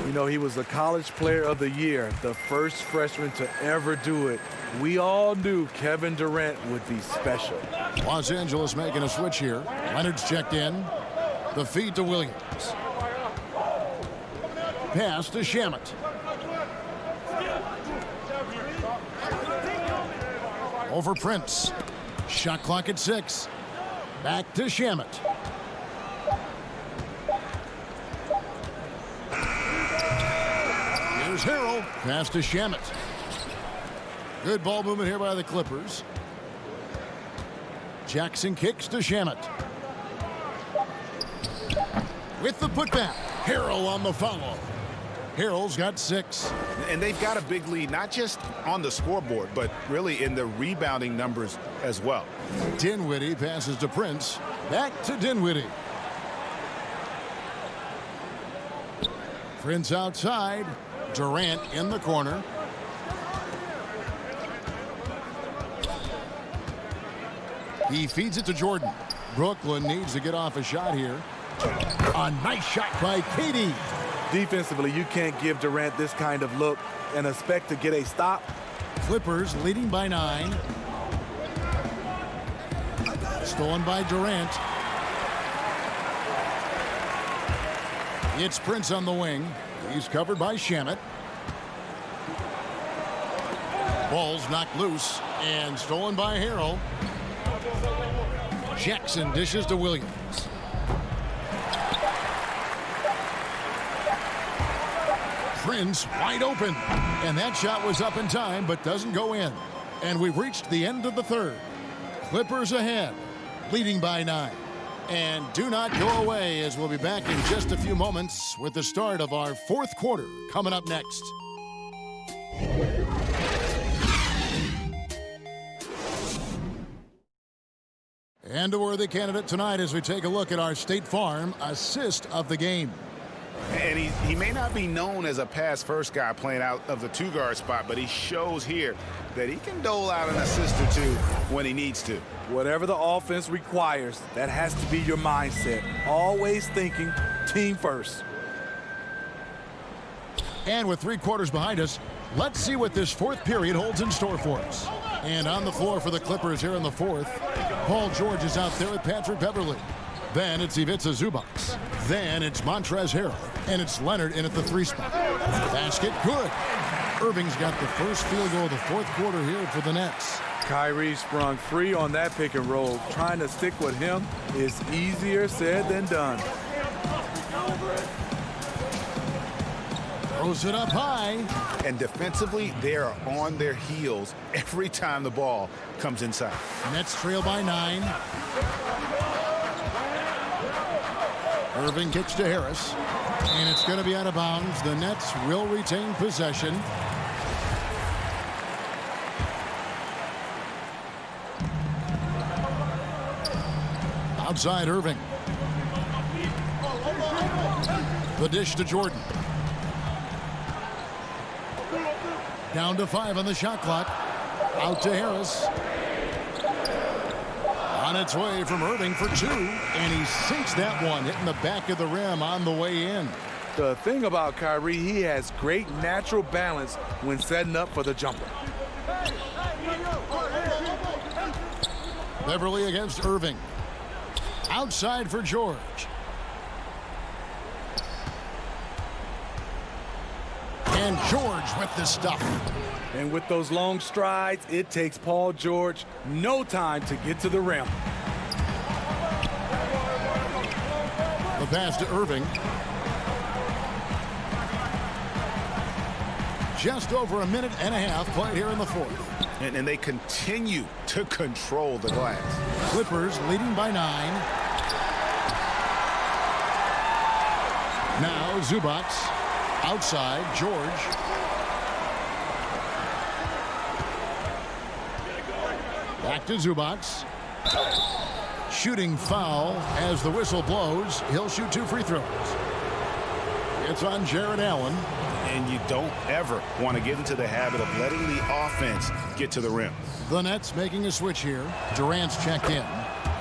You know, he was the College Player of the Year, the first freshman to ever do it. We all knew Kevin Durant would be special. Los Angeles making a switch here. Leonard's checked in. The feed to Williams. Pass to Shamet. Over Prince. Shot clock at 6. Back to Shamet. Here's Harrell. Pass to Shamet. Good ball movement here by the Clippers. Jackson kicks to Shamet. With the putback. Harrell on the follow. Harrell's got 6. And they've got a big lead, not just on the scoreboard, but really in the rebounding numbers as well. Dinwiddie passes to Prince. Back to Dinwiddie. Prince outside. Durant in the corner. He feeds it to Jordan. Brooklyn needs to get off a shot here. A nice shot by KD. Defensively, you can't give Durant this kind of look and expect to get a stop. Clippers leading by 9. Stolen by Durant. It's Prince on the wing. He's covered by Shamet. Ball's knocked loose and stolen by Harrell. Jackson dishes to Williams. Prince wide open. And that shot was up in time, but doesn't go in. And we've reached the end of the third. Clippers ahead, leading by 9. And do not go away, as we'll be back in just a few moments with the start of our fourth quarter coming up next. And a worthy candidate tonight as we take a look at our State Farm assist of the game. And he may not be known as a pass-first guy playing out of the two-guard spot, but he shows here that he can dole out an assist or two when he needs to. Whatever the offense requires, that has to be your mindset. Always thinking team first. And with 3 quarters behind us, let's see what this fourth period holds in store for us. And on the floor for the Clippers here in the fourth, Paul George is out there with Patrick Beverly. Then it's Ivica Zubac. Then it's Montrezl Harrell. And it's Leonard in at the 3 spot. Basket, good. Irving's got the first field goal of the fourth quarter here for the Nets. Kyrie sprung free on that pick and roll. Trying to stick with him is easier said than done. Throws it up high. And defensively, they are on their heels every time the ball comes inside. Nets trail by 9. Irving kicks to Harris. And it's going to be out of bounds. The Nets will retain possession. Outside Irving. The dish to Jordan. Down to 5 on the shot clock. Out to Harris. On its way from Irving for 2. And he sinks that one, hitting the back of the rim on the way in. The thing about Kyrie, he has great natural balance when setting up for the jumper. Beverly against Irving. Outside for George. And George with the stuff. And with those long strides, it takes Paul George no time to get to the rim. The pass to Irving. Just over a minute and a half played here in the fourth. And they continue to control the glass. Clippers leading by 9. Now Zubac. Outside, George. Back to Zubac. Shooting foul as the whistle blows. He'll shoot 2 free throws. It's on Jared Allen. And you don't ever want to get into the habit of letting the offense get to the rim. The Nets making a switch here. Durant's checked in.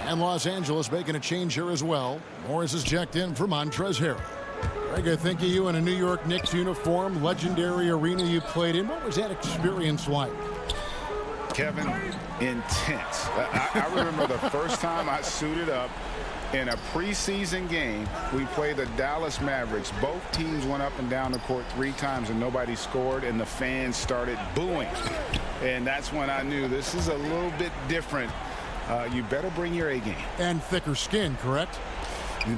And Los Angeles making a change here as well. Morris is checked in for Montrezl Harrell. Greg, I think of you in a New York Knicks uniform, legendary arena you played in. What was that experience like? Kevin, intense. I remember the first time I suited up in a preseason game. We played the Dallas Mavericks. Both teams went up and down the court 3 times and nobody scored, and the fans started booing. And that's when I knew this is a little bit different. You better bring your A game. And thicker skin, correct?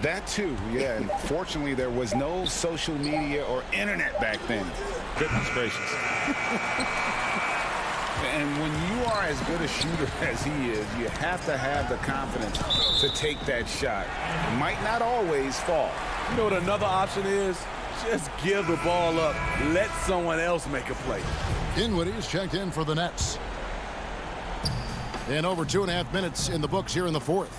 That too, yeah. And fortunately, there was no social media or internet back then. Goodness gracious. And when you are as good a shooter as he is, you have to have the confidence to take that shot. It might not always fall. You know what another option is? Just give the ball up. Let someone else make a play. Dinwiddie's checked in for the Nets. And over 2.5 minutes in the books here in the fourth.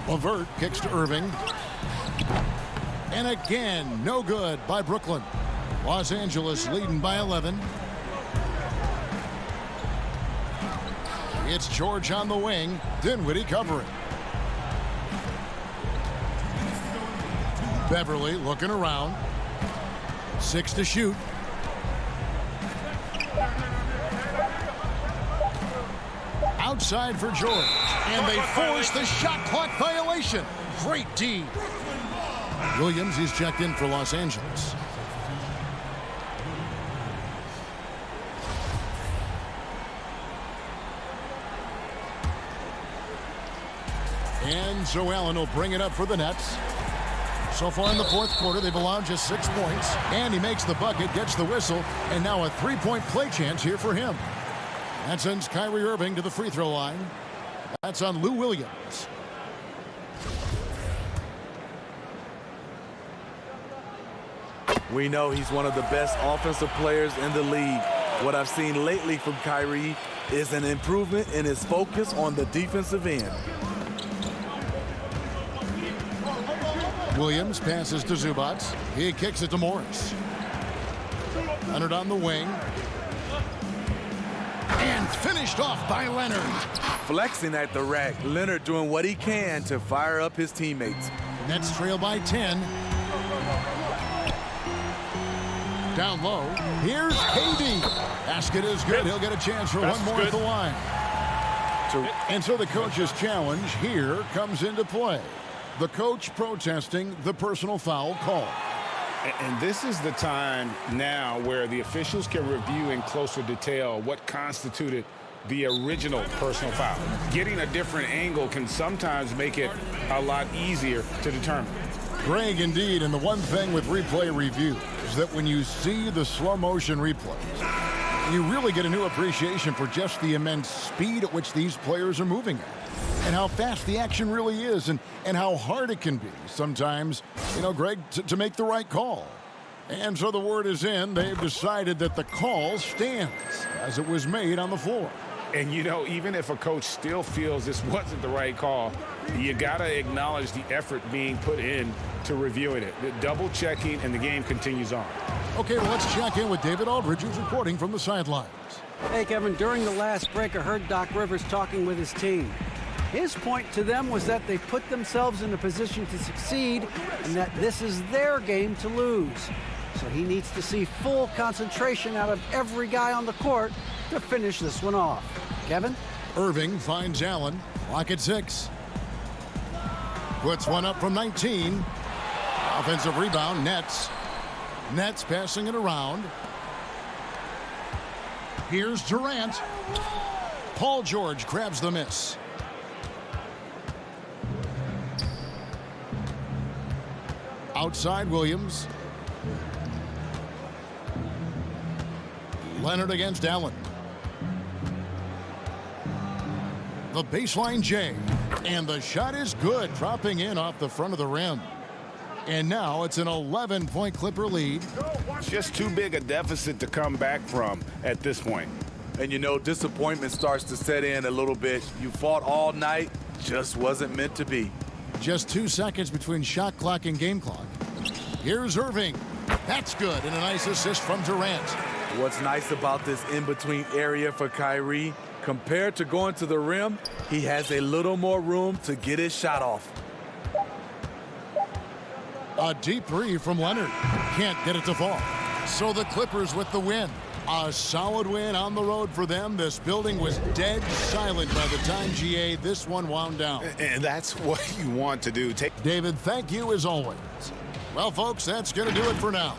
LeVert kicks to Irving. And again, no good by Brooklyn. Los Angeles leading by 11. It's George on the wing. Dinwiddie covering. Beverly looking around. 6 to shoot. Outside for George. And they force the shot clock violation. Great D. Williams is checked in for Los Angeles. And so Allen will bring it up for the Nets. So far in the fourth quarter, they've allowed just 6 points. And he makes the bucket, gets the whistle, and now a three-point play chance here for him. That sends Kyrie Irving to the free throw line. That's on Lou Williams. We know he's one of the best offensive players in the league. What I've seen lately from Kyrie is an improvement in his focus on the defensive end. Williams passes to Zubac. He kicks it to Morris. Leonard on the wing. And finished off by Leonard. Flexing at the rack. Leonard doing what he can to fire up his teammates. Nets trail by 10. Down low. Here's KD. Basket is good. He'll get a chance for one more at the line. And so the coach's challenge here comes into play. The coach protesting the personal foul call. And this is the time now where the officials can review in closer detail what constituted the original personal foul. Getting a different angle can sometimes make it a lot easier to determine. Greg, indeed, and the one thing with replay review is that when you see the slow motion replays, you really get a new appreciation for just the immense speed at which these players are moving at. And how fast the action really is, and how hard it can be sometimes, Greg, to make the right call. And so the word is in. They've decided that the call stands as it was made on the floor. And, even if a coach still feels this wasn't the right call, you got to acknowledge the effort being put in to reviewing it. The double checking, and the game continues on. Okay, well, let's check in with David Aldridge, who's reporting from the sidelines. Hey, Kevin, during the last break, I heard Doc Rivers talking with his team. His point to them was that they put themselves in a position to succeed and that this is their game to lose. So he needs to see full concentration out of every guy on the court to finish this one off. Kevin? Irving finds Allen. Clock at 6. Puts one up from 19. Offensive rebound, Nets. Nets passing it around. Here's Durant. Paul George grabs the miss. Outside Williams. Leonard against Allen. The baseline J. And the shot is good, dropping in off the front of the rim. And now it's an 11-point Clipper lead. Just too big a deficit to come back from at this point. And disappointment starts to set in a little bit. You fought all night, just wasn't meant to be. Just 2 seconds between shot clock and game clock. Here's Irving. That's good, and a nice assist from Durant. What's nice about this in-between area for Kyrie, compared to going to the rim, he has a little more room to get his shot off. A deep three from Leonard. Can't get it to fall. So the Clippers with the win. A solid win on the road for them. This building was dead silent by the time, GA, this one wound down. And that's what you want to do. David, thank you as always. Well, folks, that's going to do it for now.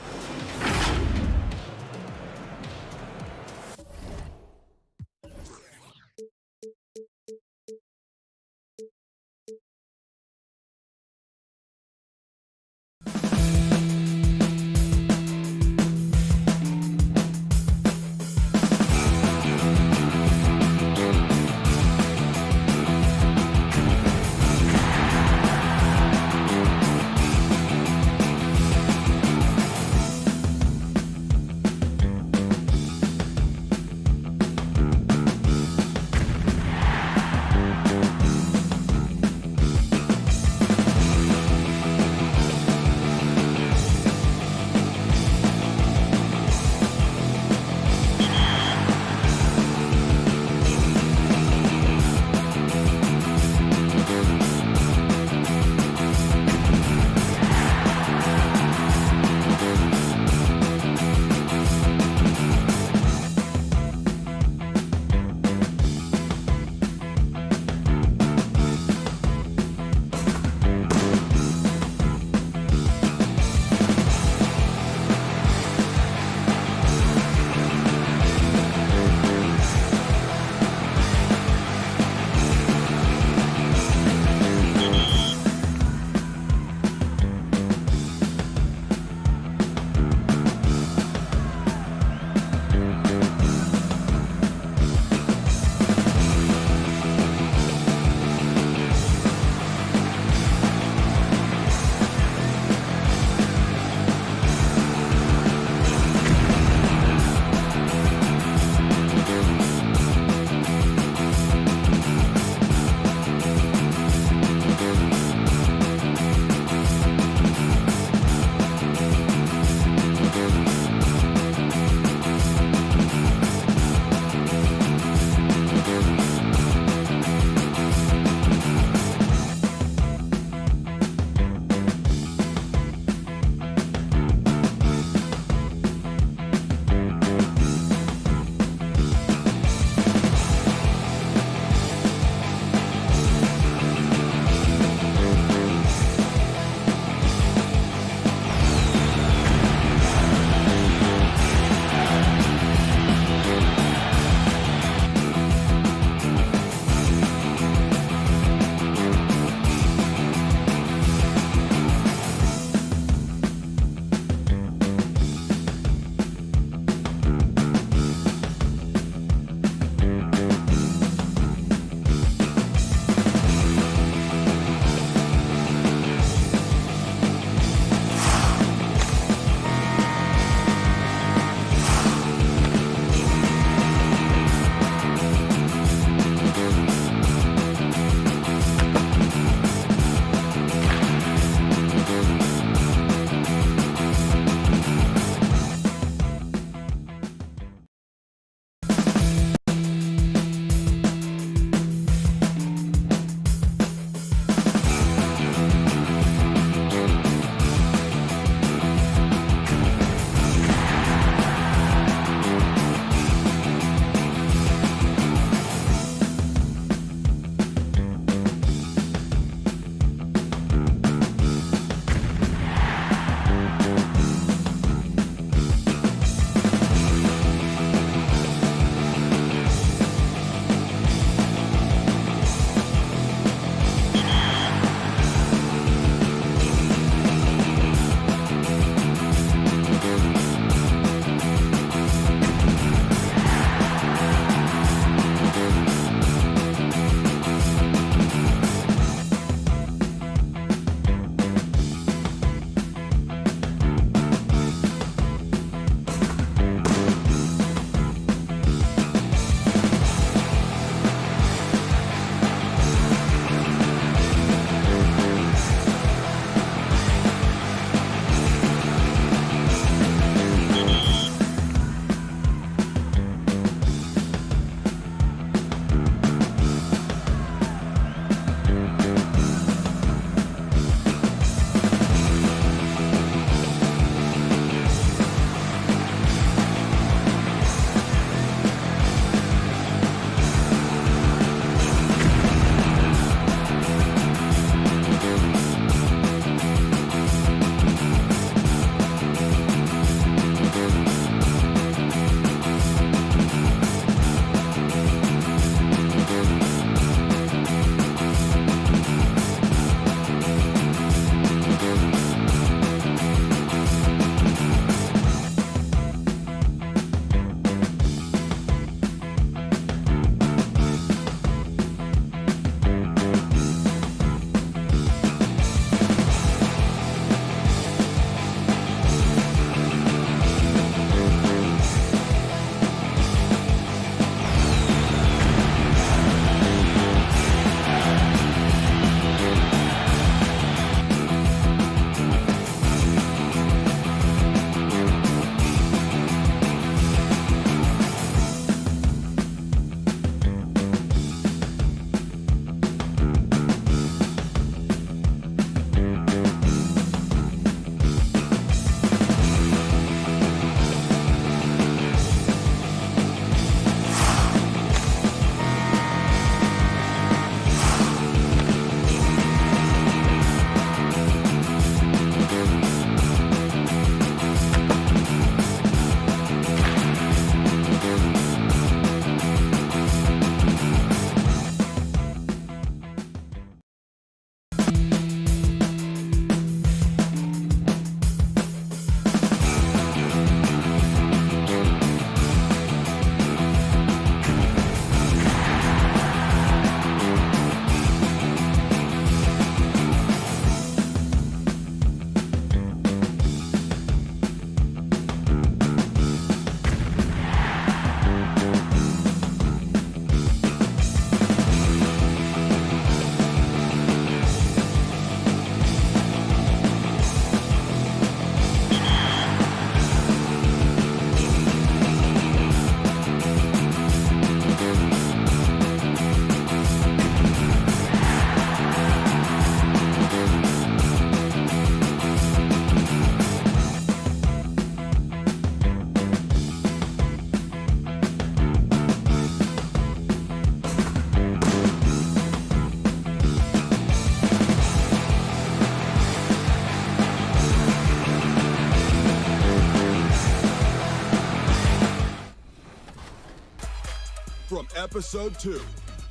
From episode 2,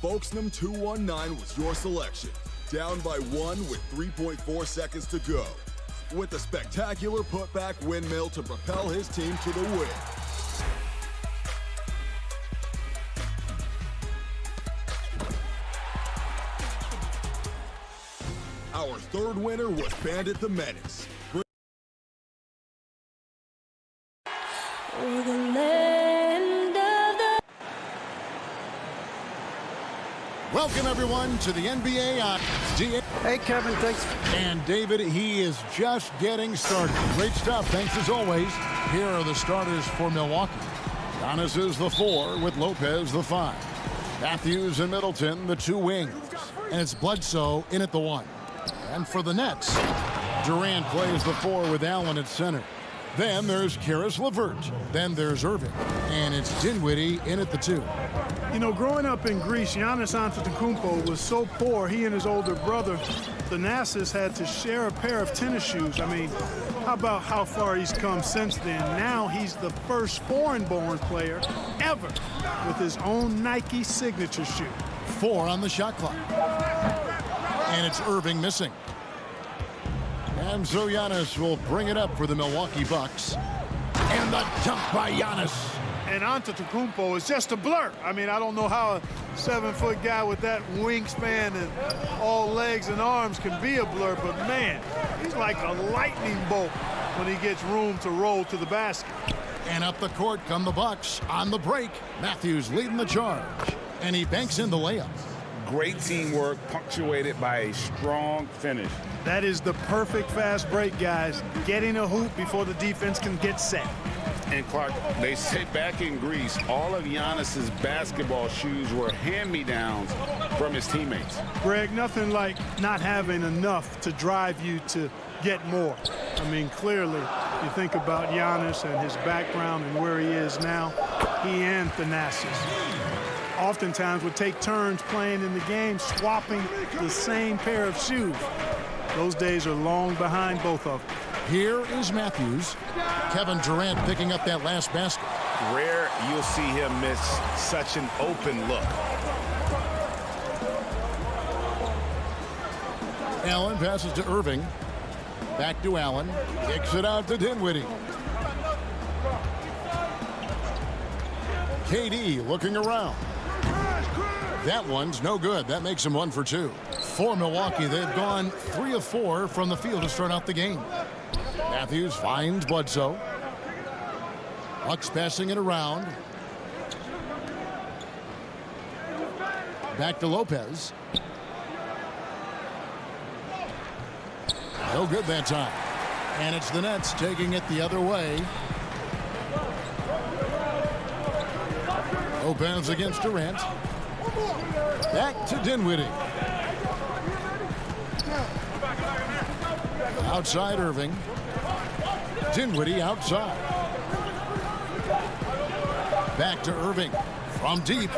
Folksnam 219 was your selection. Down by 1 with 3.4 seconds to go. With a spectacular putback windmill to propel his team to the win. Our third winner was Bandit the Menace. Welcome, everyone, to the NBA on DA. Hey, Kevin, thanks. And David, he is just getting started. Great stuff. Thanks as always. Here are the starters for Milwaukee. Giannis is the 4 with Lopez the 5. Matthews and Middleton, the 2 wings. And it's Bledsoe in at the 1. And for the Nets, Durant plays the 4 with Allen at center. Then there's Caris LeVert. Then there's Irving. And it's Dinwiddie in at the 2. You know, growing up in Greece, Giannis Antetokounmpo was so poor, he and his older brother, Thanasis, had to share a pair of tennis shoes. I mean, how about how far he's come since then? Now he's the first foreign-born player ever with his own Nike signature shoe. 4 on the shot clock. And it's Irving missing. And so Giannis will bring it up for the Milwaukee Bucks. And the dunk by Giannis. And Antetokounmpo is just a blur. I mean, I don't know how a 7-foot guy with that wingspan and all legs and arms can be a blur, but man, he's like a lightning bolt when he gets room to roll to the basket. And up the court come the Bucks on the break. Matthews leading the charge. And he banks in the layup. Great teamwork punctuated by a strong finish. That is the perfect fast break, guys. Getting a hoop before the defense can get set. And Clark, they say back in Greece, all of Giannis's basketball shoes were hand-me-downs from his teammates. Greg, nothing like not having enough to drive you to get more. I mean, clearly, you think about Giannis and his background and where he is now, he and Thanasis oftentimes would take turns playing in the game, swapping the same pair of shoes. Those days are long behind both of them. Here is Matthews. Kevin Durant picking up that last basket. Rare you'll see him miss such an open look. Allen passes to Irving. Back to Allen. Kicks it out to Dinwiddie. KD looking around. That one's no good. That makes him 1 for 2. For Milwaukee, they've gone 3 of 4 from the field to start out the game. Matthews finds Bledsoe. Bucks passing it around. Back to Lopez. No good that time. And it's the Nets taking it the other way. Lopez against Durant. Back to Dinwiddie. Outside Irving. Dinwiddie outside. Back to Irving from deep.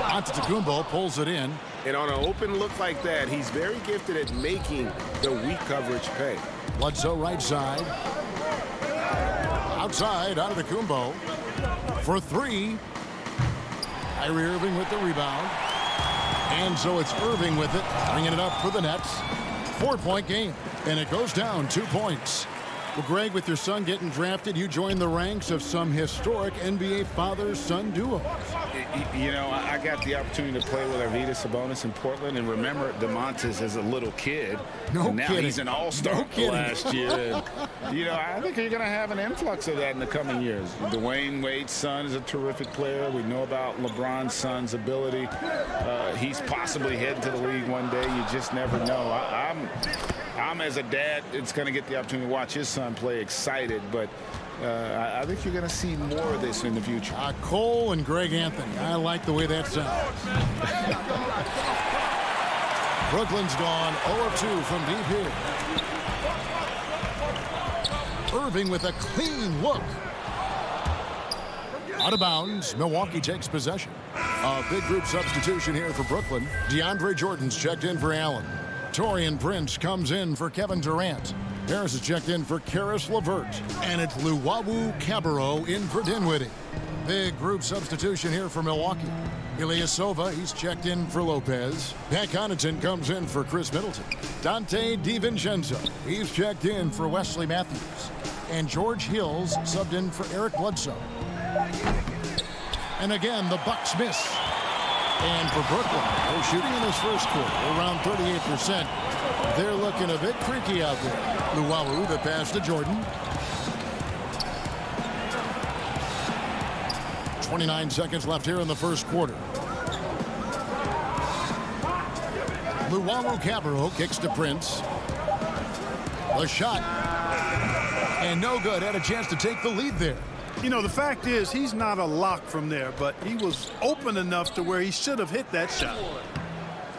Antetokounmpo pulls it in. And on an open look like that, he's very gifted at making the weak coverage pay. Bledsoe right side. Outside Antetokounmpo for 3. Kyrie Irving with the rebound. And so it's Irving with it, bringing it up for the Nets. 4-point game, and it goes down 2 points. Well, Greg, with your son getting drafted, you joined the ranks of some historic NBA father-son duos. You know, I got the opportunity to play with Arvydas Sabonis in Portland, and remember DeMontis as a little kid. No and now kidding. He's an all-star last year. And, you know, I think you're going to have an influx of that in the coming years. Dwayne Wade's son is a terrific player. We know about LeBron's son's ability. He's possibly heading to the league one day. You just never know. I'm as a dad, it's going to get the opportunity to watch his son play excited, but I think you're going to see more of this in the future. Cole and Greg Anthony. I like the way that sounds. Brooklyn's gone 0-2 from deep here. Irving with a clean look. Out of bounds. Milwaukee takes possession. A big group substitution here for Brooklyn. DeAndre Jordan's checked in for Allen. Taurean Prince comes in for Kevin Durant. Harris is checked in for Caris LeVert. And it's Luwawu Cabarrot in for Dinwiddie. Big group substitution here for Milwaukee. Ilyasova, he's checked in for Lopez. Pat Connaughton comes in for Chris Middleton. Dante DiVincenzo, he's checked in for Wesley Matthews. And George Hills subbed in for Eric Bledsoe. And again, the Bucks miss. And for Brooklyn, they're shooting in this first quarter around 38%. They're looking a bit creaky out there. Luwawu, the pass to Jordan. 29 seconds left here in the first quarter. Luwawu-Cabarrot kicks to Prince. The shot. And no good. Had a chance to take the lead there. You know, the fact is he's not a lock from there, but he was open enough to where he should have hit that shot.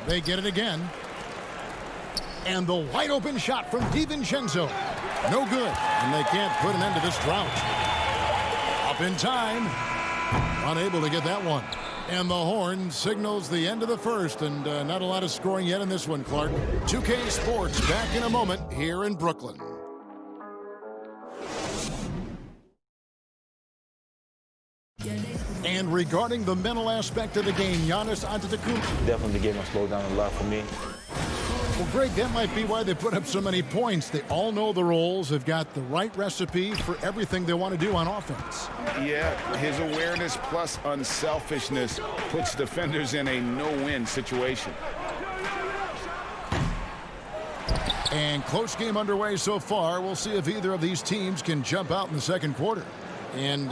They get it again. And the wide open shot from DiVincenzo. No good. And they can't put an end to this drought. Up in time. Unable to get that one. And the horn signals the end of the first, and not a lot of scoring yet in this one, Clark. 2K Sports back in a moment here in Brooklyn. And regarding the mental aspect of the game, Giannis Antetokounmpo. Definitely the game has slowed down a lot for me. Well, Greg, that might be why they put up so many points. They all know the roles. They've got the right recipe for everything they want to do on offense. Yeah, his awareness plus unselfishness puts defenders in a no-win situation. And close game underway so far. We'll see if either of these teams can jump out in the second quarter. And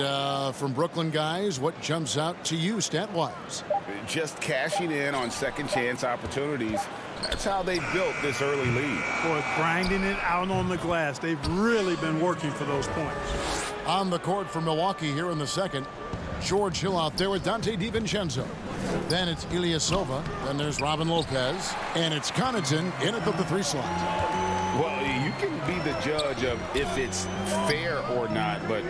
from Brooklyn guys, what jumps out to you stat-wise? Just cashing in on second chance opportunities. That's how they built this early lead. Boy, grinding it out on the glass. They've really been working for those points. On the court for Milwaukee here in the second. George Hill out there with Dante DiVincenzo. Then it's Ilyasova. Then there's Robin Lopez. And it's Connaughton in at the 3 slot. Well, you can be the judge of if it's fair or not, but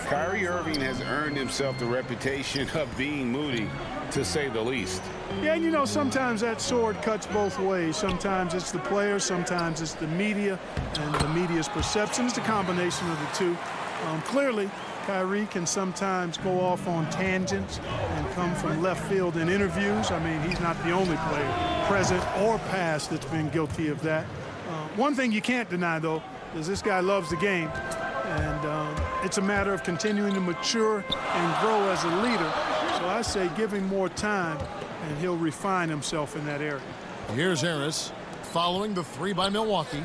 Kyrie Irving has earned himself the reputation of being moody, to say the least. Yeah, and you know, sometimes that sword cuts both ways. Sometimes it's the player, sometimes it's the media, and the media's perception is the combination of the two. Clearly, Kyrie can sometimes go off on tangents and come from left field in interviews. I mean, he's not the only player, present or past, that's been guilty of that. One thing you can't deny, though, is this guy loves the game, and it's a matter of continuing to mature and grow as a leader. So I say give him more time, and he'll refine himself in that area. Here's Harris following the 3 by Milwaukee.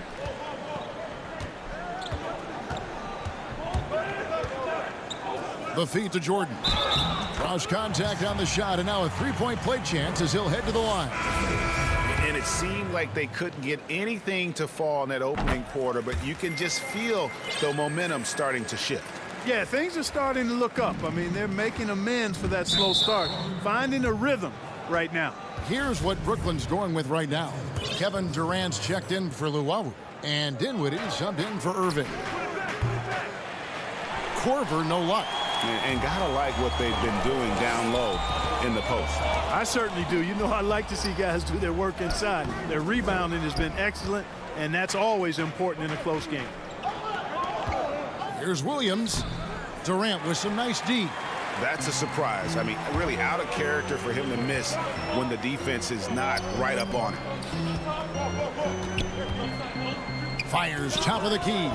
The feed to Jordan. Draws contact on the shot, and now a 3-point play chance as he'll head to the line. And it seemed like they couldn't get anything to fall in that opening quarter, but you can just feel the momentum starting to shift. Yeah, things are starting to look up. I mean, they're making amends for that slow start, finding a rhythm right now. Here's what Brooklyn's going with right now. Kevin Durant's checked in for Luwawu, and Dinwiddie subbed in for Irving. Korver, no luck. And gotta like what they've been doing down low in the post. I certainly do. You know, I like to see guys do their work inside. Their rebounding has been excellent, and that's always important in a close game. Here's Williams. Durant with some nice D. That's a surprise. I mean, really out of character for him to miss when the defense is not right up on it. Fires top of the key.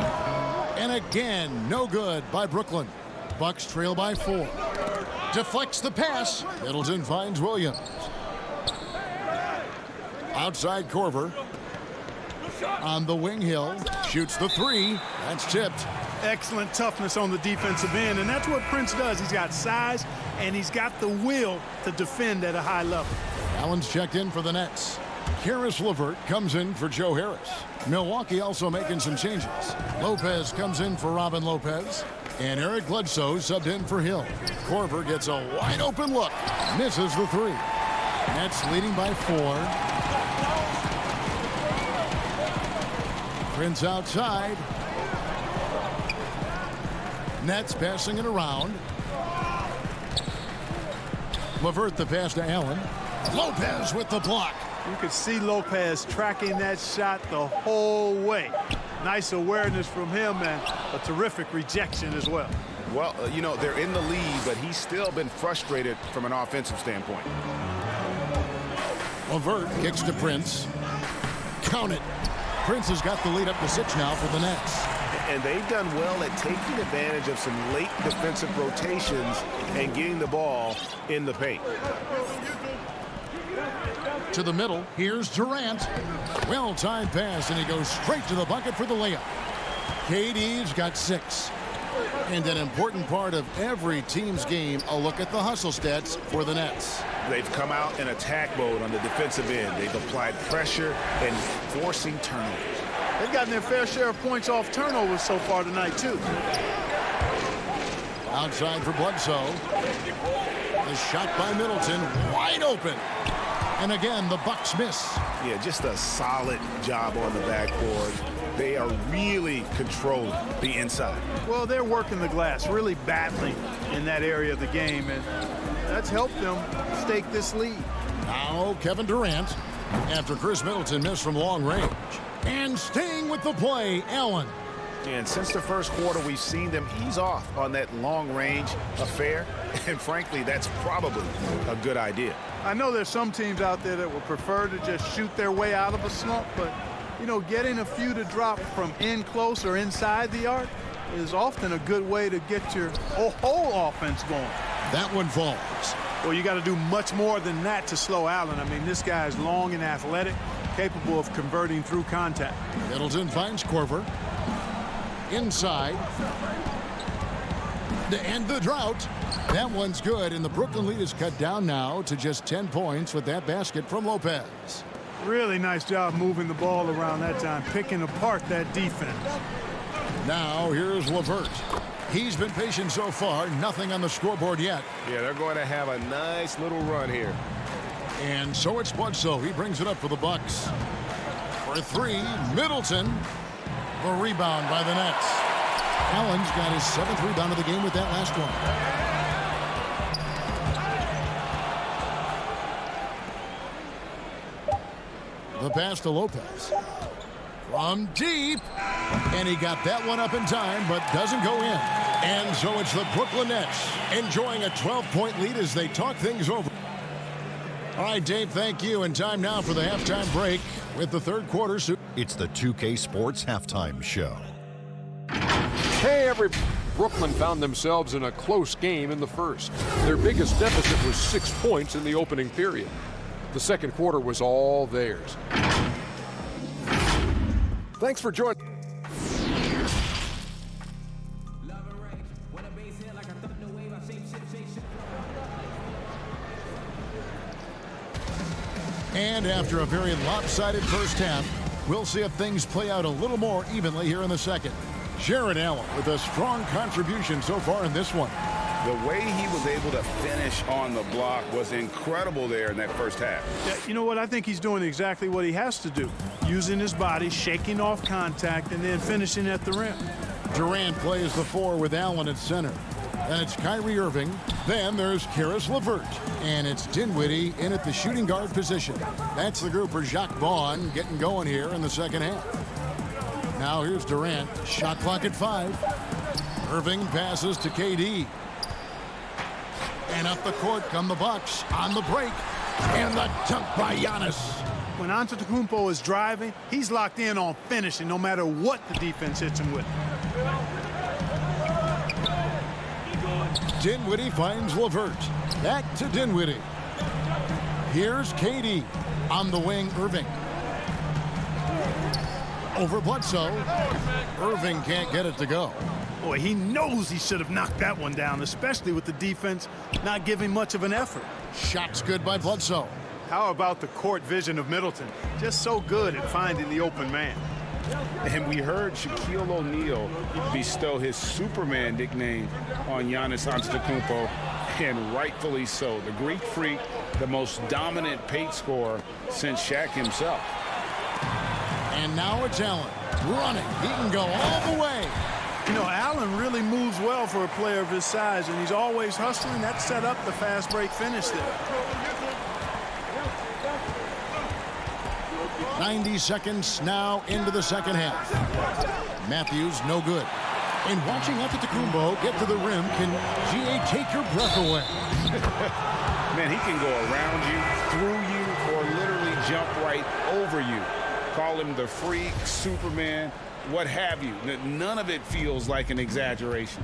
And again, no good by Brooklyn. Bucks trail by 4. Deflects the pass. Middleton finds Williams. Outside Korver. On the wing, Hill shoots the 3. That's tipped. Excellent toughness on the defensive end, and that's what Prince does. He's got size, and he's got the will to defend at a high level. Allen's checked in for the Nets. Karis LeVert comes in for Joe Harris. Milwaukee also making some changes. Lopez comes in for Robin Lopez. And Eric Bledsoe subbed in for Hill. Korver gets a wide open look. Misses the 3. Nets leading by 4. Prince outside. Nets passing it around. LeVert the pass to Allen. Lopez with the block. You could see Lopez tracking that shot the whole way. Nice awareness from him and a terrific rejection as well. Well, you know, they're in the lead, but he's still been frustrated from an offensive standpoint. LeVert kicks to Prince. Count it. Prince has got the lead up to 6 now for the Nets. And they've done well at taking advantage of some late defensive rotations and getting the ball in the paint. To the middle, here's Durant. Well-timed pass, and he goes straight to the bucket for the layup. KD's got 6. And an important part of every team's game, a look at the hustle stats for the Nets. They've come out in attack mode on the defensive end. They've applied pressure and forcing turnovers. They've gotten their fair share of points off turnovers so far tonight, too. Outside for Bledsoe. The shot by Middleton, wide open. And again, the Bucks miss. Yeah, just a solid job on the backboard. They are really controlling the inside. Well, they're working the glass, really battling in that area of the game, and that's helped them stake this lead. Now Kevin Durant, after Chris Middleton missed from long range. And staying with the play, Allen. And since the first quarter, we've seen them ease off on that long-range affair. And frankly, that's probably a good idea. I know there's some teams out there that would prefer to just shoot their way out of a slump, but, you know, getting a few to drop from in close or inside the arc is often a good way to get your whole offense going. That one falls. Well, you got to do much more than that to slow Allen. I mean, this guy is long and athletic, capable of converting through contact. Middleton finds Korver. Inside. To end the drought. That one's good, and the Brooklyn lead is cut down now to just 10 points with that basket from Lopez. Really nice job moving the ball around that time, picking apart that defense. Now here's LeVert. He's been patient so far, nothing on the scoreboard yet. Yeah, they're going to have a nice little run here. And so it's Bledsoe. He brings it up for the Bucks. For 3, Middleton. The rebound by the Nets. Allen's got his 7th rebound of the game with that last one. The pass to Lopez. From deep. And he got that one up in time, but doesn't go in. And so it's the Brooklyn Nets enjoying a 12-point lead as they talk things over. All right, Dave, thank you. And time now for the halftime break with the third quarter. It's the 2K Sports Halftime Show. Hey, Brooklyn found themselves in a close game in the first. Their biggest deficit was 6 points in the opening period. The second quarter was all theirs. Thanks for joining. And after a very lopsided first half, we'll see if things play out a little more evenly here in the second. Jared Allen with a strong contribution so far in this one. The way he was able to finish on the block was incredible there in that first half. Yeah, you know what? I think he's doing exactly what he has to do. Using his body, shaking off contact, and then finishing at the rim. Durant plays the 4 with Allen at center. And it's Kyrie Irving. Then there's Caris LeVert. And it's Dinwiddie in at the shooting guard position. That's the group for Jacques Vaughn getting going here in the second half. Now here's Durant. Shot clock at 5. Irving passes to KD. And up the court come the Bucks on the break. And the dunk by Giannis. When Antetokounmpo is driving, he's locked in on finishing no matter what the defense hits him with. Dinwiddie finds LeVert. Back to Dinwiddie. Here's KD. On the wing, Irving. Over Bledsoe. Irving can't get it to go. Boy, he knows he should have knocked that one down, especially with the defense not giving much of an effort. Shot's good by Bledsoe. How about the court vision of Middleton? Just so good at finding the open man. And we heard Shaquille O'Neal bestow his Superman nickname on Giannis Antetokounmpo, and rightfully so. The Greek Freak, the most dominant paint scorer since Shaq himself. And now it's Allen running. He can go all the way. You know, Allen really moves well for a player of his size, and he's always hustling. That set up the fast break finish there. 90 seconds now into the second half. Matthews no good. And watching Antetokounmpo get to the rim can, GA, take your breath away. Man, he can go around you, through you, or literally jump right over you. Call him the freak, Superman, what have you. None of it feels like an exaggeration.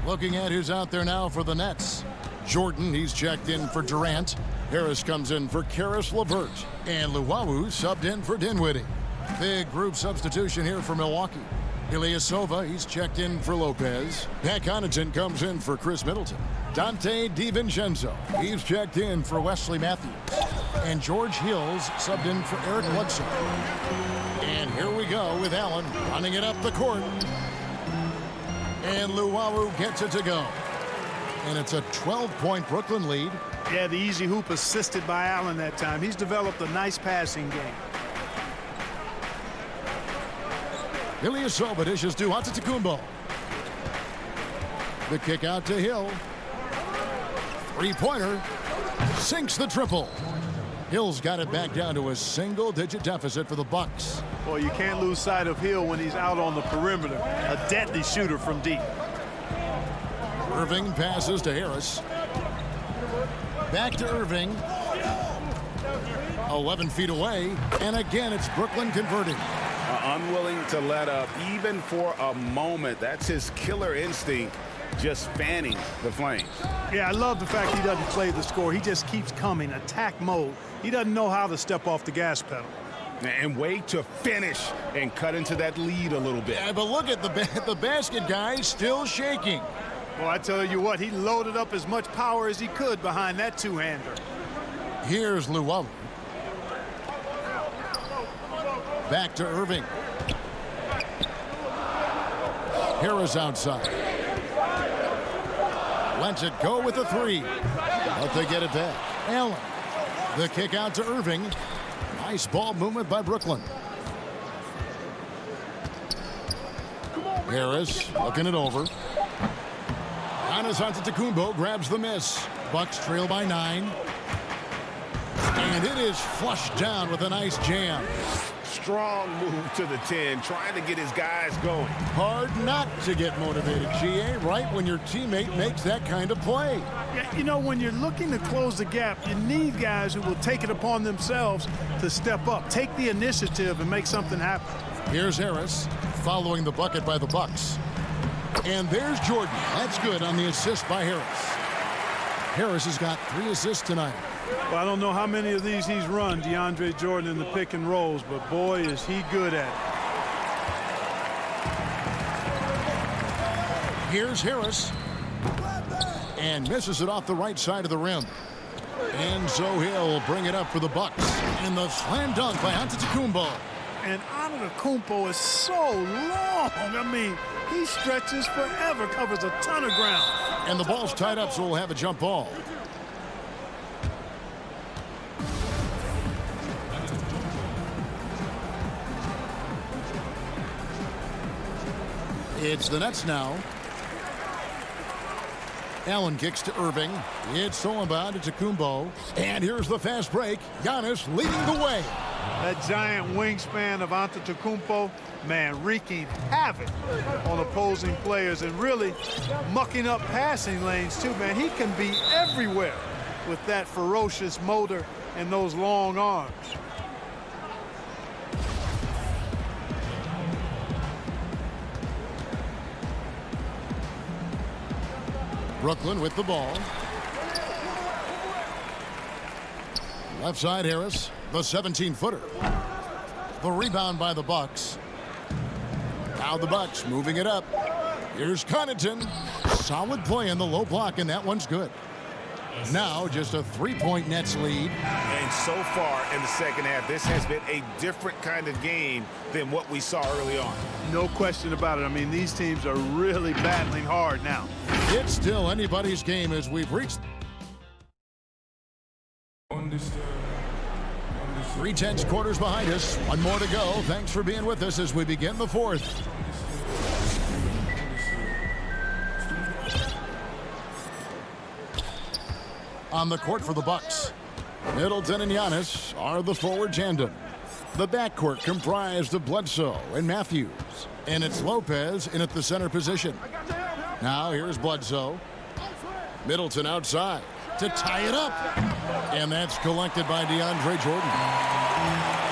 Looking at who's out there now for the Nets. Jordan, he's checked in for Durant. Harris comes in for Caris LeVert. And Luwawu subbed in for Dinwiddie. Big group substitution here for Milwaukee. Ilyasova, he's checked in for Lopez. Pat Connaughton comes in for Chris Middleton. Dante DiVincenzo, he's checked in for Wesley Matthews. And George Hills subbed in for Eric Bledsoe. And here we go with Allen running it up the court. And Luwawu gets it to go. And it's a 12-point Brooklyn lead. Yeah, the easy hoop assisted by Allen that time. He's developed a nice passing game. Ilyasova dishes to Antetokounmpo. The kick out to Hill. Three-pointer. Sinks the triple. Hill's got it back down to a single-digit deficit for the Bucks. Well, you can't lose sight of Hill when he's out on the perimeter. A deadly shooter from deep. Irving passes to Harris. Back to Irving. 11 feet away. And again, it's Brooklyn converting. Unwilling to let up even for a moment. That's his killer instinct, just fanning the flames. Yeah, I love the fact he doesn't play the score. He just keeps coming, attack mode. He doesn't know how to step off the gas pedal. And wait to finish and cut into that lead a little bit. Yeah, but look at the basket guy still shaking. Well, I tell you what, he loaded up as much power as he could behind that two-hander. Here's Luwawu. Back to Irving. Harris outside. Lets it go with a three. But they get it back. Allen. The kick out to Irving. Nice ball movement by Brooklyn. Harris looking it over. Giannis Antetokounmpo grabs the miss. Bucks trail by 9. And it is flushed down with a nice jam. Strong move to the 10, trying to get his guys going. Hard not to get motivated, GA, right when your teammate makes that kind of play. Yeah, you know, when you're looking to close the gap, you need guys who will take it upon themselves to step up, take the initiative, and make something happen. Here's Harris following the bucket by the Bucks. And there's Jordan. That's good on the assist by Harris. Harris has got 3 assists tonight. Well, I don't know how many of these he's run, DeAndre Jordan, in the pick and rolls, but boy, is he good at it. Here's Harris. And misses it off the right side of the rim. And so he'll bring it up for the Bucks. And the slam dunk by Antetokounmpo. And Antetokounmpo is so long. I mean, he stretches forever, covers a ton of ground. And the ball's tied up, so we'll have a jump ball. It's the Nets now. Allen kicks to Irving. It's stolen by Antetokounmpo. And here's the fast break. Giannis leading the way. That giant wingspan of Antetokounmpo, man, wreaking havoc on opposing players and really mucking up passing lanes too, man. He can be everywhere with that ferocious motor and those long arms. Brooklyn with the ball. Left side Harris, the 17-footer. The rebound by the Bucks. Now the Bucks moving it up. Here's Connaughton. Solid play in the low block, and that one's good. Now just a 3-point Nets lead. And so far in the second half, this has been a different kind of game than what we saw early on. No question about it. I mean, these teams are really battling hard now. It's still anybody's game as we've reached 3/10 quarters behind us. One more to go. Thanks for being with us as we begin the fourth. On the court for the Bucks, Middleton and Giannis are the forward tandem. The backcourt comprised of Bledsoe and Matthews. And it's Lopez in at the center position. Now here's Bledsoe. Middleton outside to tie it up. And that's collected by DeAndre Jordan.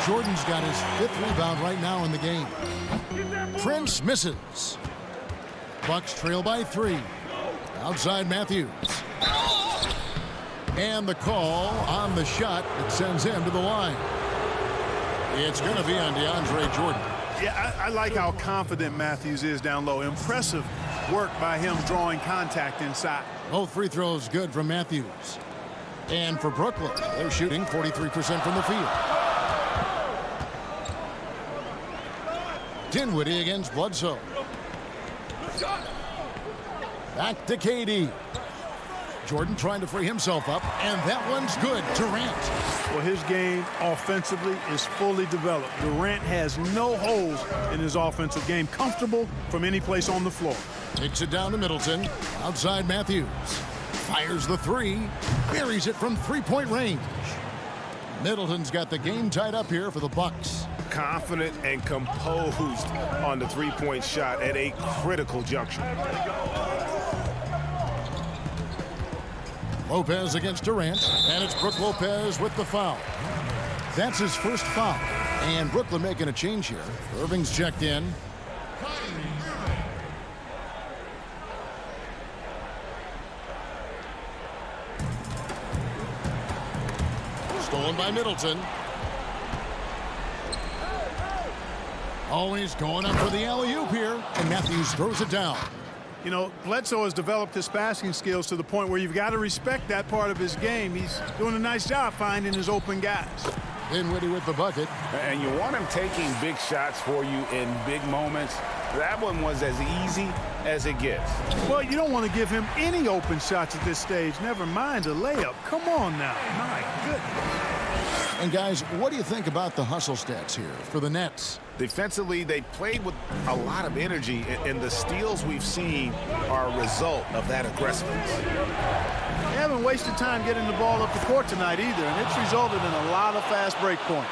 Jordan's got his 5th rebound right now in the game. Prince misses. Bucks trail by 3. Outside Matthews. And the call on the shot that sends him to the line. It's going to be on DeAndre Jordan. Yeah, I like how confident Matthews is down low. Impressive work by him drawing contact inside. Both free throws good from Matthews. And for Brooklyn, they're shooting 43% from the field. Dinwiddie against Bledsoe. Back to KD. Jordan trying to free himself up, and that one's good. Durant. Well, his game offensively is fully developed. Durant has no holes in his offensive game. Comfortable from any place on the floor. Takes it down to Middleton. Outside Matthews. Fires the 3. Buries it from 3-point range. Middleton's got the game tied up here for the Bucks. Confident and composed on the 3-point shot at a critical juncture. Lopez against Durant, and it's Brook Lopez with the foul. That's his first foul. And Brooklyn making a change here. Irving's checked in. Stolen by Middleton. Always going up for the alley-oop here, and Matthews throws it down. You know, Bledsoe has developed his passing skills to the point where you've got to respect that part of his game. He's doing a nice job finding his open guys. Dinwiddie with the bucket. And you want him taking big shots for you in big moments. That one was as easy as it gets. Well, you don't want to give him any open shots at this stage. Never mind a layup. Come on now. My goodness. And guys, what do you think about the hustle stats here for the Nets? Defensively, they played with a lot of energy, and the steals we've seen are a result of that aggressiveness. They haven't wasted time getting the ball up the court tonight either, and it's resulted in a lot of fast break points.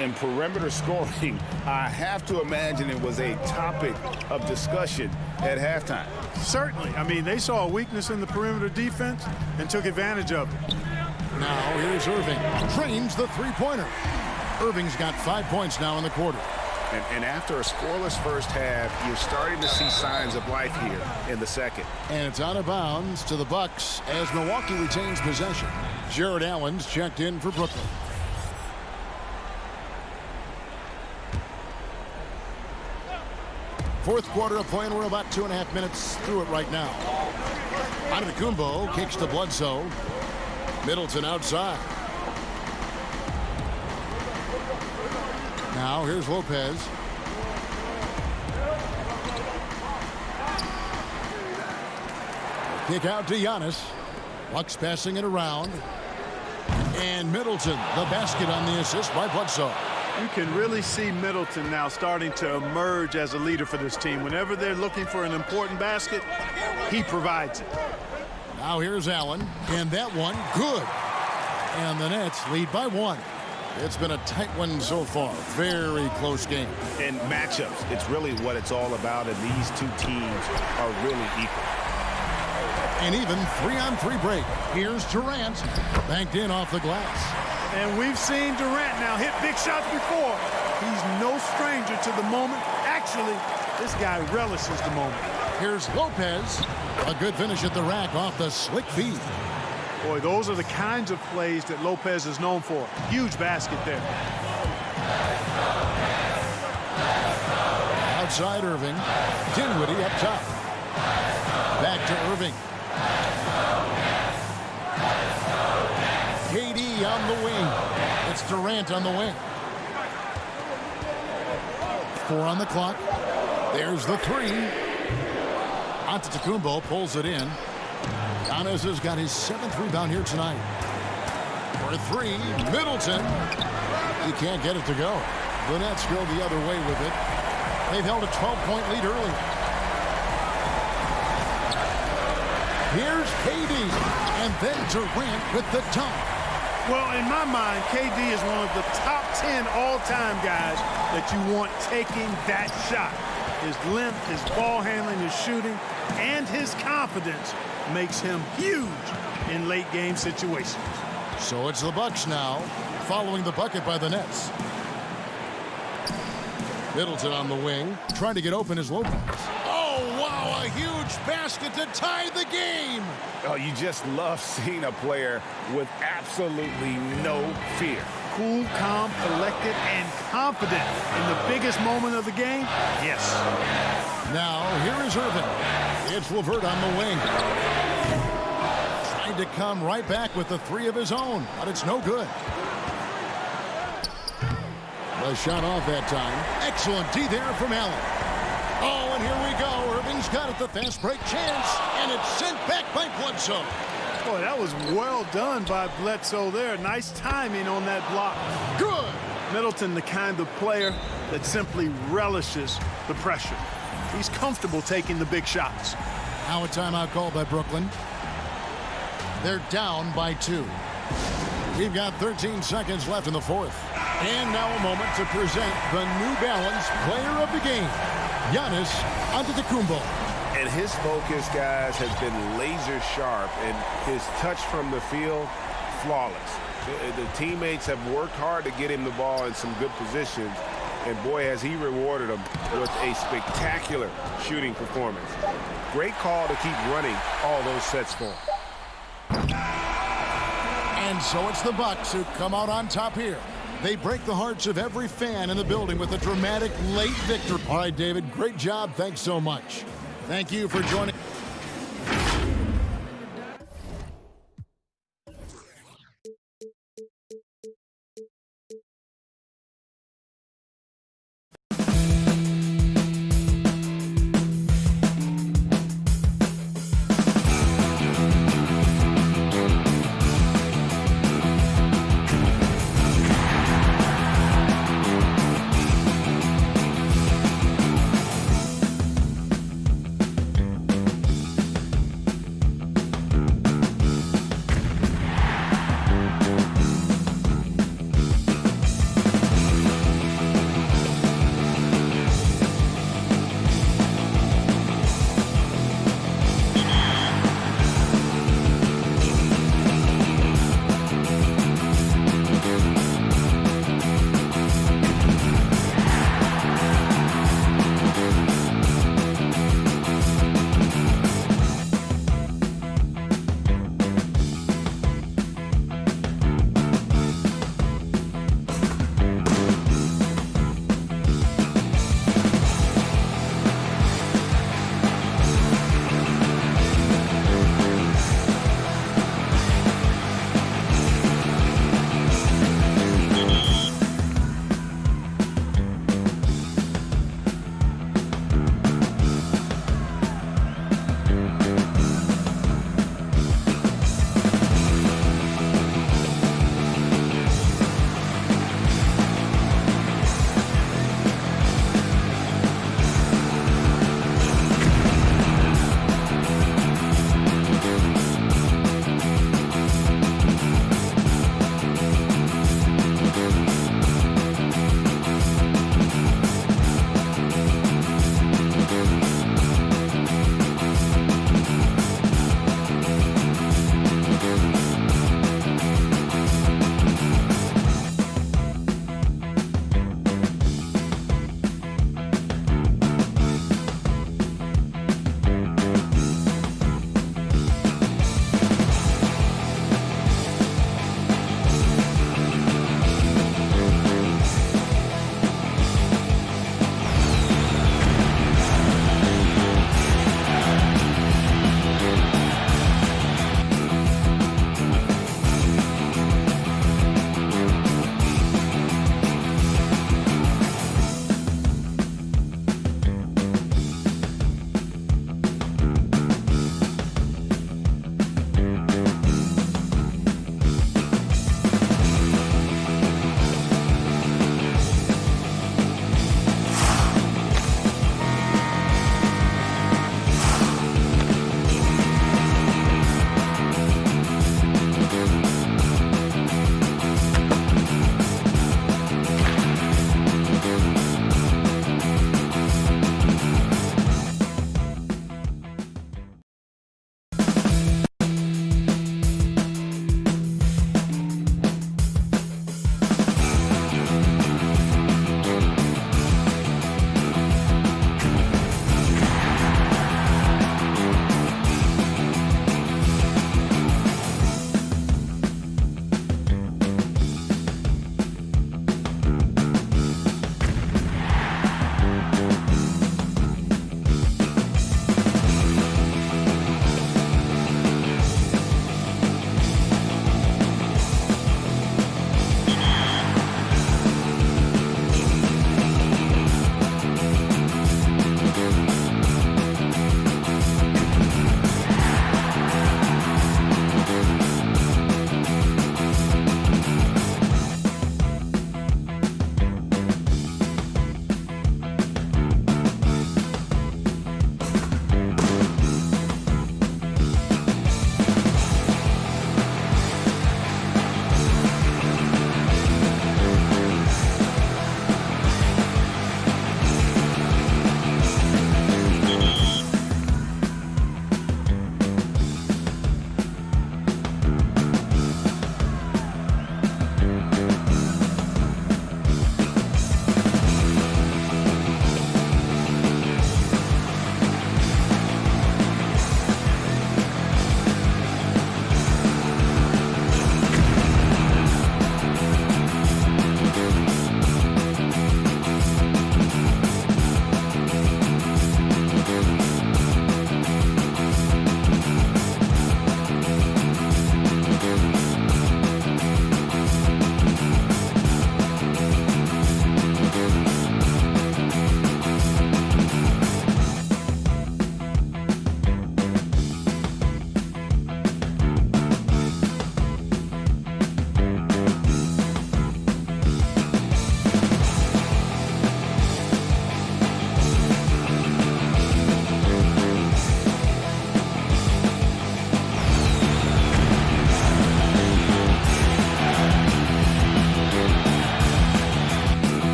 In perimeter scoring, I have to imagine it was a topic of discussion at halftime. Certainly. I mean, they saw a weakness in the perimeter defense and took advantage of it. Now here's Irving. Trains the 3-pointer. Irving's got 5 points now in the quarter. And after a scoreless first half, you're starting to see signs of life here in the second. And it's out of bounds to the Bucks as Milwaukee retains possession. Jared Allen's checked in for Brooklyn. Fourth quarter of play, and we're about 2.5 minutes through it right now. Antetokounmpo kicks to Bledsoe. Middleton outside. Now here's Lopez. Kick out to Giannis. Bucks passing it around. And Middleton, the basket on the assist by Bledsoe. You can really see Middleton now starting to emerge as a leader for this team. Whenever they're looking for an important basket, he provides it. Now here's Allen, and that one, good. And the Nets lead by 1. It's been a tight one so far. Very close game. And matchups, it's really what it's all about, and these two teams are really equal. And even 3-on-3 break. Here's Durant, banked in off the glass. And we've seen Durant now hit big shots before. He's no stranger to the moment. Actually, this guy relishes the moment. Here's Lopez. A good finish at the rack off the slick feed. Boy, those are the kinds of plays that Lopez is known for. Huge basket there. Outside Irving. Dinwiddie up top. Back to Irving. KD on the wing. It's Durant on the wing. 4 on the clock. There's the 3. Antetokounmpo pulls it in. Giannis has got his 7th rebound here tonight. For 3, Middleton. He can't get it to go. The Nets go the other way with it. They've held a 12-point lead early. Here's KD. And then Durant with the dunk. Well, in my mind, KD is one of the top 10 all-time guys that you want taking that shot. His length, his ball handling, his shooting, and his confidence makes him huge in late-game situations. So it's the Bucks now, following the bucket by the Nets. Middleton on the wing, trying to get open is Lopez. Oh, wow, a huge basket to tie the game. Oh, you just love seeing a player with absolutely no fear. Cool, calm, collected, and confident in the biggest moment of the game? Yes. Now, here is Irving. It's LeVert on the wing. Trying to come right back with the three of his own, but it's no good. The shot off that time. Excellent D there from Allen. Oh, and here we go. Irving's got it, the fast break chance, and it's sent back by Bledsoe. Boy, that was well done by Bledsoe there. Nice timing on that block. Good. Middleton, the kind of player that simply relishes the pressure. He's comfortable taking the big shots. Now a timeout called by Brooklyn. They're down by 2. We've got 13 seconds left in the fourth. And now a moment to present the New Balance Player of the Game, Giannis Antetokounmpo. And his focus, guys, has been laser sharp, and his touch from the field, flawless. The teammates have worked hard to get him the ball in some good positions, and boy, has he rewarded them with a spectacular shooting performance. Great call to keep running all those sets for him. And so it's the Bucks who come out on top here. They break the hearts of every fan in the building with a dramatic late victory. All right, David, great job. Thanks so much. Thank you for joining.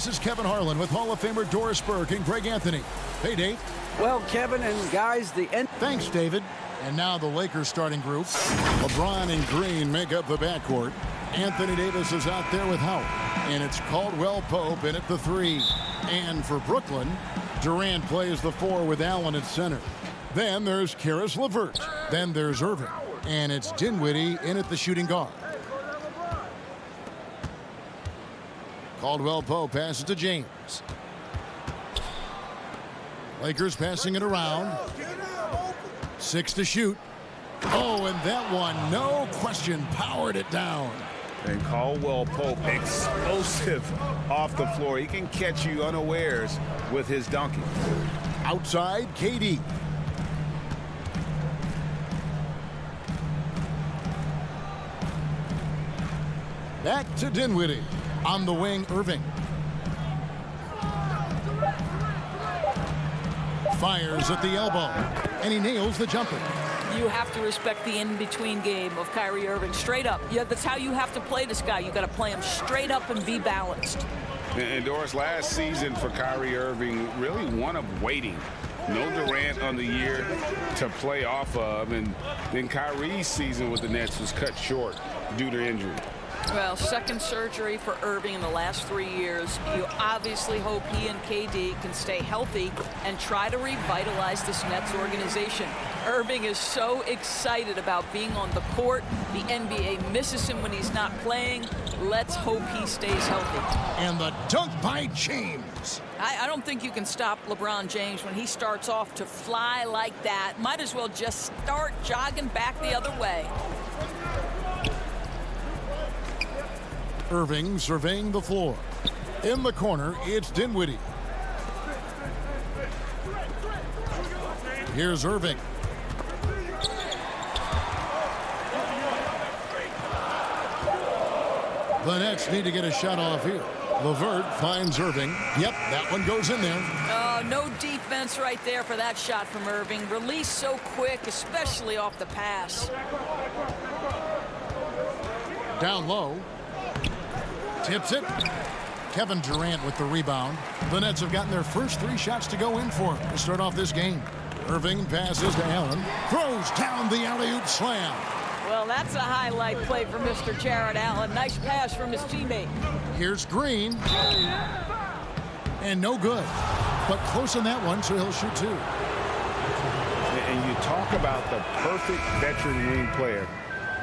This is Kevin Harlan with Hall of Famer Doris Burke and Greg Anthony. Hey, Dave. Well, Kevin and guys, Thanks, David. And now the Lakers starting group. LeBron and Green make up the backcourt. Anthony Davis is out there with Howard. And it's Caldwell Pope in at the 3. And for Brooklyn, Durant plays the 4 with Allen at center. Then there's Caris LeVert. Then there's Irving. And it's Dinwiddie in at the shooting guard. Caldwell Pope passes to James. Lakers passing it around. 6 to shoot. Oh, and that one, no question, powered it down. And Caldwell Pope, explosive off the floor. He can catch you unawares with his dunking. Outside, KD. Back to Dinwiddie. On the wing, Irving. Fires at the elbow. And he nails the jumper. You have to respect the in-between game of Kyrie Irving. Straight up. Yeah, that's how you have to play this guy. You got to play him straight up and be balanced. And Doris, last season for Kyrie Irving, really one of waiting. No Durant on the year to play off of. And then Kyrie's season with the Nets was cut short due to injury. Well, second surgery for Irving in the last 3 years. You obviously hope he and KD can stay healthy and try to revitalize this Nets organization. Irving is so excited about being on the court. The NBA misses him when he's not playing. Let's hope he stays healthy. And the dunk by James. I don't think you can stop LeBron James when he starts off to fly like that. Might as well just start jogging back the other way. Irving surveying the floor. In the corner, it's Dinwiddie. Here's Irving. The Nets need to get a shot off here. LeVert finds Irving. Yep, that one goes in there. No defense right there for that shot from Irving. Release so quick, especially off the pass. Down low. Tips it. Kevin Durant with the rebound. The Nets have gotten their first 3 shots to go in for to start off this game. Irving passes to Allen. Throws down the alley-oop slam. Well, that's a highlight play for Mr. Jared Allen. Nice pass from his teammate. Here's Green. And no good. But close on that one, so he'll shoot 2. And you talk about the perfect veteran wing player.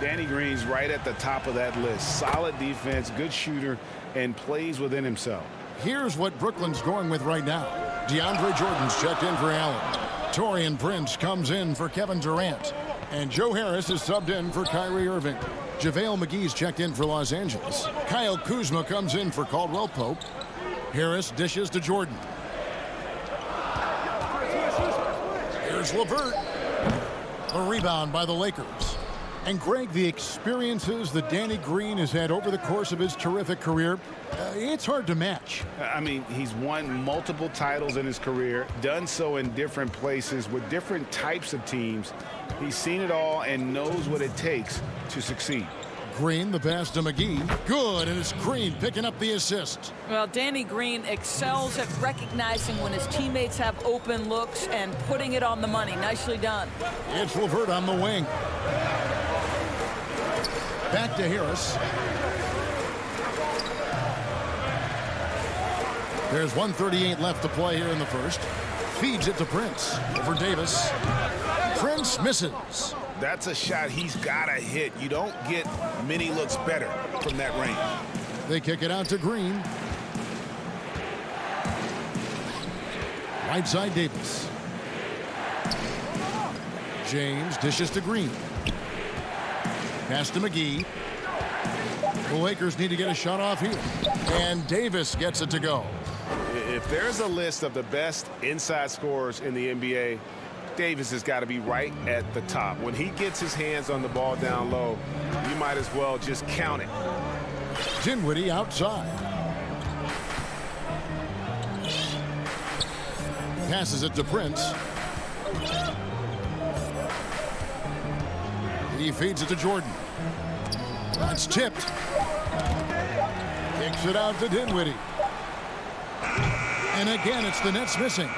Danny Green's right at the top of that list. Solid defense, good shooter, and plays within himself. Here's what Brooklyn's going with right now. DeAndre Jordan's checked in for Allen. Taurean Prince comes in for Kevin Durant. And Joe Harris is subbed in for Kyrie Irving. JaVale McGee's checked in for Los Angeles. Kyle Kuzma comes in for Caldwell Pope. Harris dishes to Jordan. Here's LeVert. A rebound by the Lakers. And Greg, the experiences that Danny Green has had over the course of his terrific career, it's hard to match. I mean, he's won multiple titles in his career, done so in different places with different types of teams. He's seen it all and knows what it takes to succeed. Green, the pass to McGee. Good, and it's Green picking up the assist. Well, Danny Green excels at recognizing when his teammates have open looks and putting it on the money. Nicely done. It's LeVert on the wing. Back to Harris. There's 1:38 left to play here in the first. Feeds it to Prince. Over Davis. Prince misses. That's a shot he's got to hit. You don't get many looks better from that range. They kick it out to Green. Right side Davis. James dishes to Green. Pass to McGee. The Lakers need to get a shot off here. And Davis gets it to go. If there's a list of the best inside scorers in the NBA, Davis has got to be right at the top. When he gets his hands on the ball down low, you might as well just count it. Dinwiddie outside. Passes it to Prince. He feeds it to Jordan. That's tipped. Kicks it out to Dinwiddie. And again, it's the Nets missing.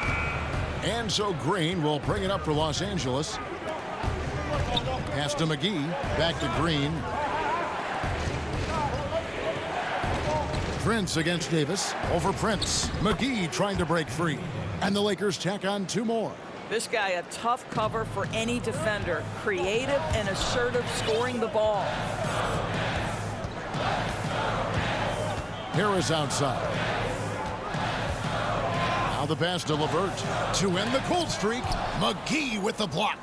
And so Green will bring it up for Los Angeles. Pass to McGee. Back to Green. Prince against Davis. Over Prince. McGee trying to break free. And the Lakers tack on 2 more. This guy a tough cover for any defender. Creative and assertive scoring the ball. Harris outside. Now the pass to LeVert to end the cold streak. McGee with the block.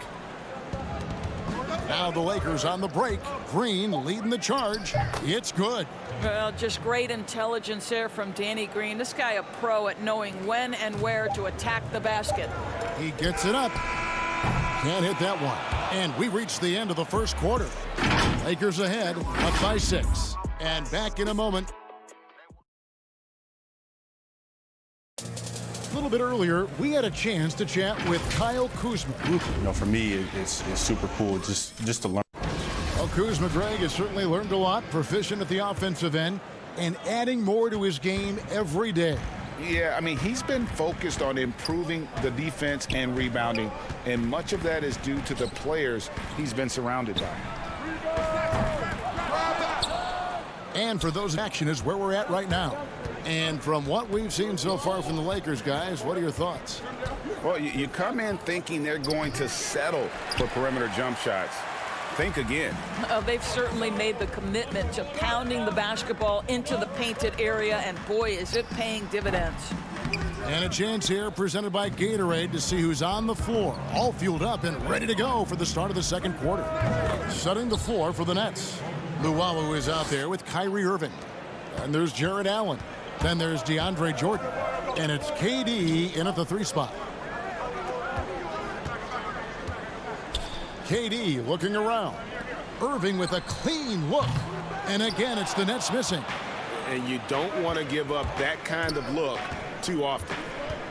Now the Lakers on the break. Green leading the charge. It's good. Well, just great intelligence there from Danny Green. This guy a pro at knowing when and where to attack the basket. He gets it up. Can't hit that one. And we reach the end of the first quarter. Lakers ahead, up by 6. And back in a moment. A little bit earlier, we had a chance to chat with Kyle Kuzma. You know, for me, it's super cool just to learn. Well, Kuzma, Greg, has certainly learned a lot, proficient at the offensive end, and adding more to his game every day. Yeah, I mean, he's been focused on improving the defense and rebounding, and much of that is due to the players he's been surrounded by. And for those in action is where we're at right now. And from what we've seen so far from the Lakers, guys, what are your thoughts? Well, you come in thinking they're going to settle for perimeter jump shots. Think again. They've certainly made the commitment to pounding the basketball into the painted area, and boy, is it paying dividends. And a chance here presented by Gatorade to see who's on the floor, all fueled up and ready to go for the start of the second quarter. Setting the floor for the Nets. Luwawu is out there with Kyrie Irving. And there's Jared Allen. Then there's DeAndre Jordan. And it's KD in at the 3 spot. KD looking around. Irving with a clean look. And again, it's the Nets missing. And you don't want to give up that kind of look too often.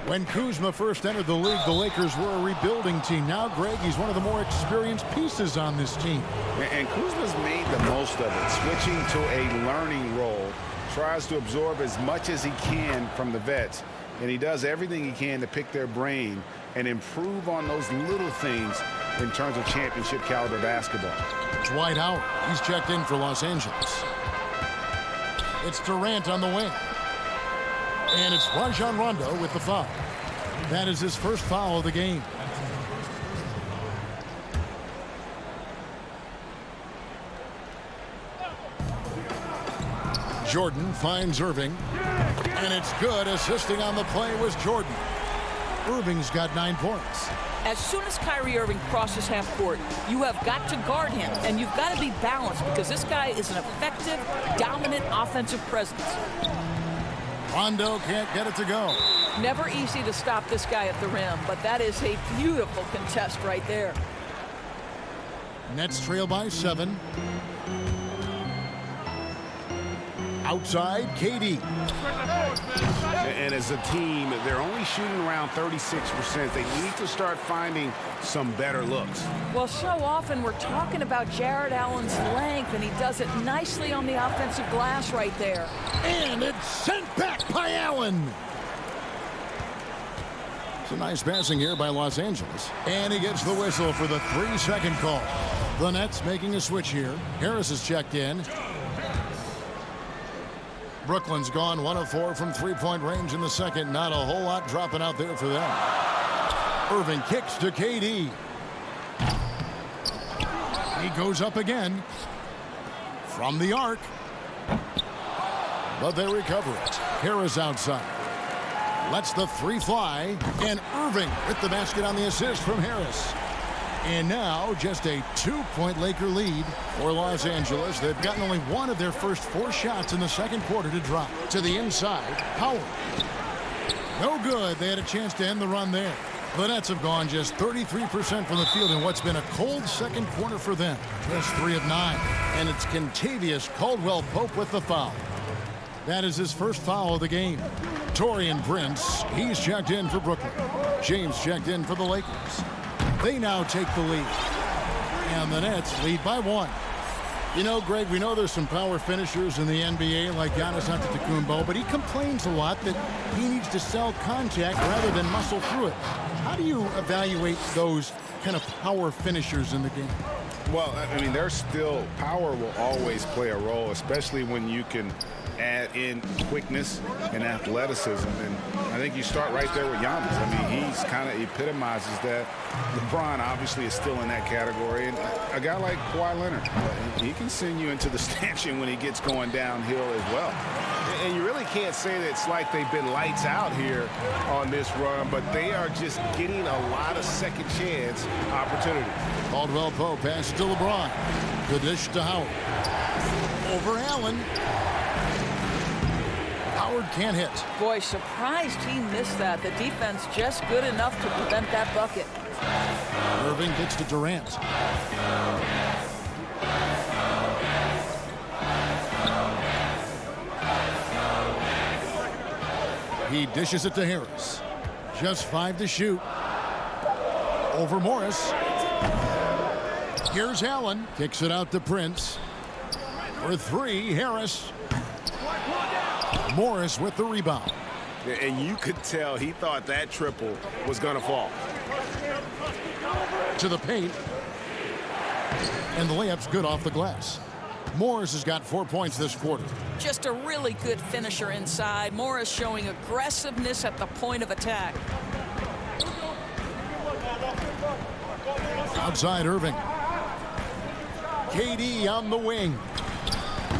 When Kuzma first entered the league, the Lakers were a rebuilding team. Now, Greg, he's one of the more experienced pieces on this team. And Kuzma's made the most of it, switching to a learning role. Tries to absorb as much as he can from the vets, and he does everything he can to pick their brain and improve on those little things in terms of championship caliber basketball. Dwight Howard, he's checked in for Los Angeles. It's Durant on the wing. And it's Rajon Rondo with the foul. That is his first foul of the game. Jordan finds Irving, and it's good. Assisting on the play was Jordan. Irving's got 9 points. As soon as Kyrie Irving crosses half court, you have got to guard him, and you've got to be balanced because this guy is an effective, dominant offensive presence. Rondo can't get it to go. Never easy to stop this guy at the rim, but that is a beautiful contest right there. Nets trail by 7. Outside, KD. And as a team, they're only shooting around 36%. They need to start finding some better looks. Well, so often we're talking about Jared Allen's length, and he does it nicely on the offensive glass right there. And it's sent back by Allen. It's a nice passing here by Los Angeles. And he gets the whistle for the 3-second call. The Nets making a switch here. Harris is checked in. Brooklyn's gone 1 of 4 from 3-point range in the second. Not a whole lot dropping out there for them. Irving kicks to KD. He goes up again from the arc. But they recover it. Harris outside. Lets the 3 fly. And Irving with the basket on the assist from Harris. And now just a 2-point Laker lead for Los Angeles. They've gotten only 1 of their first 4 shots in the second quarter to drop. To the inside, Howard. No good. They had a chance to end the run there. The Nets have gone just 33% from the field in what's been a cold second quarter for them. Just 3 of 9. And it's Kentavious Caldwell-Pope with the foul. That is his first foul of the game. Taurean Prince, he's checked in for Brooklyn. James checked in for the Lakers. They now take the lead. And the Nets lead by 1. You know, Greg, we know there's some power finishers in the NBA like Giannis Antetokounmpo, but he complains a lot that he needs to sell contact rather than muscle through it. How do you evaluate those kind of power finishers in the game? Well, I mean, there's still power will always play a role, especially when you can add in quickness and athleticism. And I think you start right there with Giannis. I mean, he's kind of epitomizes that. LeBron obviously is still in that category. And a guy like Kawhi Leonard, he can send you into the stanchion when he gets going downhill as well. And you really can't say that it's like they've been lights out here on this run, but they are just getting a lot of second chance opportunities. Caldwell Pope passes to LeBron. Good dish to Howard. Over Allen. Howard can't hit. Boy, surprised he missed that. The defense just good enough to prevent that bucket. Irving gets to Durant. He dishes it to Harris. Just 5 to shoot. Over Morris. Here's Allen. Kicks it out to Prince. For 3, Harris. Morris with the rebound. And you could tell he thought that triple was going to fall. To the paint. And the layup's good off the glass. Morris has got 4 points this quarter. Just a really good finisher inside. Morris showing aggressiveness at the point of attack. Outside Irving. KD on the wing.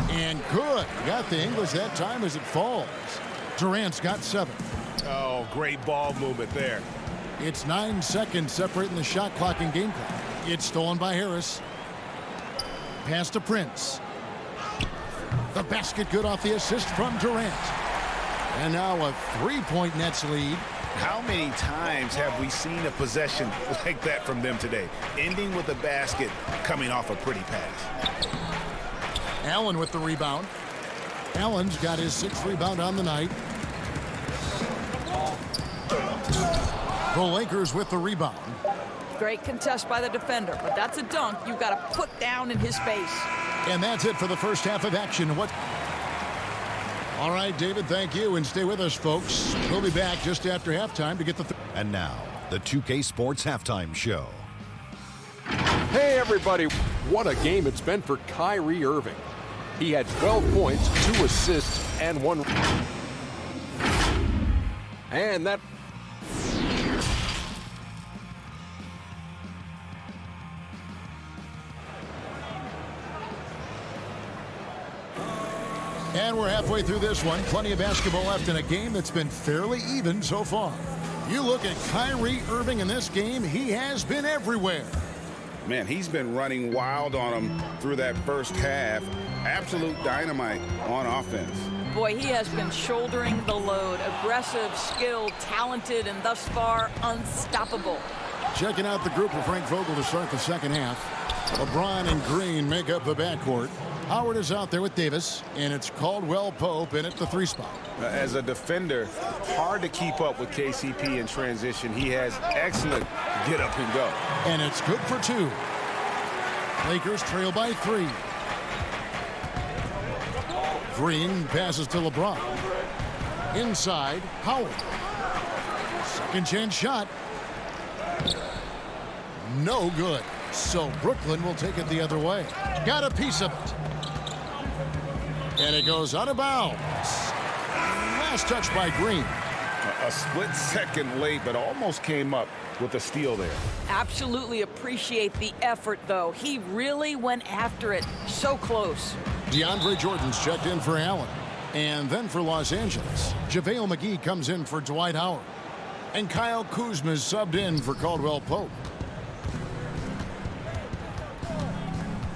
And good. Got the English that time as it falls. Durant's got 7. Oh, great ball movement there. It's 9 seconds separating the shot clock and game clock. It's stolen by Harris. Pass to Prince. The basket good off the assist from Durant. And now a 3-point Nets lead. How many times have we seen a possession like that from them today? Ending with a basket coming off a pretty pass. Allen with the rebound. Allen's got his 6th rebound on the night. The Lakers with the rebound. Great contest by the defender, but that's a dunk you've got to put down in his face. And that's it for the first half of action. All right, David, thank you, and stay with us, folks. We'll be back just after halftime to get the... And now, the 2K Sports Halftime Show. Hey, everybody. What a game it's been for Kyrie Irving. He had 12 points, 2 assists, and 1... And that... And we're halfway through this one. Plenty of basketball left in a game that's been fairly even so far. You look at Kyrie Irving in this game, he has been everywhere. Man, he's been running wild on him through that first half. Absolute dynamite on offense. Boy, he has been shouldering the load. Aggressive, skilled, talented, and thus far unstoppable. Checking out the group of Frank Vogel to start the second half. LeBron and Green make up the backcourt. Howard is out there with Davis, and it's Caldwell Pope in at the 3 spot. As a defender, hard to keep up with KCP in transition. He has excellent get up and go. And it's good for 2. Lakers trail by 3. Green passes to LeBron. Inside, Howard. Second chance shot. No good. So Brooklyn will take it the other way. Got a piece of it. And it goes out of bounds. Last touch by Green. A split second late, but almost came up with a steal there. Absolutely appreciate the effort, though. He really went after it. So close. DeAndre Jordan's checked in for Allen. And then for Los Angeles, JaVale McGee comes in for Dwight Howard. And Kyle Kuzma's subbed in for Caldwell Pope.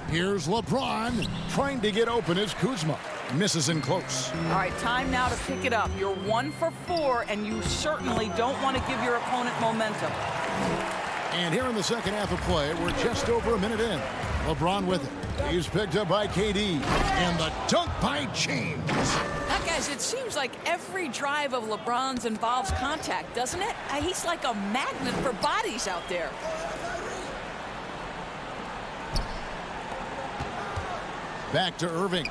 Here's LeBron trying to get open as Kuzma misses in close. All right, time now to pick it up. You're 1 for 4, and you certainly don't want to give your opponent momentum. And here in the second half of play, we're just over a minute in. LeBron with it. He's picked up by KD. And the dunk by James. Now, guys, it seems like every drive of LeBron's involves contact, doesn't it? He's like a magnet for bodies out there. Back to Irving.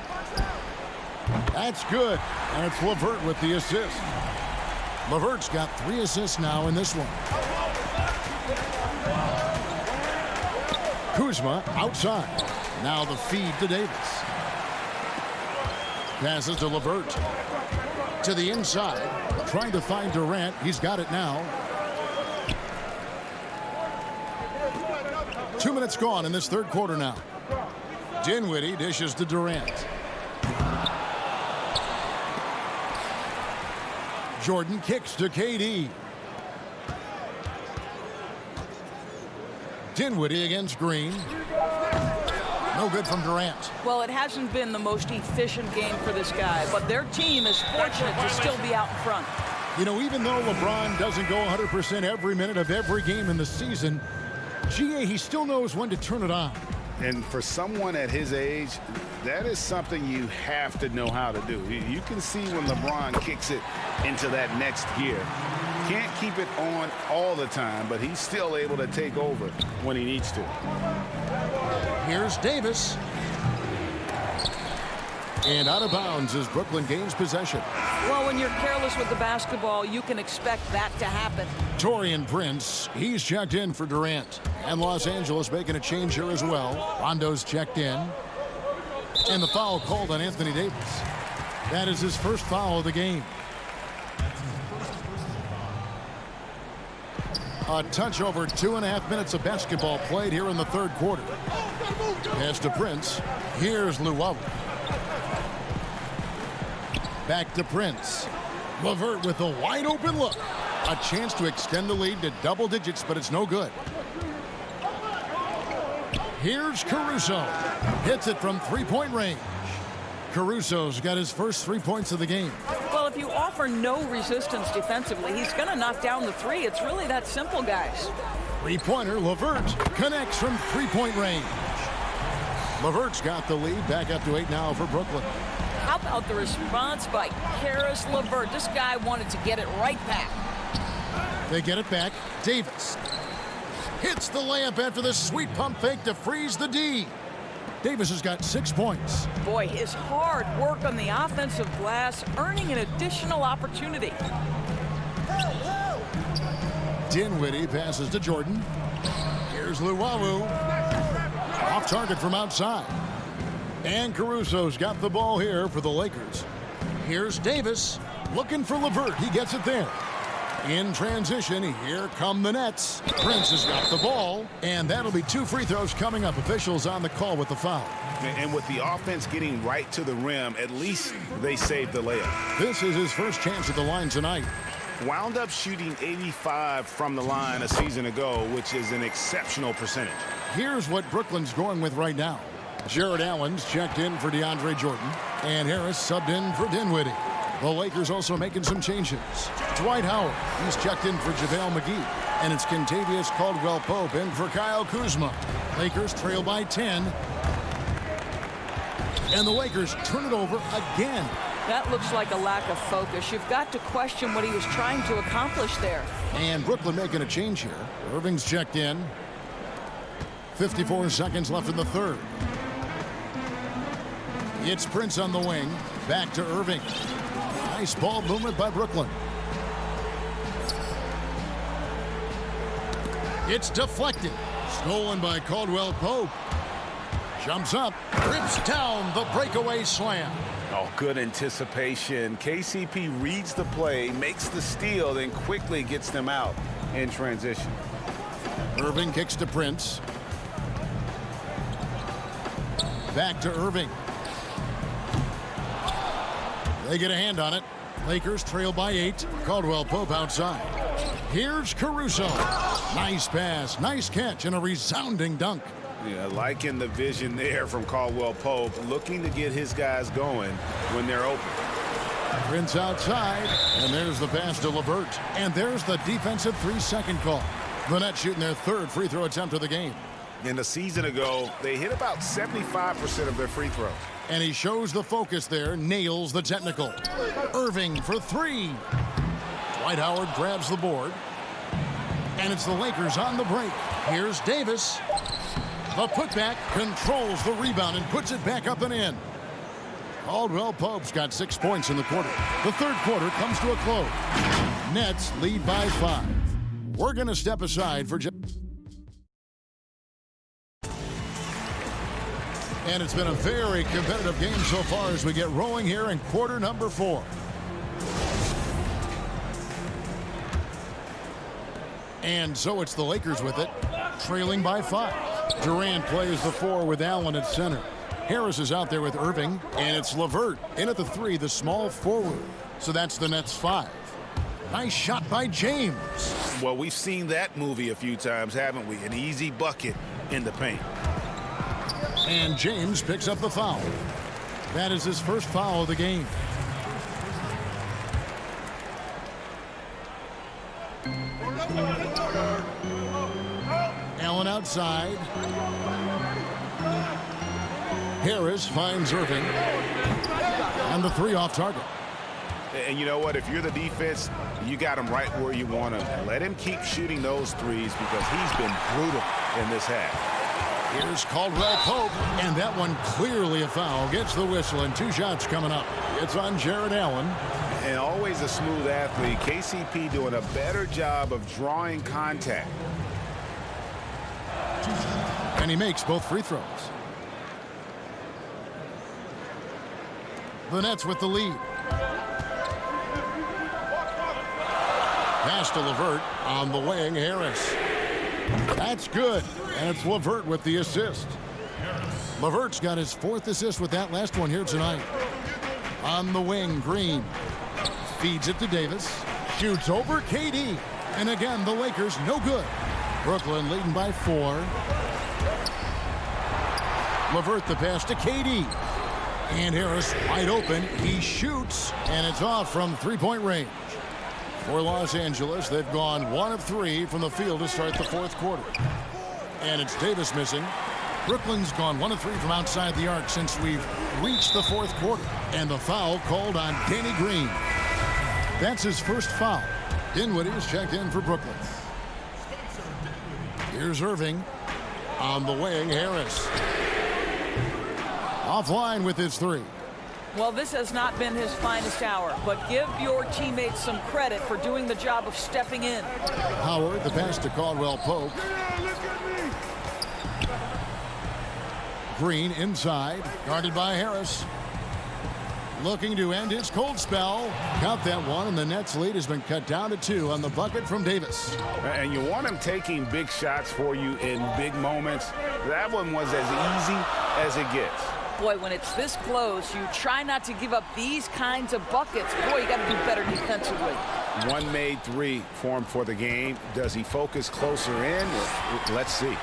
That's good. And it's LeVert with the assist. LeVert's got 3 assists now in this one. Kuzma outside. Now the feed to Davis. Passes to LeVert. To the inside. Trying to find Durant. He's got it now. 2 minutes gone in this third quarter now. Dinwiddie dishes to Durant. Jordan kicks to KD. Dinwiddie against Green. No good from Durant. Well, it hasn't been the most efficient game for this guy, but their team is fortunate to still be out in front. You know, even though LeBron doesn't go 100% every minute of every game in the season, GA, he still knows when to turn it on. And for someone at his age, that is something you have to know how to do. You can see when LeBron kicks it into that next gear. Can't keep it on all the time, but he's still able to take over when he needs to. Here's Davis. And out of bounds as Brooklyn gains possession. Well, when you're careless with the basketball, you can expect that to happen. Taurean Prince, he's checked in for Durant. And Los Angeles making a change here as well. Rondo's checked in. And the foul called on Anthony Davis. That is his first foul of the game. A touch over 2.5 minutes of basketball played here in the third quarter. Pass to Prince. Here's Luwawu. Back to Prince. LeVert with a wide open look. A chance to extend the lead to double digits, but it's no good. Here's Caruso. Hits it from three-point range. Caruso's got his first 3 points of the game. Well, if you offer no resistance defensively, he's going to knock down the three. It's really that simple, guys. Three-pointer, LeVert connects from three-point range. LeVert's got the lead, back up to 8 now for Brooklyn. How about the response by Caris LeVert? This guy wanted to get it right back. They get it back. Davis hits the layup after the sweet pump fake to freeze the D. Davis has got 6 points. Boy, his hard work on the offensive glass earning an additional opportunity. Dinwiddie passes to Jordan. Here's Luwawu. Off target from outside. And Caruso's got the ball here for the Lakers. Here's Davis looking for LeVert. He gets it there. In transition, here come the Nets. Prince has got the ball, and that'll be 2 free throws coming up. Officials on the call with the foul. And with the offense getting right to the rim, at least they saved the layup. This is his first chance at the line tonight. Wound up shooting 85 from the line a season ago, which is an exceptional percentage. Here's what Brooklyn's going with right now. Jared Allen's checked in for DeAndre Jordan, and Harris subbed in for Dinwiddie. The Lakers also making some changes. Dwight Howard, he's checked in for JaVale McGee. And it's Kentavious Caldwell-Pope in for Kyle Kuzma. Lakers trail by 10. And the Lakers turn it over again. That looks like a lack of focus. You've got to question what he was trying to accomplish there. And Brooklyn making a change here. Irving's checked in. 54 seconds left in the third. It's Prince on the wing. Back to Irving. Nice ball movement by Brooklyn. It's deflected. Stolen by Caldwell-Pope. Jumps up. Rips down the breakaway slam. Oh, good anticipation. KCP reads the play, makes the steal, then quickly gets them out in transition. Irving kicks to Prince. Back to Irving. They get a hand on it. Lakers trail by 8. Caldwell-Pope outside. Here's Caruso. Nice pass, nice catch, and a resounding dunk. Yeah, liking the vision there from Caldwell-Pope, looking to get his guys going when they're open. Prince outside, and there's the pass to LeVert. And there's the defensive 3-second call. The Nets shooting their third free throw attempt of the game. In a season ago, they hit about 75% of their free throws. And he shows the focus there, nails the technical. Irving for 3. Dwight Howard grabs the board. And it's the Lakers on the break. Here's Davis. The putback controls the rebound and puts it back up and in. Caldwell Pope's got 6 points in the quarter. The third quarter comes to a close. Nets lead by 5. We're going to step aside for just... And it's been a very competitive game so far as we get rolling here in quarter number 4. And so it's the Lakers with it, trailing by 5. Durant plays the 4 with Allen at center. Harris is out there with Irving, and it's LeVert in at the 3, the small forward. So that's the Nets 5. Nice shot by James. Well, we've seen that movie a few times, haven't we? An easy bucket in the paint. And James picks up the foul. That is his first foul of the game. Allen outside. Harris finds Irving. And the 3 off target. And you know what? If you're the defense, you got him right where you want him. Let him keep shooting those threes because he's been brutal in this half. Here's Caldwell Pope, and that one clearly a foul. Gets the whistle, and 2 shots coming up. It's on Jared Allen. And always a smooth athlete. KCP doing a better job of drawing contact. And he makes both free throws. The Nets with the lead. Pass to LeVert on the wing. Harris. That's good. And it's LeVert with the assist. LeVert's got his 4th assist with that last one here tonight. On the wing, Green. Feeds it to Davis. Shoots over KD. And again, the Lakers no good. Brooklyn leading by 4. LeVert the pass to KD. And Harris wide open. He shoots, and it's off from 3-point range. For Los Angeles, they've gone 1 of 3 from the field to start the 4th quarter. And it's Davis missing. Brooklyn's gone 1 of 3 from outside the arc since we've reached the 4th quarter. And the foul called on Danny Green. That's his first foul. Dinwiddie is checked in for Brooklyn. Here's Irving. On the wing, Harris. Offline with his 3. Well, this has not been his finest hour, but give your teammates some credit for doing the job of stepping in. Howard, the pass to Caldwell Pope. Green inside, guarded by Harris. Looking to end his cold spell. Count that one, and the Nets lead has been cut down to 2 on the bucket from Davis. And you want him taking big shots for you in big moments. That one was as easy as it gets. Boy, when it's this close, you try not to give up these kinds of buckets. Boy, you got to do better defensively. 1 made 3 for him for the game. Does he focus closer in? Let's see.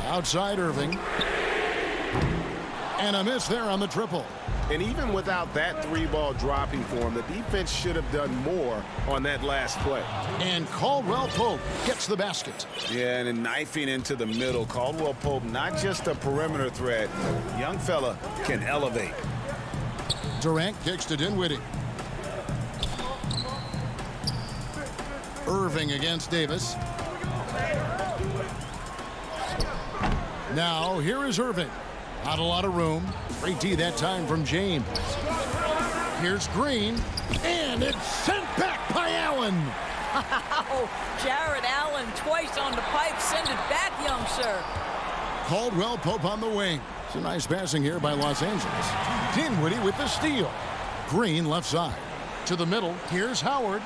Outside Irving. And a miss there on the triple. And even without that 3-ball dropping for him, the defense should have done more on that last play. And Caldwell Pope gets the basket. Yeah, and then knifing into the middle. Caldwell Pope, not just a perimeter threat. Young fella can elevate. Durant kicks to Dinwiddie. Irving against Davis. Now, here is Irving. Not a lot of room. Great D that time from James. Here's Green. And it's sent back by Allen. Wow, Jared Allen twice on the pipe. Send it back, young sir. Caldwell Pope on the wing. It's a nice passing here by Los Angeles. Dinwiddie with the steal. Green left side. To the middle. Here's Howard.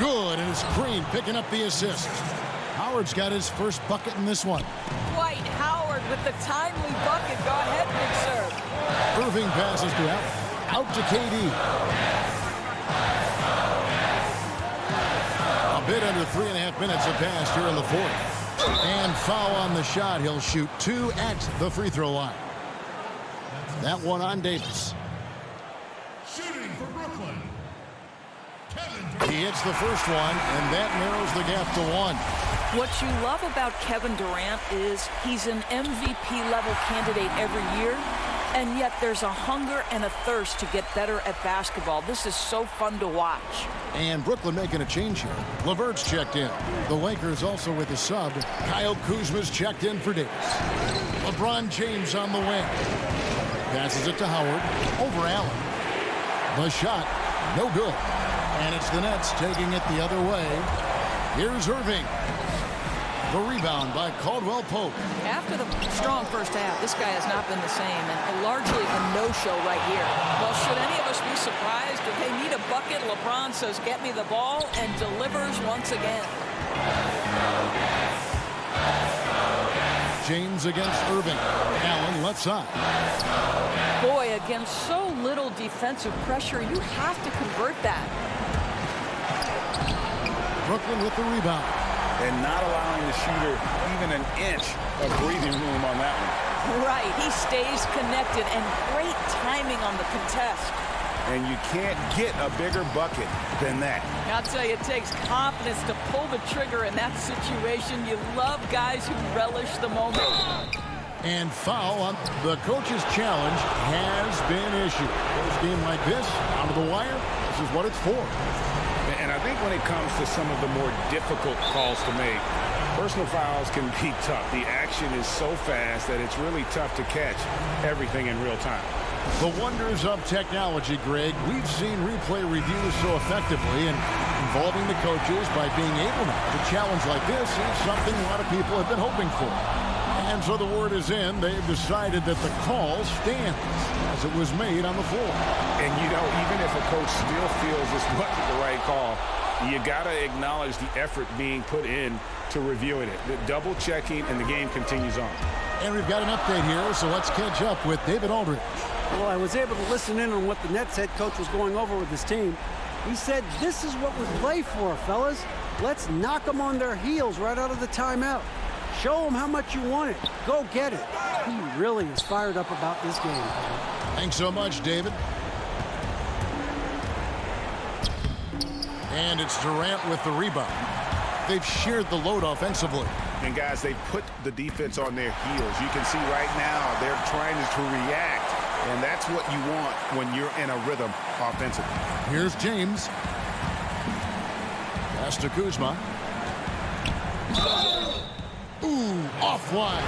Good, and it's Green picking up the assist. Howard's got his first bucket in this one. Dwight Howard with the timely bucket. Go ahead, big sir. Irving passes to Allen. Out to KD. A bit under 3.5 minutes have passed here in the 4th. And foul on the shot. He'll shoot 2 at the free throw line. That one on Davis. Shooting for Brooklyn. He hits the first one, and that narrows the gap to 1. What you love about Kevin Durant is he's an MVP level candidate every year. And yet there's a hunger and a thirst to get better at basketball. This is so fun to watch. And Brooklyn making a change here. LeVert's checked in. The Lakers also with a sub. Kyle Kuzma's checked in for Davis. LeBron James on the wing. Passes it to Howard. Over Allen. The shot, no good. And it's the Nets taking it the other way. Here's Irving. The rebound by Caldwell Pope. After the strong first half, this guy has not been the same, and largely a no-show right here. Well, should any of us be surprised if they need a bucket? LeBron says, get me the ball, and delivers once again. James against Irving. Allen left side. Boy, against so little defensive pressure, you have to convert that. Brooklyn with the rebound. And not allowing the shooter even an inch of breathing room on that one. Right, he stays connected, and great timing on the contest. And you can't get a bigger bucket than that. I'll tell you, it takes confidence to pull the trigger in that situation. You love guys who relish the moment. And foul on the coach's challenge has been issued. First game like this, out of the wire, this is what it's for. And I think when it comes to some of the more difficult calls to make, personal fouls can be tough. The action is so fast that it's really tough to catch everything in real time. The wonders of technology, Greg. We've seen replay reviews so effectively, and involving the coaches by being able now to challenge like this is something a lot of people have been hoping for. And so the word is in. They've decided that the call stands as it was made on the floor. And, you know, even if a coach still feels this wasn't the right call, you got to acknowledge the effort being put in to reviewing it. The double checking, and the game continues on. And we've got an update here, so let's catch up with David Aldridge. Well, I was able to listen in on what the Nets head coach was going over with his team. He said, this is what we play for, fellas. Let's knock them on their heels right out of the timeout. Show them how much you want it. Go get it. He really is fired up about this game. Thanks so much, David. And it's Durant with the rebound. They've shared the load offensively. And, guys, they put the defense on their heels. You can see right now they're trying to react, and that's what you want when you're in a rhythm offensively. Here's James. Pass to Kuzma. Ooh, offline.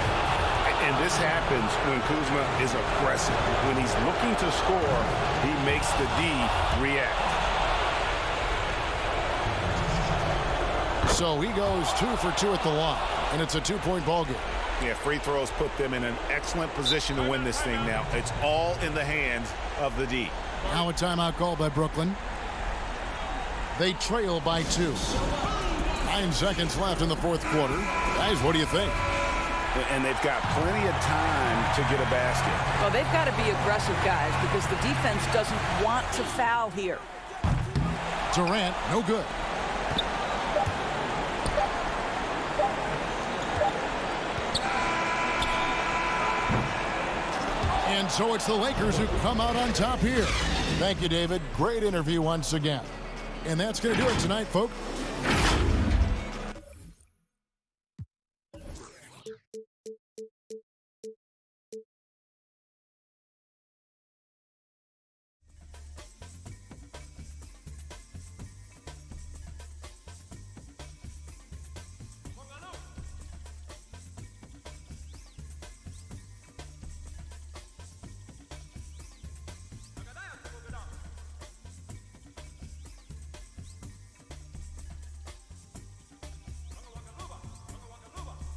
And this happens when Kuzma is aggressive. When he's looking to score, he makes the D react. So he goes 2 for 2 at the line, and it's a 2-point ball game. Yeah, free throws put them in an excellent position to win this thing now. It's all in the hands of the D. Now a timeout call by Brooklyn. They trail by 2. 9 seconds left in the fourth quarter. Guys, what do you think? And they've got plenty of time to get a basket. Well, they've got to be aggressive, guys, because the defense doesn't want to foul here. Durant, no good. And so it's the Lakers who come out on top here. Thank you, David. Great interview once again. And that's going to do it tonight, folks.